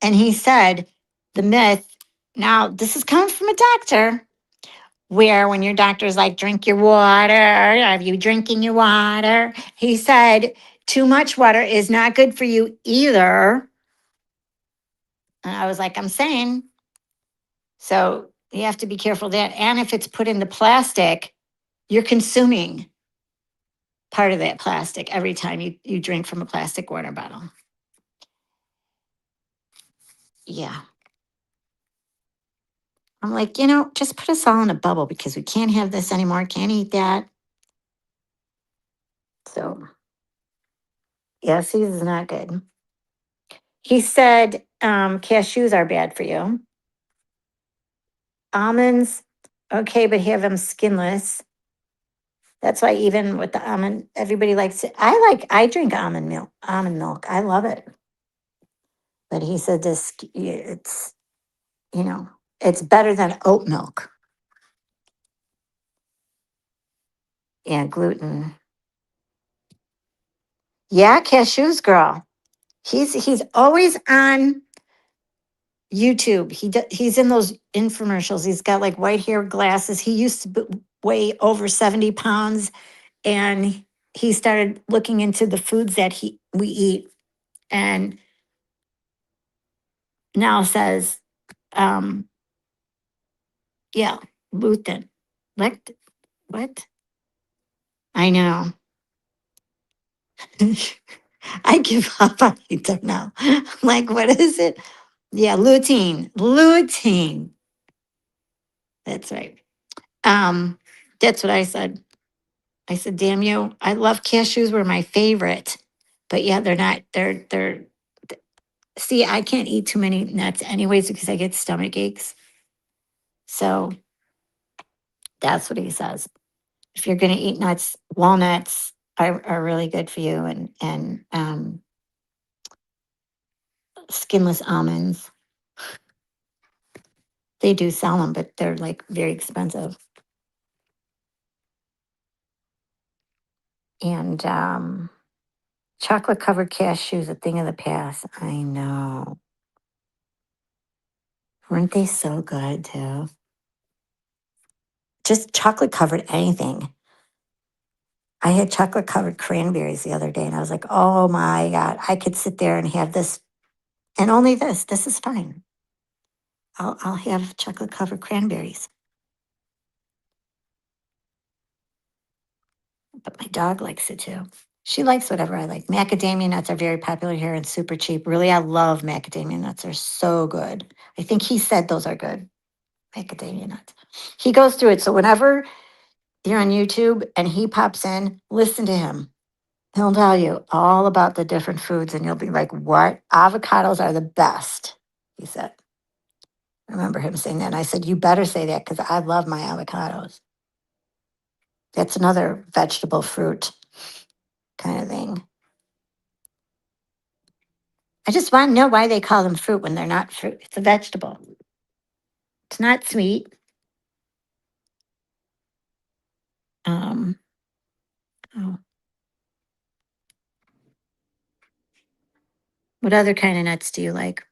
And he said the myth, now this is coming from a doctor, where when your doctor's like, drink your water, are you drinking your water? He said, too much water is not good for you either. And I was like, I'm saying. So you have to be careful of that. And if it's put into plastic, you're consuming part of that plastic every time you drink from a plastic water bottle. Yeah. I'm like, just put us all in a bubble because we can't have this anymore. Can't eat that. So, yeah, seeds is not good. He said cashews are bad for you. Almonds, okay, but have them skinless. That's why even with the almond, everybody likes it. I drink almond milk. Almond milk, I love it. But he said it's it's better than oat milk. Yeah, gluten. Yeah, cashews, girl. He's always on YouTube. He's in those infomercials. He's got like white hair, glasses. He used to weigh over 70 pounds, and he started looking into the foods that we eat, and now says, um, yeah, gluten. What? I know. I give up. I don't know. Like, what is it? Yeah, lutein. Lutein. That's right. That's what I said. I said, damn you. I love cashews were my favorite. But yeah, they're not, see, I can't eat too many nuts anyways because I get stomach aches. So that's what he says. If you're gonna eat nuts, walnuts are really good for you, and skinless almonds. They do sell them, but they're like very expensive. And chocolate covered cashews, a thing of the past. I know. Weren't they so good too? Just chocolate covered anything. I had chocolate covered cranberries the other day, and I was like, oh my God, I could sit there and have this, and only this. This is fine. I'll have chocolate covered cranberries. But my dog likes it too. She likes whatever I like. Macadamia nuts are very popular here and super cheap. Really, I love macadamia nuts. They're so good. I think he said those are good. Macadamia nuts. He goes through it. So whenever you're on YouTube and he pops in, listen to him. He'll tell you all about the different foods and you'll be like, what? Avocados are the best, he said. I remember him saying that. And I said, you better say that because I love my avocados. That's another vegetable fruit kind of thing. I just want to know why they call them fruit when they're not fruit. It's a vegetable. It's not sweet. Um, oh. What other kind of nuts do you like?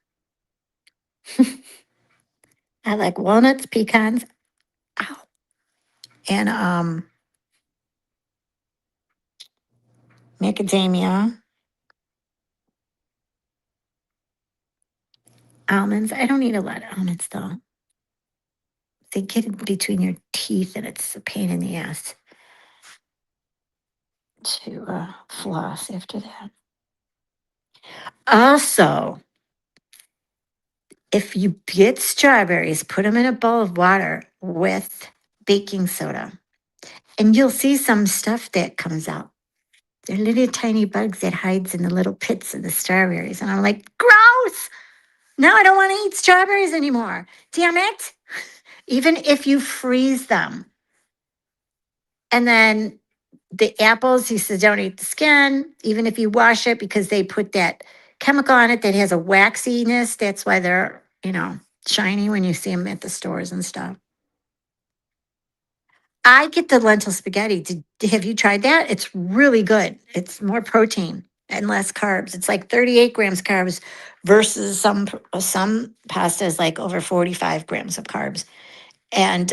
I like walnuts, pecans, ow, and macadamia, almonds. I don't eat a lot of almonds though. They get in between your teeth and it's a pain in the ass to floss after that. Also, if you get strawberries, put them in a bowl of water with baking soda, and you'll see some stuff that comes out. They're little tiny bugs that hides in the little pits of the strawberries. And I'm like, gross! No, I don't want to eat strawberries anymore. Damn it. Even if you freeze them. And then the apples, he says, don't eat the skin, even if you wash it, because they put that chemical on it that has a waxiness. That's why they're, shiny when you see them at the stores and stuff. I get the lentil spaghetti. Have you tried that? It's really good. It's more protein and less carbs. It's like 38 grams carbs versus some pasta is like over 45 grams of carbs. And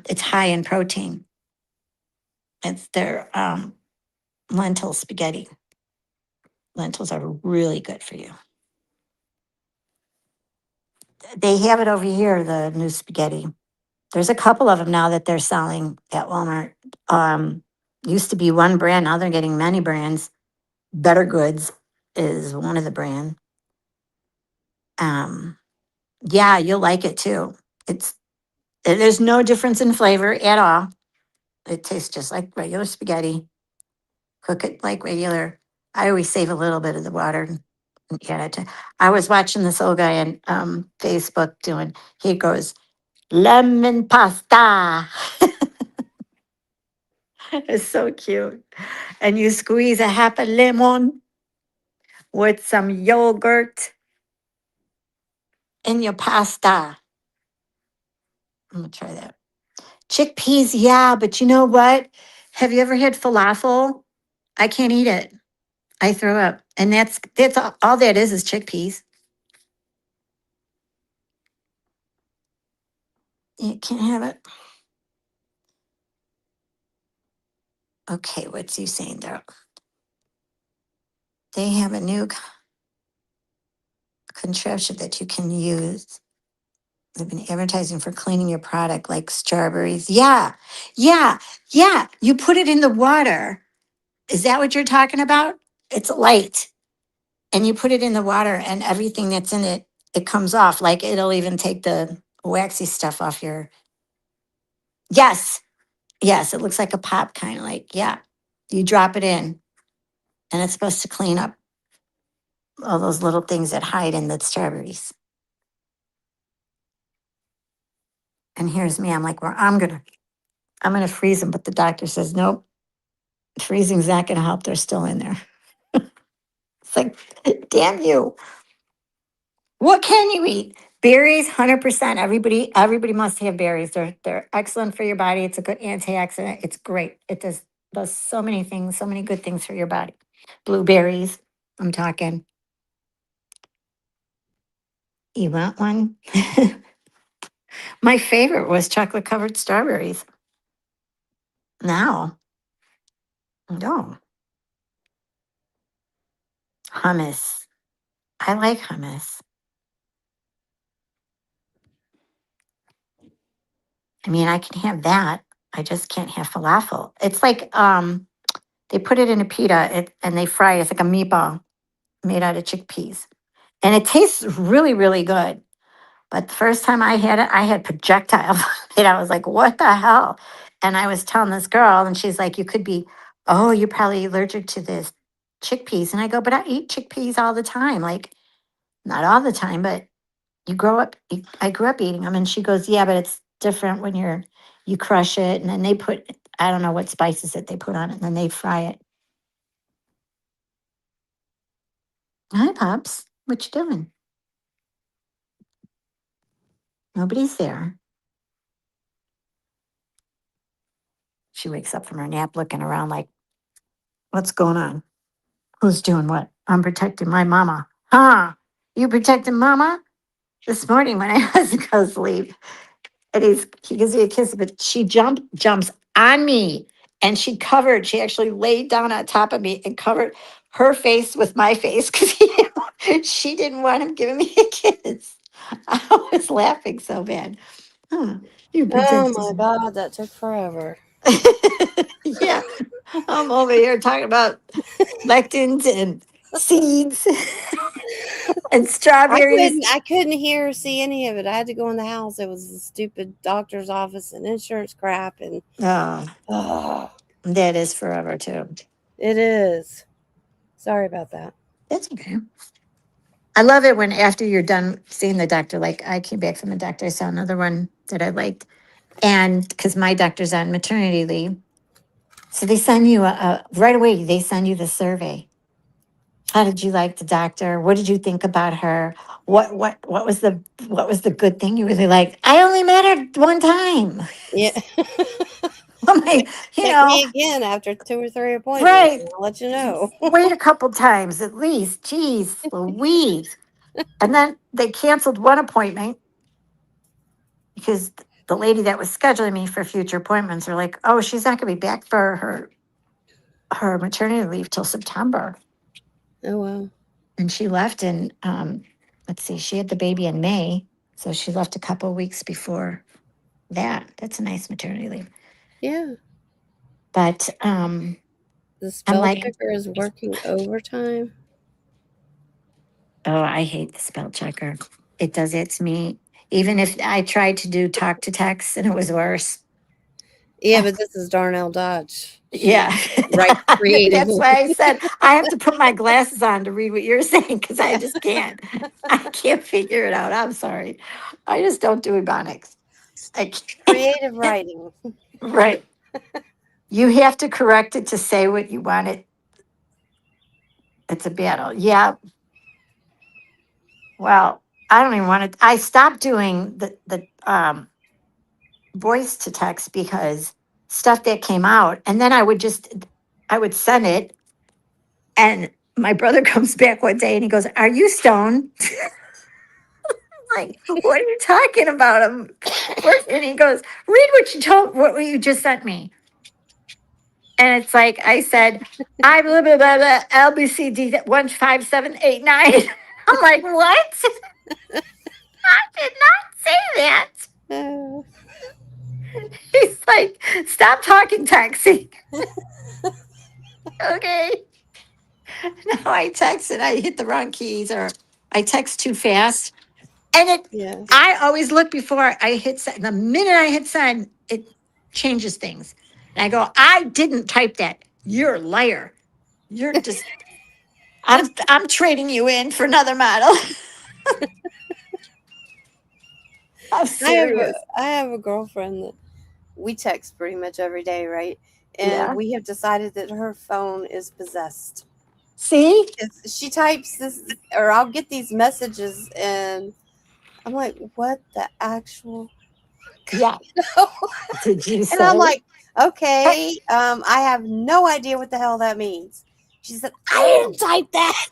it's high in protein. It's their lentil spaghetti. Lentils are really good for you. They have it over here, the new spaghetti. There's a couple of them now that they're selling at Walmart. Used to be one brand, now they're getting many brands. Better Goods is one of the brand. Yeah, you'll like it too. There's no difference in flavor at all. It tastes just like regular spaghetti. Cook it like regular. I always save a little bit of the water and add it to. I was watching this old guy on Facebook he goes, lemon pasta. It's so cute. And you squeeze a half a lemon with some yogurt in your pasta. I'm gonna try that. Chickpeas, yeah, but you know what? Have you ever had falafel? I can't eat it. I throw up. And that's all that is chickpeas. You can't have it. Okay, what's he saying there? They have a new contraption that you can use. They've been advertising for cleaning your product like strawberries. Yeah, yeah, yeah. You put it in the water. Is that what you're talking about? It's light. And you put it in the water and everything that's in it, it comes off. Like it'll even take the waxy stuff off your. Yes, yes. It looks like a pop, kind of like, yeah. You drop it in and it's supposed to clean up all those little things that hide in the strawberries. And here's me. I'm like, well, I'm gonna freeze them, but the doctor says, nope, freezing's not gonna help. They're still in there. It's like, damn you. What can you eat? Berries, 100%. Everybody must have berries. They're excellent for your body. It's a good antioxidant. It's great. It does so many things, so many good things for your body. Blueberries, I'm talking. You want one? My favorite was chocolate covered strawberries. Now, no. Hummus. I like hummus. I mean, I can have that. I just can't have falafel. It's like they put it in a pita and they fry it. It's like a meatball made out of chickpeas. And it tastes really, really good. But the first time I had it, I had projectile vomit. I was like, what the hell? And I was telling this girl, and she's like, you could be, oh, you're probably allergic to this chickpeas. And I go, but I eat chickpeas all the time. Like, not all the time, but I grew up eating them. And she goes, yeah, but it's different when you crush it. And then they put, I don't know what spices that they put on it. And then they fry it. Hi, Pops. What you doing? Nobody's there. She wakes up from her nap looking around like, what's going on? Who's doing what? I'm protecting my mama. Huh? You protecting mama? This morning when I was to go sleep, and he gives me a kiss, but she jumps on me, and she actually laid down on top of me and covered her face with my face because she didn't want him giving me a kiss. I was laughing so bad. Huh, you Oh my protected. God, that took forever. Yeah, I'm over here talking about lectins and seeds and strawberries. I couldn't hear or see any of it. I had to go in the house. It was a stupid doctor's office and insurance crap, and Oh, oh, that is forever too. it is. Sorry about that. That's okay. I love it when after you're done seeing the doctor, like I came back from the doctor, I saw another one that I liked. And because my doctor's on maternity leave. So they send you right away, they send you the survey. How did you like the doctor? What did you think about her? What was the good thing you really liked? I only met her one time. Yeah, I'm like, check me again after 2 or 3 appointments, right. and I'll let you know. Wait a couple times at least. Jeez Louise. And then they canceled one appointment because the lady that was scheduling me for future appointments are like, oh, she's not going to be back for her maternity leave till September. Oh well. And she left in, let's see, she had the baby in May. So she left a couple of weeks before that. That's a nice maternity leave. Yeah, But the I'm spell like, checker is working overtime. oh, I hate the spell checker. It does it to me. Even if I tried to do talk to text and it was worse. Yeah, but this is Darnell Dodge. She Yeah. writes creative. That's why I said I have to put my glasses on to read what you're saying because I Yeah. just can't. I can't figure it out. I'm sorry. I just don't do Ebonics. I can't. Creative writing. Right. You have to correct it to say what you want it. It's a battle. Yeah. Well, I don't even want to. I stopped doing the voice to text because stuff that came out, and then I would send it, and my brother comes back one day and he goes, "Are you stoned?" Like, what are you talking about? And he goes, "Read what you just sent me." And it's like I said, I blah blah blah blah LBCD 15789. I'm like, what? I did not say that. Oh, He's like, stop talking taxi. Okay. Now I text and I hit the wrong keys or I text too fast. And yes. I always look before I hit send. The minute I hit send, it changes things. And I go, I didn't type that. You're a liar. You're just, I'm trading you in for another model. I'm serious. I have a girlfriend that we text pretty much every day, right? And Yeah. we have decided that her phone is possessed. See? She types this, or I'll get these messages, and I'm like, "What the actual?" Yeah. No. Did you And I'm say? like, "Okay, I have no idea what the hell that means." She said, "I didn't type that."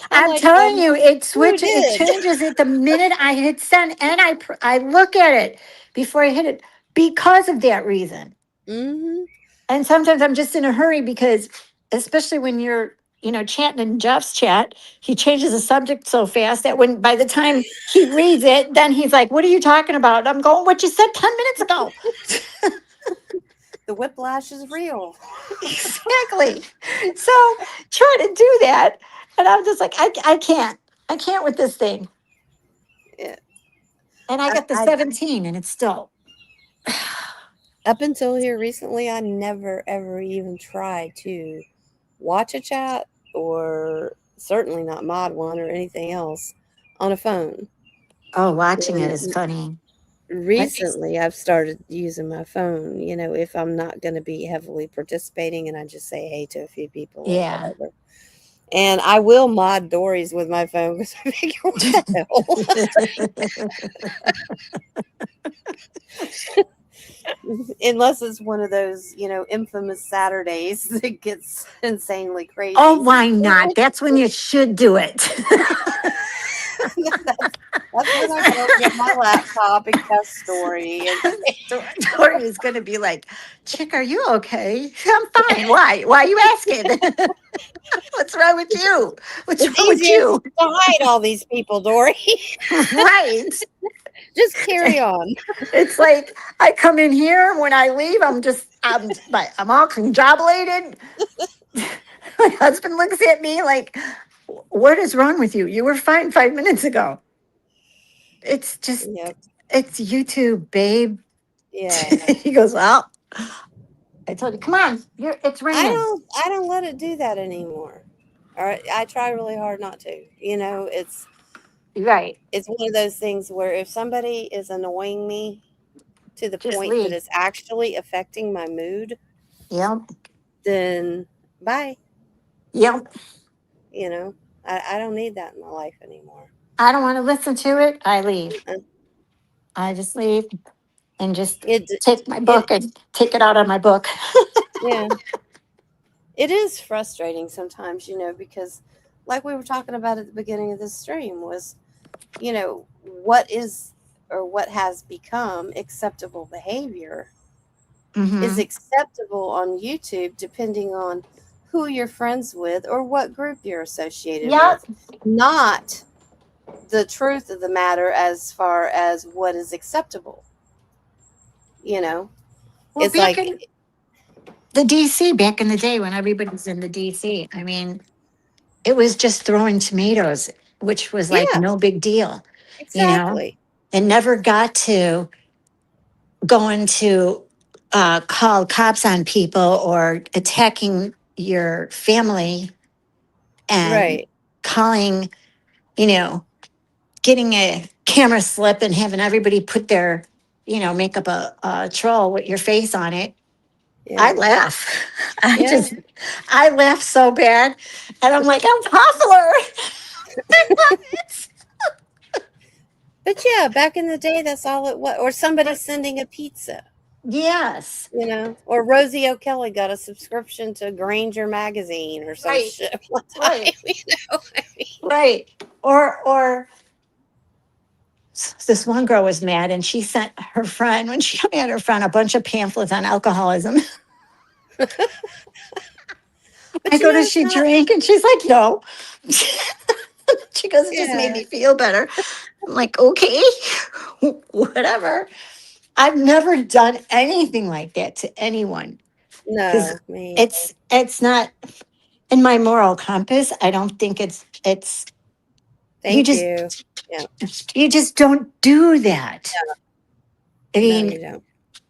I'm I'm like, telling you, "Who it did?" changes it the minute I hit send, and I look at it before I hit it because of that reason. Mm-hmm. And sometimes I'm just in a hurry because, especially when you're, chatting in Jeff's chat, he changes the subject so fast that when by the time he reads it, then he's like, "What are you talking about?" I'm going, "What you said 10 minutes ago." The whiplash is real. Exactly. So try to do that, and I'm just like, I can't with this thing. Yeah. And I got the I 17, and it's still. up until here recently, I never ever even tried to watch a chat or certainly not mod one or anything else on a phone. Oh, watching it is And funny. recently, I've started using my phone, if I'm not going to be heavily participating and I just say hey to a few people or Yeah. whatever. And I will mod Dories with my phone because I figure, what the hell? Unless it's one of those, infamous Saturdays that gets insanely crazy. Oh, why not? That's when you should do it. That's when I go get my laptop and test Story. And Tori is going to be like, Chick, are you okay? I'm fine. Why? Why are you asking? What's wrong with you? What's it's wrong with easier you? to hide all these people, Dory. Right. Just carry on. It's like I come in here, when I leave, I'm all congratulated. My husband looks at me like, what is wrong with you? You were fine 5 minutes ago. It's just, Yep. it's YouTube, babe. Yeah. He goes, well, I told you, come on, it's I raining. don't let it do that anymore. Or I try really hard not to. Right. It's one of those things where if somebody is annoying me to the Just point that leave. it's actually affecting my mood, Yep. then bye. Yep. I don't need that in my life anymore. I don't want to listen to it. I leave. Uh, I just leave and just It take my it book and take it out on my book. yeah. It is frustrating sometimes, because like we were talking about at the beginning of this stream was, what is or what has become acceptable behavior is Mm-hmm. acceptable on YouTube depending on who you're friends with or what group you're associated Yep. with, not the truth of the matter as far as what is acceptable. Well, It's back like, in the DC, back in the day when everybody's in the DC, I mean, it was just throwing tomatoes, which was like yeah, no big deal, you know? exactly. It never got to going to call cops on people or attacking your family and Right. calling, you know, getting a camera slip and having everybody put their, make up a troll with your face on it. I Yeah. laugh. Yeah. I laugh so bad. And I'm like, I'm popular. I love it. But yeah, back in the day, that's all it was. Or somebody sending a pizza, Yes. or Rosie O'Kelly got a subscription to Granger magazine or some Right. shit one time. Right. Right. Or this one girl was mad and she sent her friend, when she had her friend, a bunch of pamphlets on alcoholism. But I go, does it's she not. drink? And she's like, no. She goes, it just made Yeah. me feel better. I'm like, okay, whatever. I've never done anything like that to anyone because No, me. it's not in my moral compass. I don't think it's you Thank just you. Yeah. you just don't do that. I No, mean, you don't.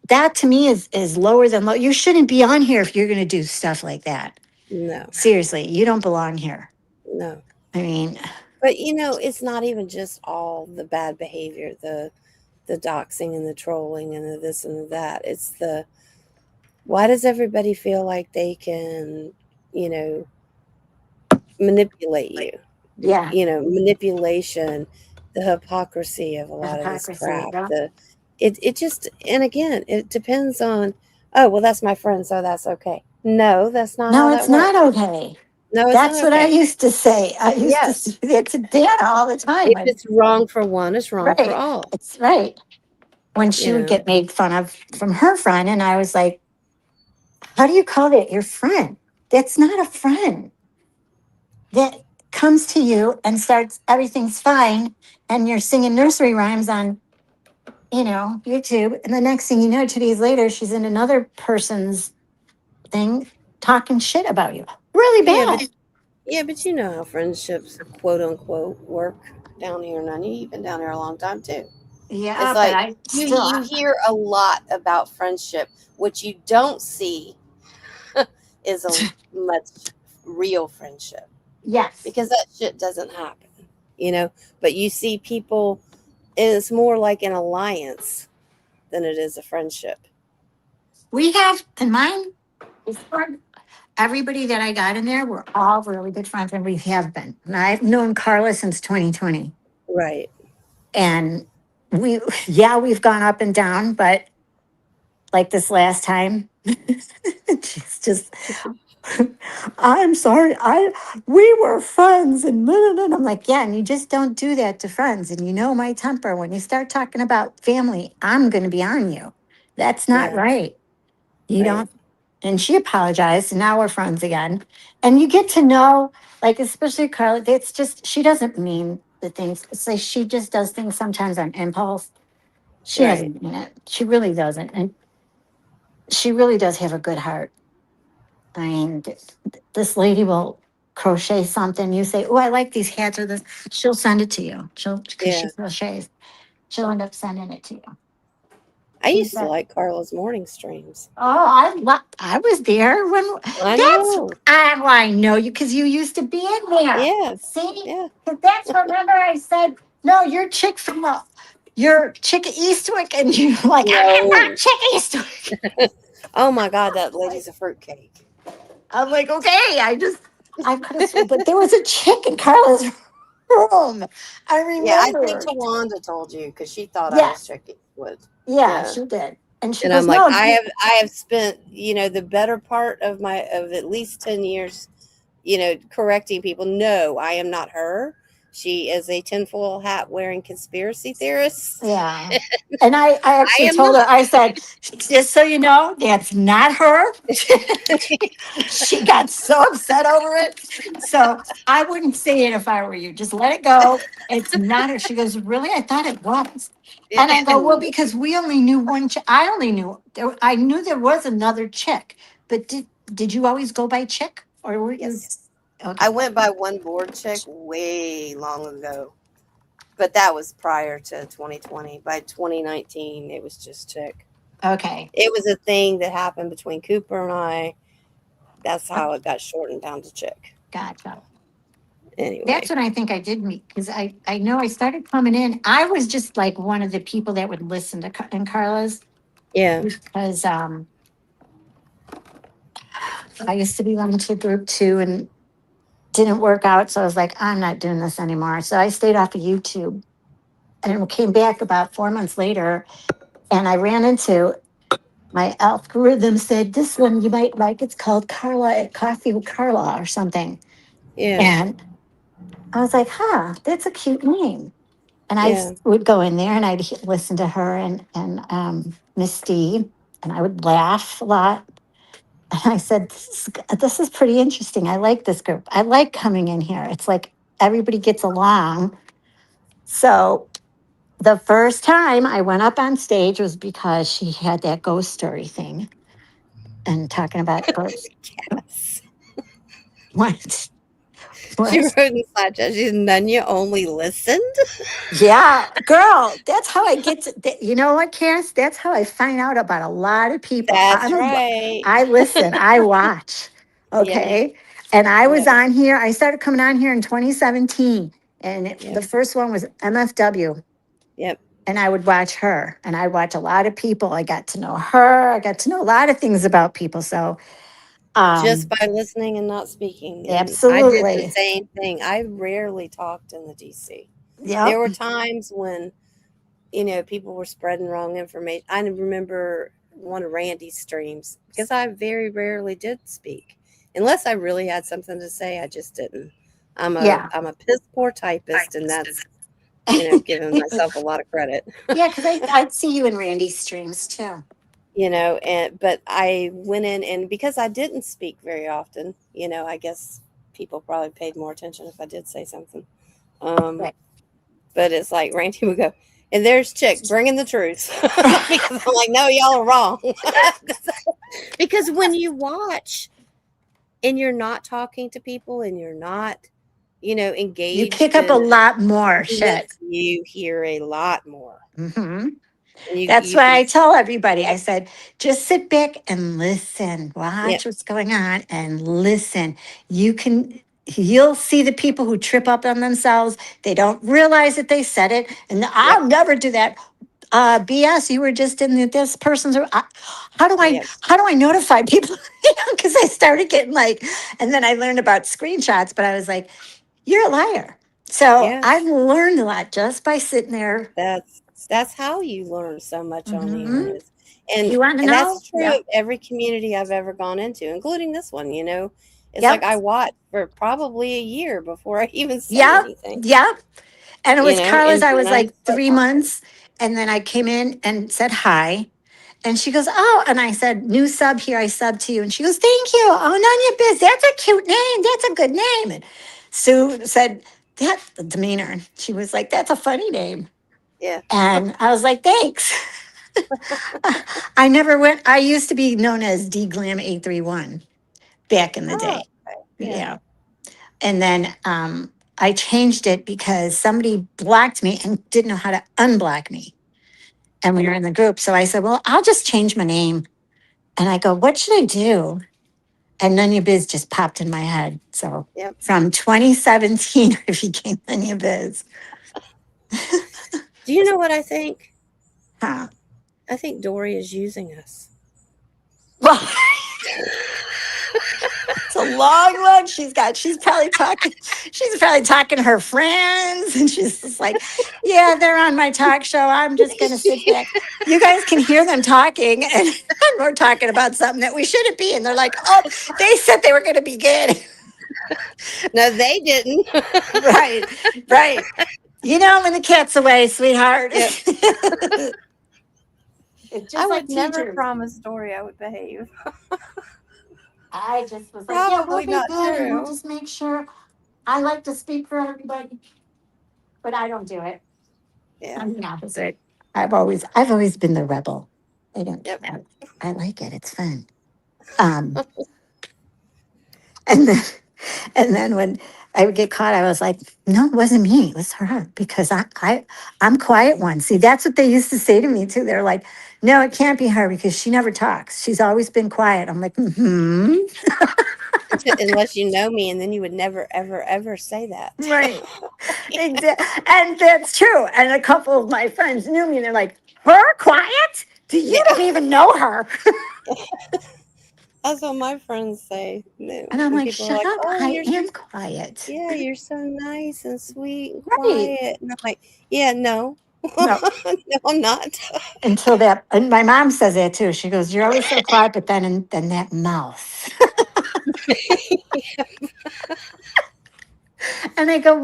that to me is lower than low. You shouldn't be on here if you're going to do stuff like that. No, Seriously, you don't belong here. no. I mean, But it's not even just all the bad behavior, the doxing and the trolling and the this and the that. It's the why does everybody feel like they can, you know, manipulate you? yeah, Manipulation, the hypocrisy of a the lot of this hypocrisy. crap. Yeah. It just, and again, it depends on, oh, well, that's my friend, so that's okay. No, that's not No, how that it's works. not okay. No, it's That's not what I okay. used to say. I used to Yes. say that to Dana all the time. If it's wrong for one, it's wrong for Right. all. It's right. When she You would know. get made fun of from her friend, and I was like, how do you call that your friend? That's not a friend. That comes to you and starts, everything's fine, and you're singing nursery rhymes on, YouTube. And the next thing you know, 2 days later, she's in another person's thing talking shit about you. Really Yeah, bad. but you know how friendships, quote unquote, work down here. None. You've been down here a long time too. Yeah, It's but like I you still, you hear a lot about friendship. What you don't see is a much real friendship yes. because that shit doesn't happen, you know. But you see people, and it's more like an alliance than it is a friendship. We have, and mine, before everybody that I got in there, we're all really good friends, and we have been. And I've known Carla since 2020. Right. And we, yeah, we've gone up and down, but like this last time, she's just, I'm sorry, we were friends, and blah, blah, blah. I'm like, yeah, and you just don't do that to friends. And you know my temper. When you start talking about family, I'm going to be on you. That's not Yeah. right. You Right. don't. And she apologized, and now we're friends again. And you get to know, like, especially Carla, it's just, she doesn't mean the things. It's like she just does things sometimes on impulse. She Right. doesn't mean it. She really doesn't. And she really does have a good heart. I mean, this lady will crochet something. You say, oh, I like these hats or this. She'll send it to you. Because she Yeah. crochets, she'll end up sending it to you. I She's used to that. like Carla's morning streams. Oh, I was there when I that's know. I know you because you used to be in there. Yeah. See, Yeah. 'cause that's remember I said no, you're chick from the you're Chick Eastwick, and you're like I'm not No. Chick Eastwick. Oh my God, that lady's a fruitcake. I'm like okay, I could have sworn, but there was a chick in Carla's room. I Yeah, I think remember. Tawanda told you because she thought I was Yes, Chicky Wood. yeah, Yeah. she did, and she And I'm goes like, no, I have spent, the better part of at least 10 years, correcting people. No, I am not her. She is a tinfoil hat wearing conspiracy theorist. yeah. And I I actually am told her, not. I said, just so you know, that's not her. She got so upset over it. So I wouldn't say it if I were you. Just let it go. It's not her. She goes, really? I thought it was. And I go, well, because we only knew one chick. I only knew, I knew there was another chick. But did you always go by chick? Or were you? Yes. I Okay. went by one board chick way long ago, but that was prior to 2020. By 2019, it was just chick. Okay. It was a thing that happened between Cooper and I. That's how it got shortened down to chick. Gotcha. That's Anyway, what I think I did meet because I know I started coming in. I was just like one of the people that would listen to in Carla's yeah, because I used to belong to group two and didn't work out. So I was like, I'm not doing this anymore. So I stayed off of YouTube and came back about 4 months later. And I ran into my algorithm said, this one you might like. It's called Carla at Coffee with Carla or something. yeah, And I was like, huh, that's a cute name. And yeah. would go in there and I'd listen to her and Miss Steve, and I would laugh a lot. And I said, this is pretty interesting. I like this group. I like coming in here. It's like everybody gets along. So the first time I went up on stage was because she had that ghost story thing and talking about ghosts. Yes. What? She What? wrote in Snapchat, she's Nunya only listened. Yeah, girl, that's how I get to, you know what, Cass? That's how I find out about a lot of people. That's right. I listen, I watch. Yeah, Okay. And I was yeah, on here, I started coming on here in 2017. And yep, the first one was MFW. yep. And I would watch her. And I watch a lot of people. I got to know her. I got to know a lot of things about people. So Just um by listening and not speaking. And I did the absolutely. same thing. I rarely talked in the DC. There Yep. were times when, people were spreading wrong information. I remember one of Randy's streams because I very rarely did speak. Unless I really had something to say, I just didn't. I'm a Yeah. I'm a piss poor typist, and that's, giving myself a lot of credit. Yeah, because I'd see you in Randy's streams too. But I went in, and because I didn't speak very often, I guess people probably paid more attention if I did say something. Um, Right. but it's like Randy would go, and there's Chick bringing the truth because I'm like, no, y'all are wrong. Because when you watch and you're not talking to people and you're not You engaged pick up a in lot more shit. arguments, you hear a lot more. Hmm. And That's you why can, I tell everybody, I yep, said, just sit back and listen, yep, watch what's going on and listen. You'll see the people who trip up on themselves. They don't realize that they said it. And yep, I'll never do that. BS, you were just in this person's. yep, How do I notify people? Because I started getting like, and then I learned about screenshots, but I was like, you're a liar. So yeah. I've learned a lot just by sitting there. That's how you learn so much on here Hmm. is, and You want to and know? that's true Yep. of every community I've ever gone into, including this one. It's like Yep. I watched for probably a year before I even say Yep. anything. Yep. And it was Carla's. And I when was I like start 3 months. And then I came in and said hi. And she goes, oh, and I said, new sub here. I sub to you. And she goes, thank you. Oh, none of your biz. That's a cute name. That's a good name. And Sue said, that's the demeanor. She was like, that's a funny name. yeah. And I was like, thanks. I never went, I used to be known as D Glam 831 back in the Oh, day. okay. Yeah. Yeah. And then I changed it because somebody blocked me and didn't know how to unblock me. And we were in the group. So I said, well, I'll just change my name. And I go, what should I do? And None Your Biz just popped in my head. So Yep. from 2017, I became None Your Biz. Do you know what I think? Huh. I think Dory is using us. Well, it's a long one. She's probably talking to her friends. And she's just like, yeah, they're on my talk show. I'm just going to sit back. You guys can hear them talking. And we're talking about something that we shouldn't be. And they're like, oh, they said they were going to be good. No, they didn't. Right, right. When the cat's away, sweetheart. Yep. It's I just like would never teachers. promise Dory I would behave. I just was like, yeah, we'll Probably be not good and we'll true. just make sure. I like to speak for everybody, but I don't do it. Yeah. I'm the opposite. I've always been the rebel. I don't Yep. care. I like it. It's fun. Um, and then, and then when I would get caught, I was like, no, it wasn't me. It was her because I'm quiet one. See, that's what they used to say to me too. They're like, no, it can't be her because she never talks. She's always been quiet. I'm like, hmm. Unless you know me, and then you would never, ever, ever say that. Right. Exactly. And that's true. And a couple of my friends knew me. And they're like, her quiet? Do you Yeah. don't even know her? That's what my friends say. And I'm When like, people are shut like, up. "Oh, I am quiet. yeah, you're so nice and sweet and Right. quiet," and I'm like, "Yeah, no, No, no, I'm not." until that. And my mom says that too. She goes, you're always so quiet, but then that mouth. And I go,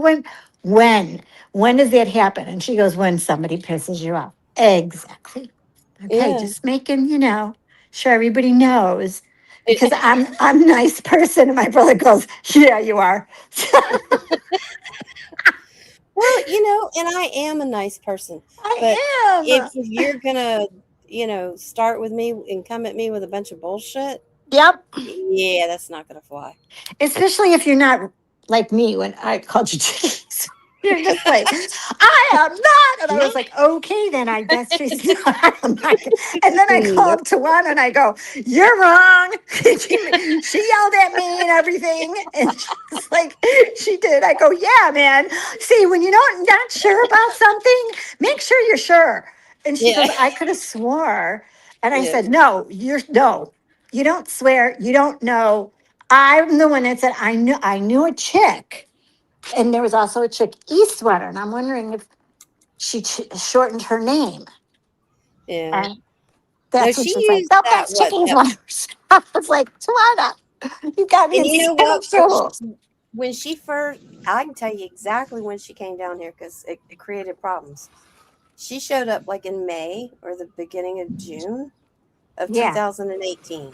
when does that happen? And she goes, when somebody pisses you off. Exactly. Okay, Yeah. just making, sure everybody knows because I'm a nice person. And my brother goes, yeah, you are. Well, and I am a nice person, but I if am. you're gonna, start with me and come at me with a bunch of bullshit, Yep. yeah, that's not gonna fly. Especially if you're not like me when I called you chickies. You're just like, I am not. And I No, was like, okay, then I guess she's not. I'm not gonna-" And then I nope. called Tawana and I go, you're wrong. She yelled at me and everything. And she's like, she did. I go, yeah, man. See, when you don't not sure about something, make sure you're sure. And she Yeah, goes, I could have swore. And I yeah, said, no, no, you don't swear. You don't know. I'm the one that said I knew a chick, and there was also a chick Eastwater, and I'm wondering if she shortened her name, yeah. and No, that's what she she's like. used Nope, that. that's What? Chicken That, Waters. I was like, Tawana, you got me and in you know so what? much trouble. When she first, I can tell you exactly when she came down here because it created problems. She showed up like in May or the beginning of June of Yeah. 2018.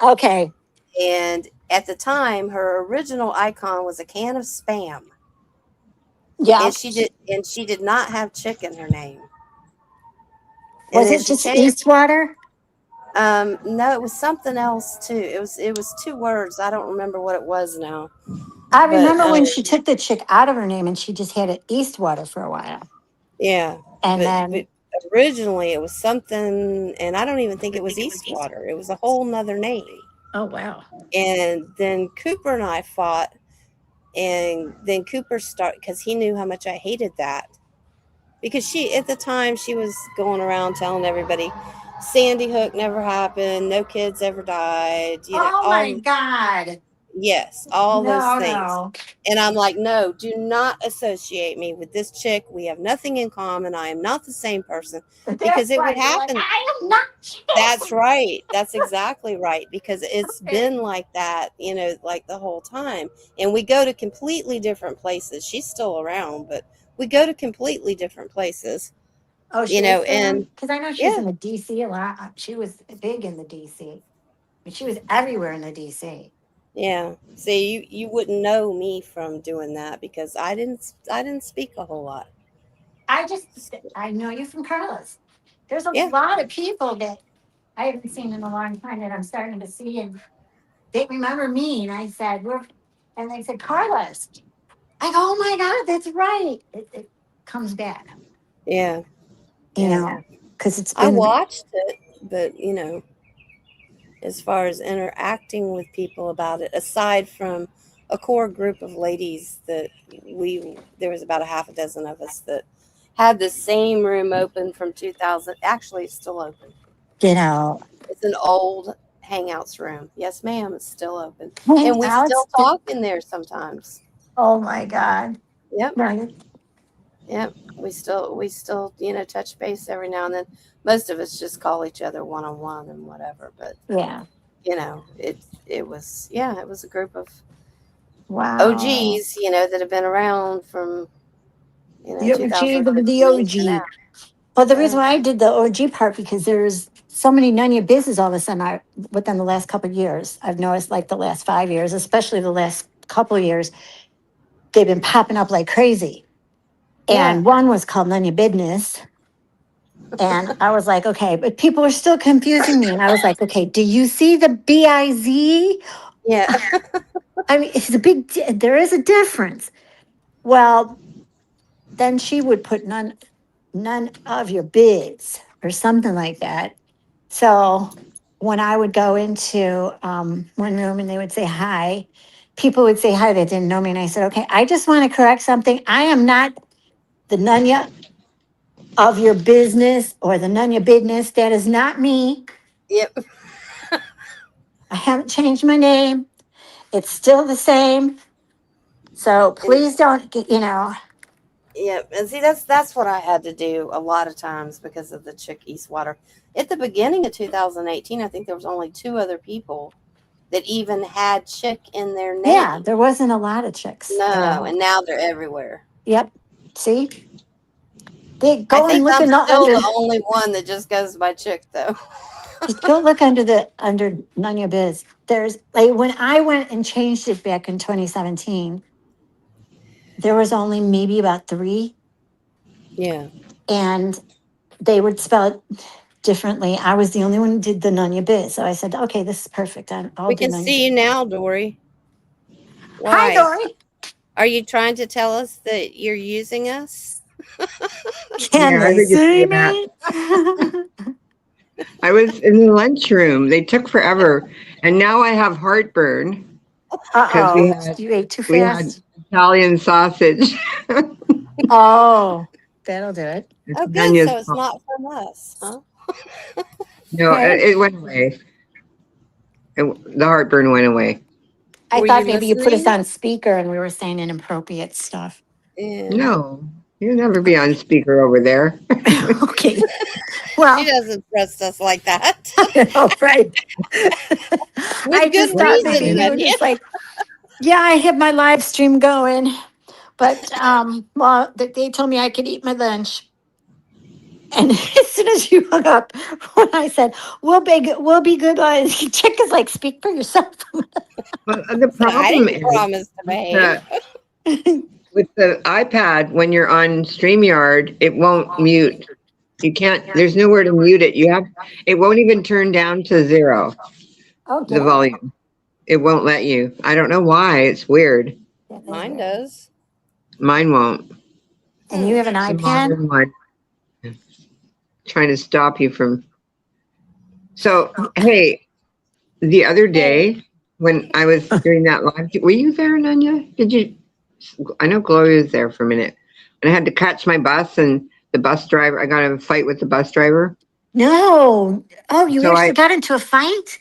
Okay. And at the time, her original icon was a can of spam. Yeah. And she did not have chick in her name. And Was then it she just changed. Eastwater? No, it was something else too. It was two words. I don't remember what it was now. I But remember when she took the chick out of her name and she just had it Eastwater for a while. yeah, And but then, originally it was something, and I don't even think it was Eastwater. It was a whole nother name. oh, wow. And then Cooper and I fought, and then Cooper started because he knew how much I hated that. Because she, at the time, she was going around telling everybody, Sandy Hook never happened, no kids ever died, Oh, my all, God. yes, all those No, things. no. And I'm like, no, do not associate me with this chick. We have nothing in common. I am not the same person. Because That's it would right. You're like, happen. I am not. That's right. That's exactly right. Because it's been like that, like the whole time. And we go to completely different places. She's still around, but we go to completely different places, Oh, she is there? and Because I know she was yeah, in the DC a lot. She was big in the DC. But she was everywhere in the DC. yeah. See, you wouldn't know me from doing that because I didn't speak a whole lot. I know you from Carlos. There's a Yeah, lot of people that I haven't seen in a long time that I'm starting to see, and they remember me. And I said, and they said, Carlos. I go, oh my God, that's right. It comes back, yeah, you yeah. know, because it's I been, watched it, but as far as interacting with people about it, aside from a core group of ladies that there was about a half a dozen of us that had the same room open from 2000. Actually, it's still open. you know, It's an old hangouts room. Yes, ma'am, it's still open. And hang we out. still talk in there sometimes. Oh my God. Yep, Right. yep. We still, touch base every now and then. Most of us just call each other one on one and whatever. But Yeah. it was a group of Wow. OGs, that have been around from The OG, the 2015 to now. OG. Well, the reason Right. why I did the OG part because there's so many Nunya business all of a sudden. Within the last couple of years, I've noticed like the last 5 years, especially the last couple of years, they've been popping up like crazy. Yeah. And one was called Nunya Business. And I was like, okay, but people are still confusing me. And I was like, okay, do you see the BIZ? Yeah. I mean, there is a difference. Well, then she would put none of your bids or something like that. So when I would go into one room and they would say hi, people would say hi that didn't know me. And I said, okay, I just want to correct something. I am not the Nunya of your business or the Nunya business. That is not me. Yep. I haven't changed my name. It's still the same. So And please don't, yep. And see, that's what I had to do a lot of times because of the chick Eastwater. At the beginning of 2018, I think there was only two other people that even had chick in their yeah, name. there wasn't a lot of chicks. No, and now they're everywhere. Yep. See, they I go and think look I'm in still under, the only one that just goes by chick, though. just go look under Nunya Biz. There's like when I went and changed it back in 2017, there was only maybe about three Yeah. and they would spell it differently. I was the only one who did the Nunya Biz. So I said, okay, this is perfect. I'll We do can Nunya see Biz. you now, Dory. Hi, Why? Dory. Are you trying to tell us that you're using us? Can Yeah, I they heard you see say that. me? I was in the lunchroom. They took forever, and now I have heartburn because we Uh-oh. had You ate too we had fast? Italian sausage. Oh, that'll do it. It's Oh, good. Nana's So it's fault. not from us, huh? No, Okay. it went away. The heartburn went away. I Were you thought maybe you put us listening? on speaker and we were saying inappropriate stuff. Yeah. No, you'll never be on speaker over there. Okay. She Well, doesn't trust us like that. all right. I With good just We're thought maybe reason, fine. you were Nunya. just like, yeah, I have my live stream going, but well, they told me I could eat my lunch. And as soon as you hung up, when I said we'll be good, chick is like, speak for yourself. But the So I problem didn't is promise to with behave. the with the iPad when you're on StreamYard, it won't mute. You can't. There's nowhere to mute it. It won't even turn down to 0. Oh, The yeah. volume. It won't let you. I don't know why. It's weird. That is Mine weird. does. Mine won't. And you have an The iPad? modern one trying to stop you from. So, hey, the other day when I was doing that live, were you there, Nanya? Did you? I know Gloria was there for a minute. And I had to catch my bus, and the bus driver, I got in a fight with the bus driver. No. Oh, you So actually got into a fight?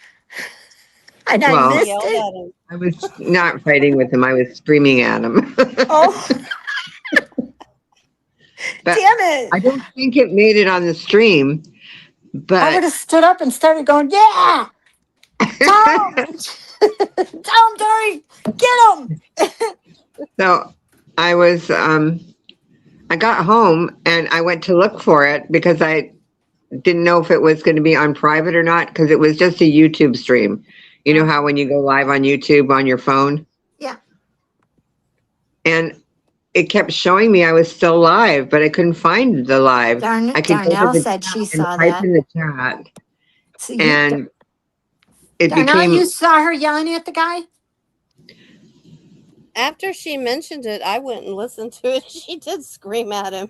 And I well, You missed yelled it? at him. I was not fighting with him. I was screaming at him. Oh, But damn it. I don't think it made it on the stream. I would But have stood up and started going, yeah, Tom, Tom, Dory, get him. so I was, I got home and I went to look for it because I didn't know if it was going to be on private or not because it was just a YouTube stream. You know how when you go live on YouTube on your phone? Yeah. And it kept showing me I was still live, but I couldn't find the live. I could go to Darnell the said chat she and saw type that. in the chat, So and it Darnell, you became. saw her yelling at the guy? After she mentioned it, I went and listened to it. She did scream at him.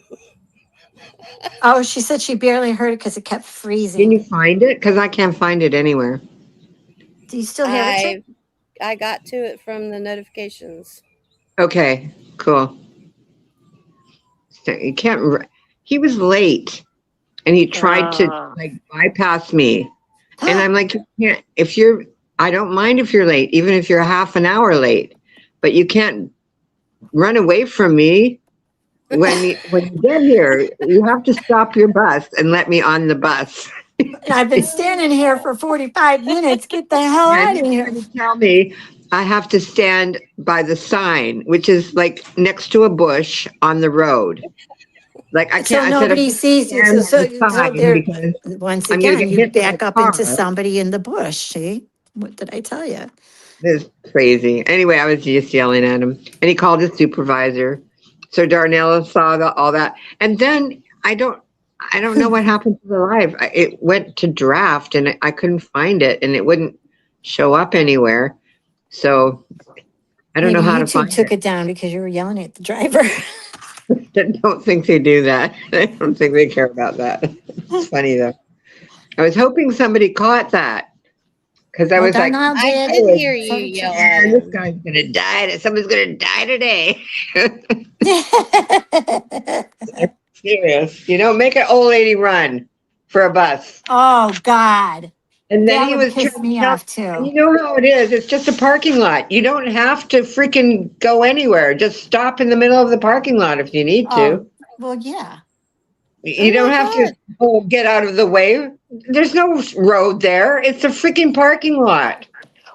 Oh, she said she barely heard it because it kept Can freezing. you find it? Because I can't find it anywhere. Do you still have it? Chick? I got to it from the notifications. Okay, cool. So you can't. He was late, and he tried to like bypass me, and I'm like, you can't. If you're, I don't mind if you're late, even if you're half an hour late, but you can't run away from me when you get here. You have to stop your bus and let me on the bus. And I've been standing here for 45 minutes. Get the hell And out of he's here. trying to tell me I have to stand by the sign, which is like next to a bush on the road. Like I So can't. I said nobody I'm sees you. stand So, by the so sign there, because once I'm going to again, get you hit by a back up into car. somebody in the bush. See? What did I tell you? This is crazy. Anyway, I was just yelling at him, and he called his supervisor. So Darnella saw all that, and then I don't know what happened to the live. It went to draft, and I couldn't find it, and it wouldn't show up anywhere. So I don't Maybe know how to YouTube find took it. it down because you were yelling at the driver. I don't think they do that. I don't think they care about that. It's funny though. I was hoping somebody caught that because I Well, was like, Darnell I did. did hear So you did yell you. at man, this him. guy's gonna die. Someone's gonna die today. Serious. You know, make an old lady run for a bus. Oh, God. And then That he would was trying piss to me tell, off, and too. you know how it is. It's just a parking lot. You don't have to freaking go anywhere. Just stop in the middle of the parking lot if you need to. Oh, well, yeah. You Oh don't my have to God. get out of the way. There's no road there. It's a freaking parking lot.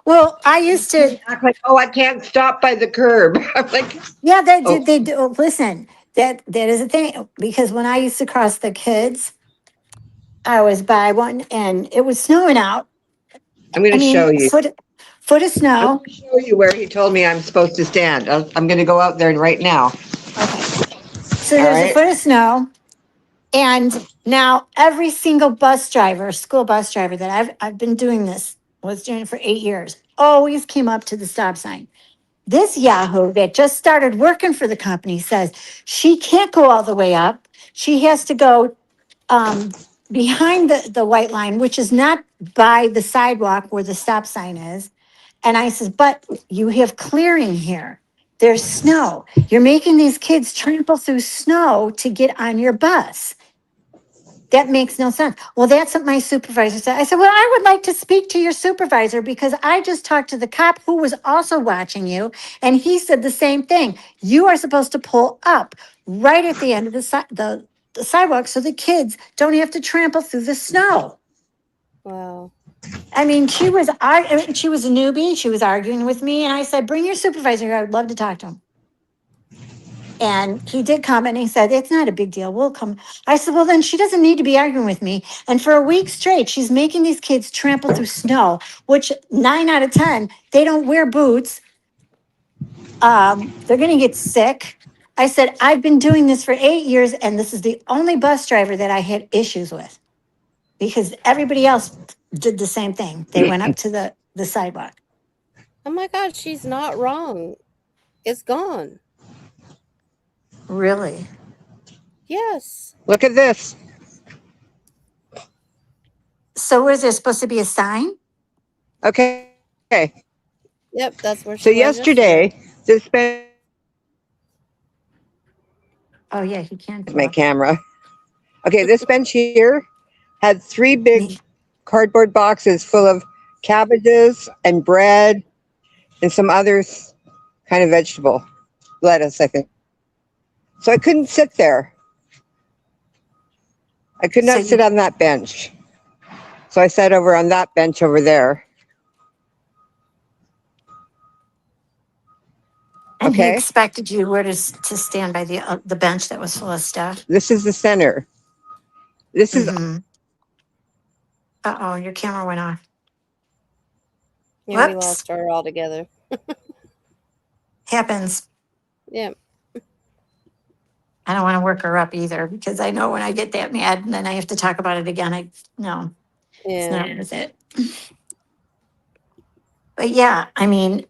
Well, I used to, Act like, oh, I can't stop by the curb. I'm like, yeah, they oh, did. They do. Listen, that is a thing because when I used to cross the kids, I was by one and it was snowing out. I'm going I to show mean, you. foot of I'm snow. going to show you where he told me I'm supposed to stand. I'm going to go out there right now. Okay. So All there's a right. foot of snow. And now every single bus driver, school bus driver that I've been doing this, was doing it for 8 years, always came up to the stop sign. This Yahoo that just started working for the company says she can't go all the way up. She has to go behind the white line, which is not by the sidewalk where the stop sign is. And I says, but you have clearing here. There's snow. You're making these kids trample through snow to get on your bus. That makes no sense. Well, that's what my supervisor said. I said, well, I would like to speak to your supervisor because I just talked to the cop who was also watching you. And he said the same thing. You are supposed to pull up right at the end of the sidewalk so the kids don't have to trample through the snow. Wow. I mean, she was she was a newbie. She was arguing with me. And I said, bring your supervisor here. I would love to talk to him. And he did come and he said, it's not a big deal. We'll come. I said, well, then she doesn't need to be arguing with me. And for a week straight, she's making these kids trample through snow, which 9 out of 10, they don't wear boots. They're going to get sick. I said, I've been doing this for 8 years, and this is the only bus driver that I had issues with because everybody else did the same thing. They went up to the sidewalk. Oh my God, she's not wrong. It's gone. Really? Yes. Look at this. So is there supposed to be a sign? Okay. Yep, that's where So she was yesterday. yesterday, this bench, Oh yeah, he can my talk. camera. Okay, this bench here had three big Me- cardboard boxes full of cabbages and bread and some other kind of vegetable, lettuce, I think. So I couldn't sit there. I could So not sit you on that bench. So I sat over on that bench over there. and he Okay, expected you were to stand by the bench that was full of stuff. this is the center. This is Mm-hmm. Uh-oh, your camera went off. Yeah, we Whoops. lost her altogether. Happens. Yep. I don't want to work her up either because I know when I get that mad and then I have to talk about it again. No, it's Yeah. not worth it. But yeah, I mean,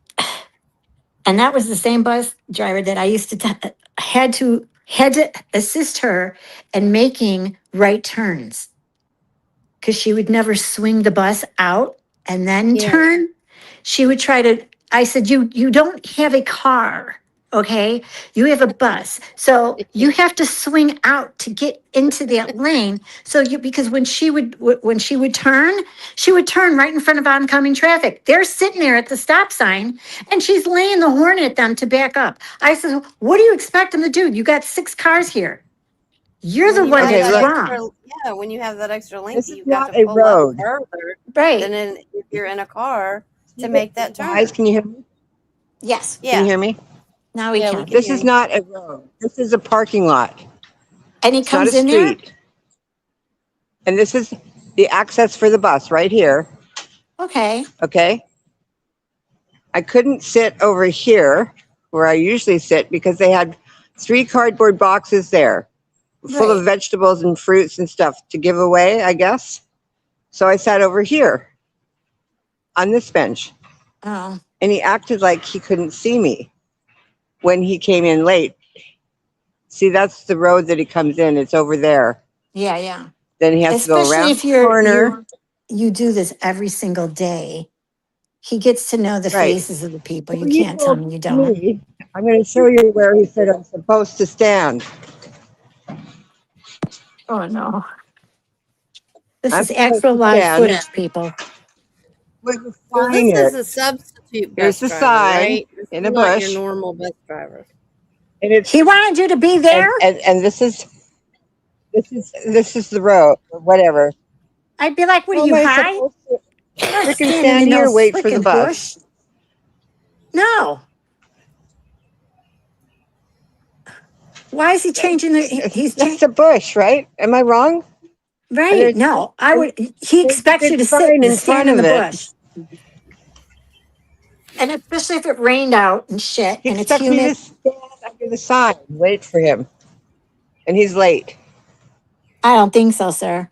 and that was the same bus driver that I used to had to assist her in making right turns because she would never swing the bus out and then Yeah. turn. She would try to. I said, "You don't have a car, okay? You have a bus, so you have to swing out to get into that lane. So you because when she would turn right in front of oncoming traffic. They're sitting there at the stop sign, and she's laying the horn at them to back up. I said, "What do you expect them to do? You got 6 cars here. You're When the you one have okay. that's that Look, extra, wrong, yeah, when you have that extra length, this is you've got to not a pull up road. further right?" than if you're in a car to You make that guys, turn. can you hear me? Yes, Can you Yeah. hear me? now we Yeah, we can. can This hear is you. not a road. This is a parking lot. And he It's not a comes in there. street. And this is the access for the bus right here. Okay, Okay. I couldn't sit over here where I usually sit because they had three cardboard boxes there full of right. vegetables and fruits and stuff to give away, I guess. So I sat over here on this bench Oh, and he acted like he couldn't see me when he came in late. See, that's the road that he comes in. It's over there. yeah, yeah. Then he has to go Especially around if the corner. you do this every single day. He gets to know the Right. faces of the people. Well, You he can't tell told me you don't. me, I'm going to show you where he said I'm supposed to stand. Oh no. This I'm is supposed actual to live stand footage, people. with a So sign this is here. a substitute Here's bus the driver, sign right? This in is a not your bush. normal bus driver. And it's He wanted you to be there? and this is the road or whatever. I'd be like, what are How am you I high? supposed to You're not freaking standing stand in no here, wait for the freaking bus? bush. No. Why is he changing It's he's just a bush, right? Am I wrong? And right. there's No, I and would he there's a expects you big to sign in stand front in the of it. bush. And especially if it rained out and shit He and it's expects me to humid. stand under the sign, wait for him, and he's late. I don't think so, sir.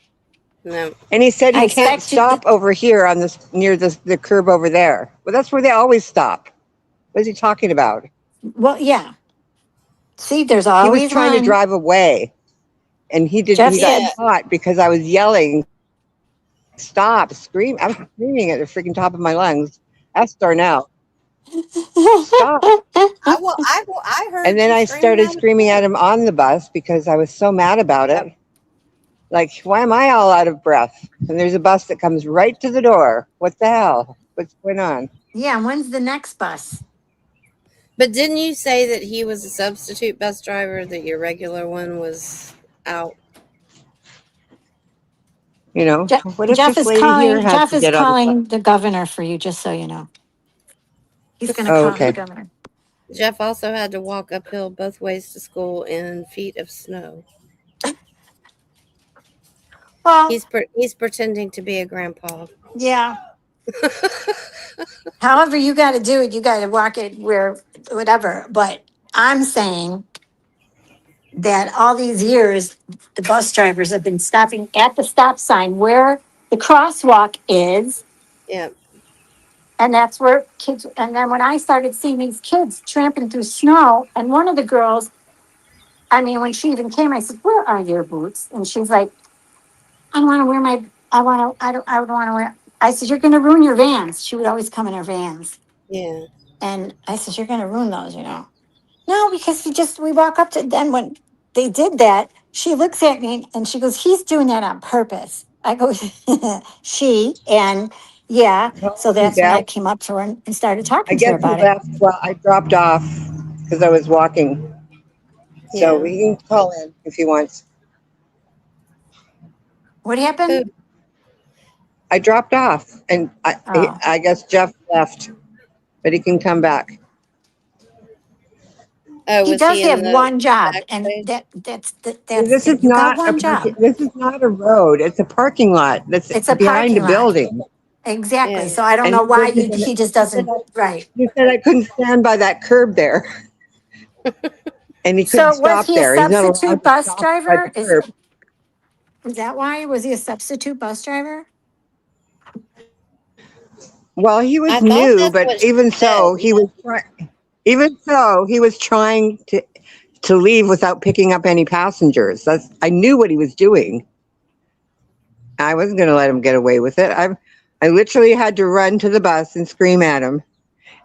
No. And he said I he can't expect you to, stop over here on this near the curb over there. Well, that's where they always stop. What is he talking about? well, yeah. See, there's He was always trying to one. drive away, and he Jeff got Yeah. said, caught because I was yelling, "Stop! Scream!" I was screaming at the freaking top of my lungs. Ask Darnell, "Stop!" I And heard then you I screaming started at him screaming at too. him on the bus because I was so mad about Yep. it. Like, why am I all out of breath? And there's a bus that comes right to the door. What the hell? What's going on? yeah, when's the next bus? But didn't you say that he was a substitute bus driver, that your regular one was out? You know, Jeff, what if Jeff this is lady here calling. had Jeff to is get on the bus? calling the governor for you, just so you know. He's going to Oh, call the okay. governor. Jeff also had to walk uphill both ways to school in feet of snow. Well, He's pretending to be a grandpa. yeah. However you got to do it, you got to walk it where, whatever. But I'm saying that all these years, the bus drivers have been stopping at the stop sign where the crosswalk is Yeah. And that's where kids, and then when I started seeing these kids tramping through snow, and one of the girls, I mean, when she even came, I said, "Where are your boots?" And she's like, "I don't want to wear my, I don't want to wear." I said, "You're going to ruin your Vans." She would always come in her Vans. Yeah. And I said, "You're going to ruin those, you know." No, because we walk up to, then when they did that, she looks at me and she goes, "He's doing that on purpose." I go, she, and yeah. So that's when Yeah, I came up to her and started I talking to her guess he about it. left. Well, I dropped off because I was walking. So Yeah. he can call in if he wants. What happened? Who? I dropped off, and Oh, I guess Jeff left, but he can come back. Oh, he was does he in have the one job, and backstage? This is you got not a one job. parking. This is not a road. It's a parking lot that's It's a behind a parking lot. building. Exactly. Yeah. So I don't And know why he he just said doesn't, right. he said I couldn't stand by that curb there, and he couldn't So was stop he a there. He's not allowed substitute to bus stop by the driver? curb. Is that why? Was he a substitute bus driver? Well, he was I thought new, that's but what she said. even so he was trying to leave without picking up any passengers. I knew what he was doing. I wasn't going to let him get away with it. I literally had to run to the bus and scream at him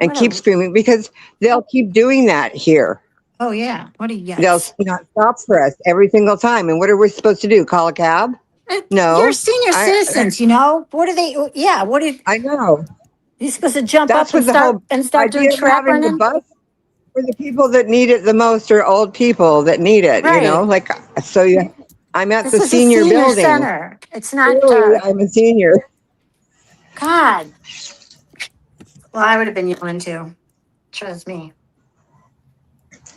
and What keep a, screaming because they'll keep doing that here. oh yeah, what a They'll yikes. not stop for us every single time. And what are we supposed to do? Call a cab? You're No, senior citizens, you know. What are they? Yeah, what did I know. you supposed to jump That's up and what the start whole doing idea of track having the running? bus for the people that need it the most are old people that need it, Right. like, so I'm at This the is a senior senior building. center. It's not Clearly, I'm a senior. God. Well, I would have been yelling too. Trust me.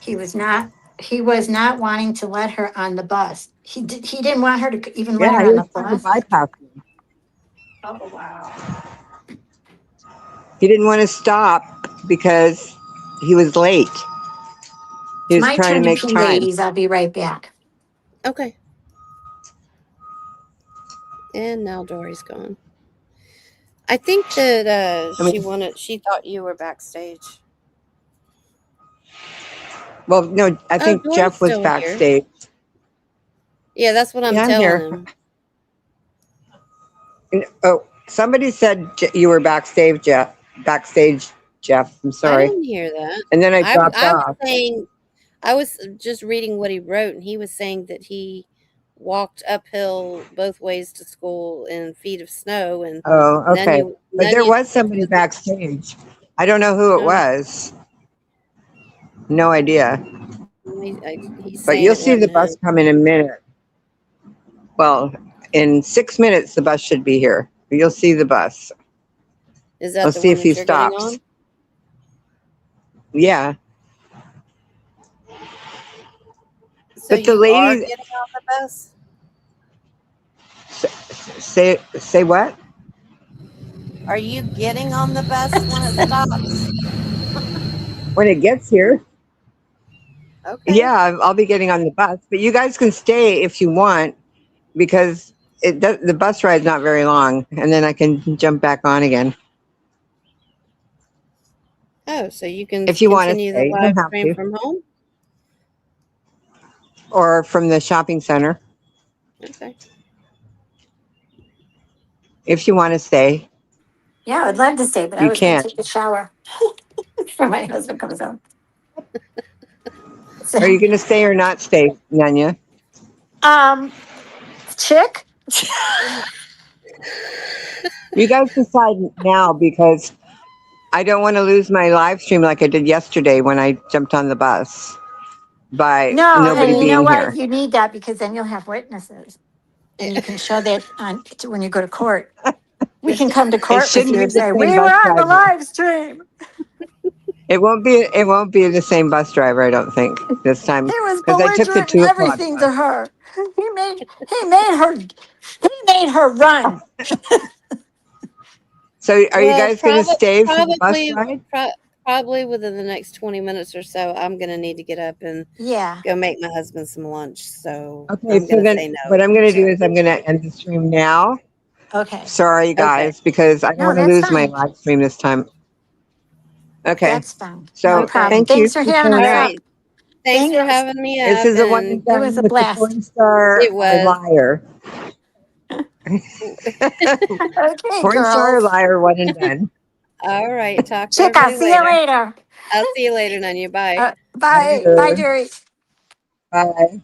He was not he was not wanting to let her on the bus. He didn't want her to even let Yeah, her he on was the trying to bus. bypass me. Oh wow. He didn't want to stop because he was late. He It's was my trying to turn to make pee, time. ladies. I'll be right back. Okay. And now Dory's gone. I think that I mean, she thought you were backstage. well, no, I Oh, think Dory's Jeff was still here. backstage. Yeah, that's what I'm Yeah, I'm telling here. him. Oh, somebody said you were backstage, Jeff. Backstage, Jeff. I'm I sorry. didn't hear that. And then I dropped I was off. saying I was just reading what he wrote, and he was saying that he walked uphill both ways to school in feet of snow, and Oh, okay. But none there you was somebody backstage. I don't know who it no, was. No idea. he's But saying you'll it see the wasn't bus him. come in a minute. Well, in 6 minutes, the bus should be here. You'll see the bus. Is I'll that the see one if he that you're getting stops. on? Yeah. So But the you are lady, getting on the bus? say what? Are you getting on the bus when it stops? When it gets here. Okay. Yeah, I'll be getting on the bus. But you guys can stay if you want because the bus ride's not very long. And then I can jump back on again. Oh, so you can If you want to continue the stay, you don't live have stream to. from home? Or from the shopping center Okay. if you want to stay. Yeah, I'd love to stay, but I You was gonna can. take a shower before my husband comes home. So, Are you going to stay or not stay, Nanya? um, chick? You guys decide now because I don't want to lose my live stream like I did yesterday when I jumped on the bus by No, nobody and you know being what? here. You need that because then you'll have witnesses. And you can show that when you go to court. We can come to It court with shouldn't you be and the say, we same were bus on the driver. live stream. It won't be the same bus driver, I don't think, this time. He was Because I took the belligerent and 2 o'clock everything bus. to her. He made her run. So are you Well, guys going to stay for the bus probably ride? probably within the next 20 minutes or so, I'm going to need to get up and Yeah. go make my husband some lunch. So Okay, I'm so going to then say what no. I'm going to do So is I'm going to end the stream now. Okay. Sorry, guys, because I don't No, want to that's lose my fine. live stream this time. Okay. That's fine. No So Okay. problem. thank you Thanks for for having showing All us up. up. right. Thanks for Thanks. having me This up. is a one and And It was done a with the blast. Pornstar it was. liar. Okay, Pornstar girls. liar, one and done. All right. Talk to Chica, everybody see you later. later. I'll see you later, Nunya. Bye. Bye. Bye, Later. Jerry. Bye.